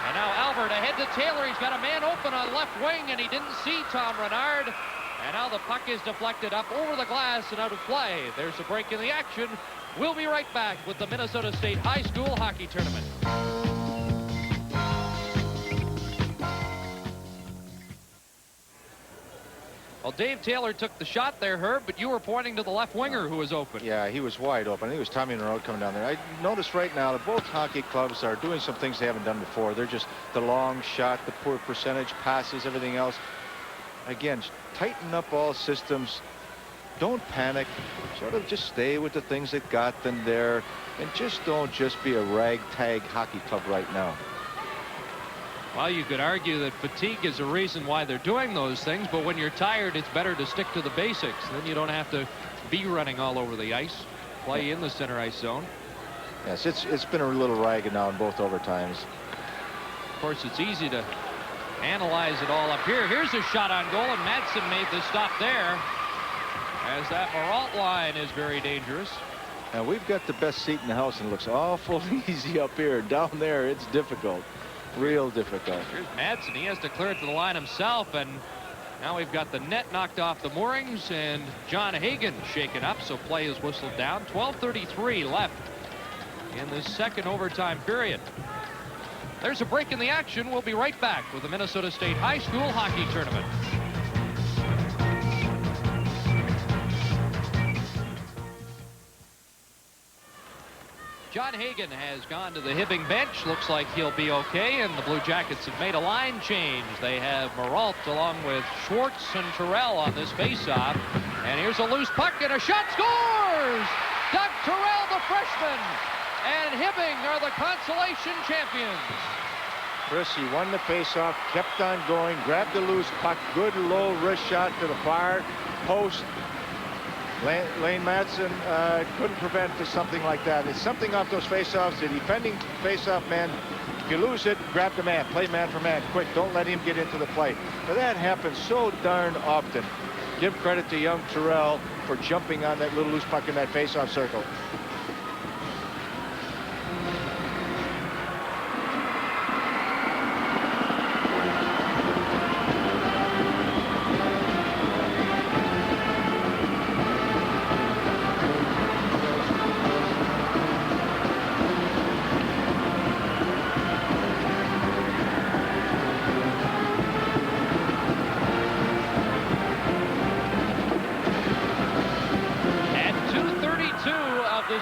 And now Albert ahead to Taylor. He's got a man open on left wing, and he didn't see Tom Renard. And now the puck is deflected up over the glass and out of play. There's a break in the action. We'll be right back with the Minnesota State High School Hockey Tournament. Well, Dave Taylor took the shot there, Herb, but you were pointing to the left winger who was open. Yeah, he was wide open. I think it was Tommy Narode coming down there. I noticed right now that both hockey clubs are doing some things they haven't done before. They're just the long shot, the poor percentage, passes, everything else. Again, tighten up all systems. Don't panic. Sort of just stay with the things that got them there. And just don't just be a ragtag hockey club right now. Well, you could argue that fatigue is a reason why they're doing those things, but when you're tired, it's better to stick to the basics. Then you don't have to be running all over the ice. Play in the center ice zone. Yes, it's been a little ragged now in both overtimes. course, it's easy to analyze it all up here. Here's a shot on goal, and Madsen made the stop there, as that Maralt line is very dangerous. And we've got the best seat in the house, and it looks awful easy up here. Down there, it's difficult. Real difficult. Here's Madsen. He has to clear it to the line himself, and now we've got the net knocked off the moorings, and John Hagan shaken up, so play is whistled down. 12:33 left in the second overtime period. There's a break in the action. We'll be right back with the Minnesota State High School Hockey Tournament. John Hagan has gone to the Hibbing bench. Looks like he'll be okay, and the Blue Jackets have made a line change. They have Maralt along with Schwartz and Terrell on this faceoff. And here's a loose puck, and a shot scores! Doug Terrell, the freshman, and Hibbing are the consolation champions. Chris, he won the faceoff, kept on going, grabbed the loose puck, good low wrist shot to the far post. Lane Madsen couldn't prevent something like that. It's something off those faceoffs. The defending faceoff man, if you lose it, grab the man, play man for man, quick. Don't let him get into the play. But that happens so darn often. Give credit to young Terrell for jumping on that little loose puck in that faceoff circle.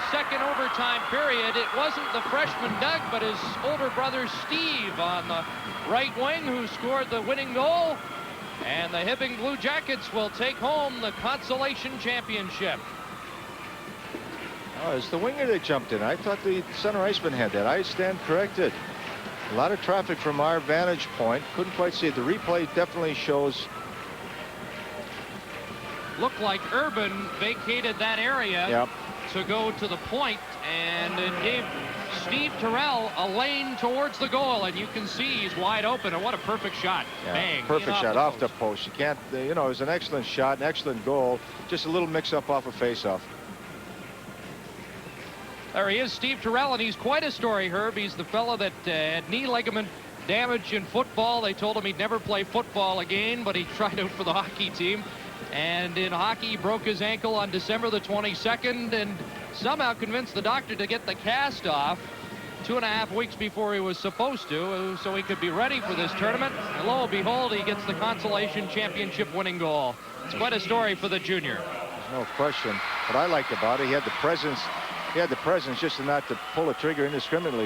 Second overtime period. It wasn't the freshman Doug, but his older brother Steve on the right wing who scored the winning goal. And the Hibbing Blue Jackets will take home the consolation championship. Oh, it's the winger that jumped in. I thought the center iceman had that. I stand corrected. A lot of traffic from our vantage point. Couldn't quite see it. The replay definitely shows. Looked like Urban vacated that area. Yep. To go to the point, and it gave Steve Terrell a lane towards the goal, and you can see he's wide open, and what a perfect shot. Yeah, bang. Perfect shot off the post. You can't, you know, it was an excellent shot, an excellent goal. Just a little mix-up off a face-off. There he is, Steve Terrell, and he's quite a story, Herb. He's the fellow that had knee ligament damage in football. They told him he'd never play football again, but he tried out for the hockey team. And in hockey, he broke his ankle on December the 22nd and somehow convinced the doctor to get the cast off 2.5 weeks before he was supposed to, so he could be ready for this tournament. And lo and behold, he gets the consolation championship winning goal. It's quite a story for the junior. There's no question. What I liked about it, he had the presence just not to pull a trigger indiscriminately.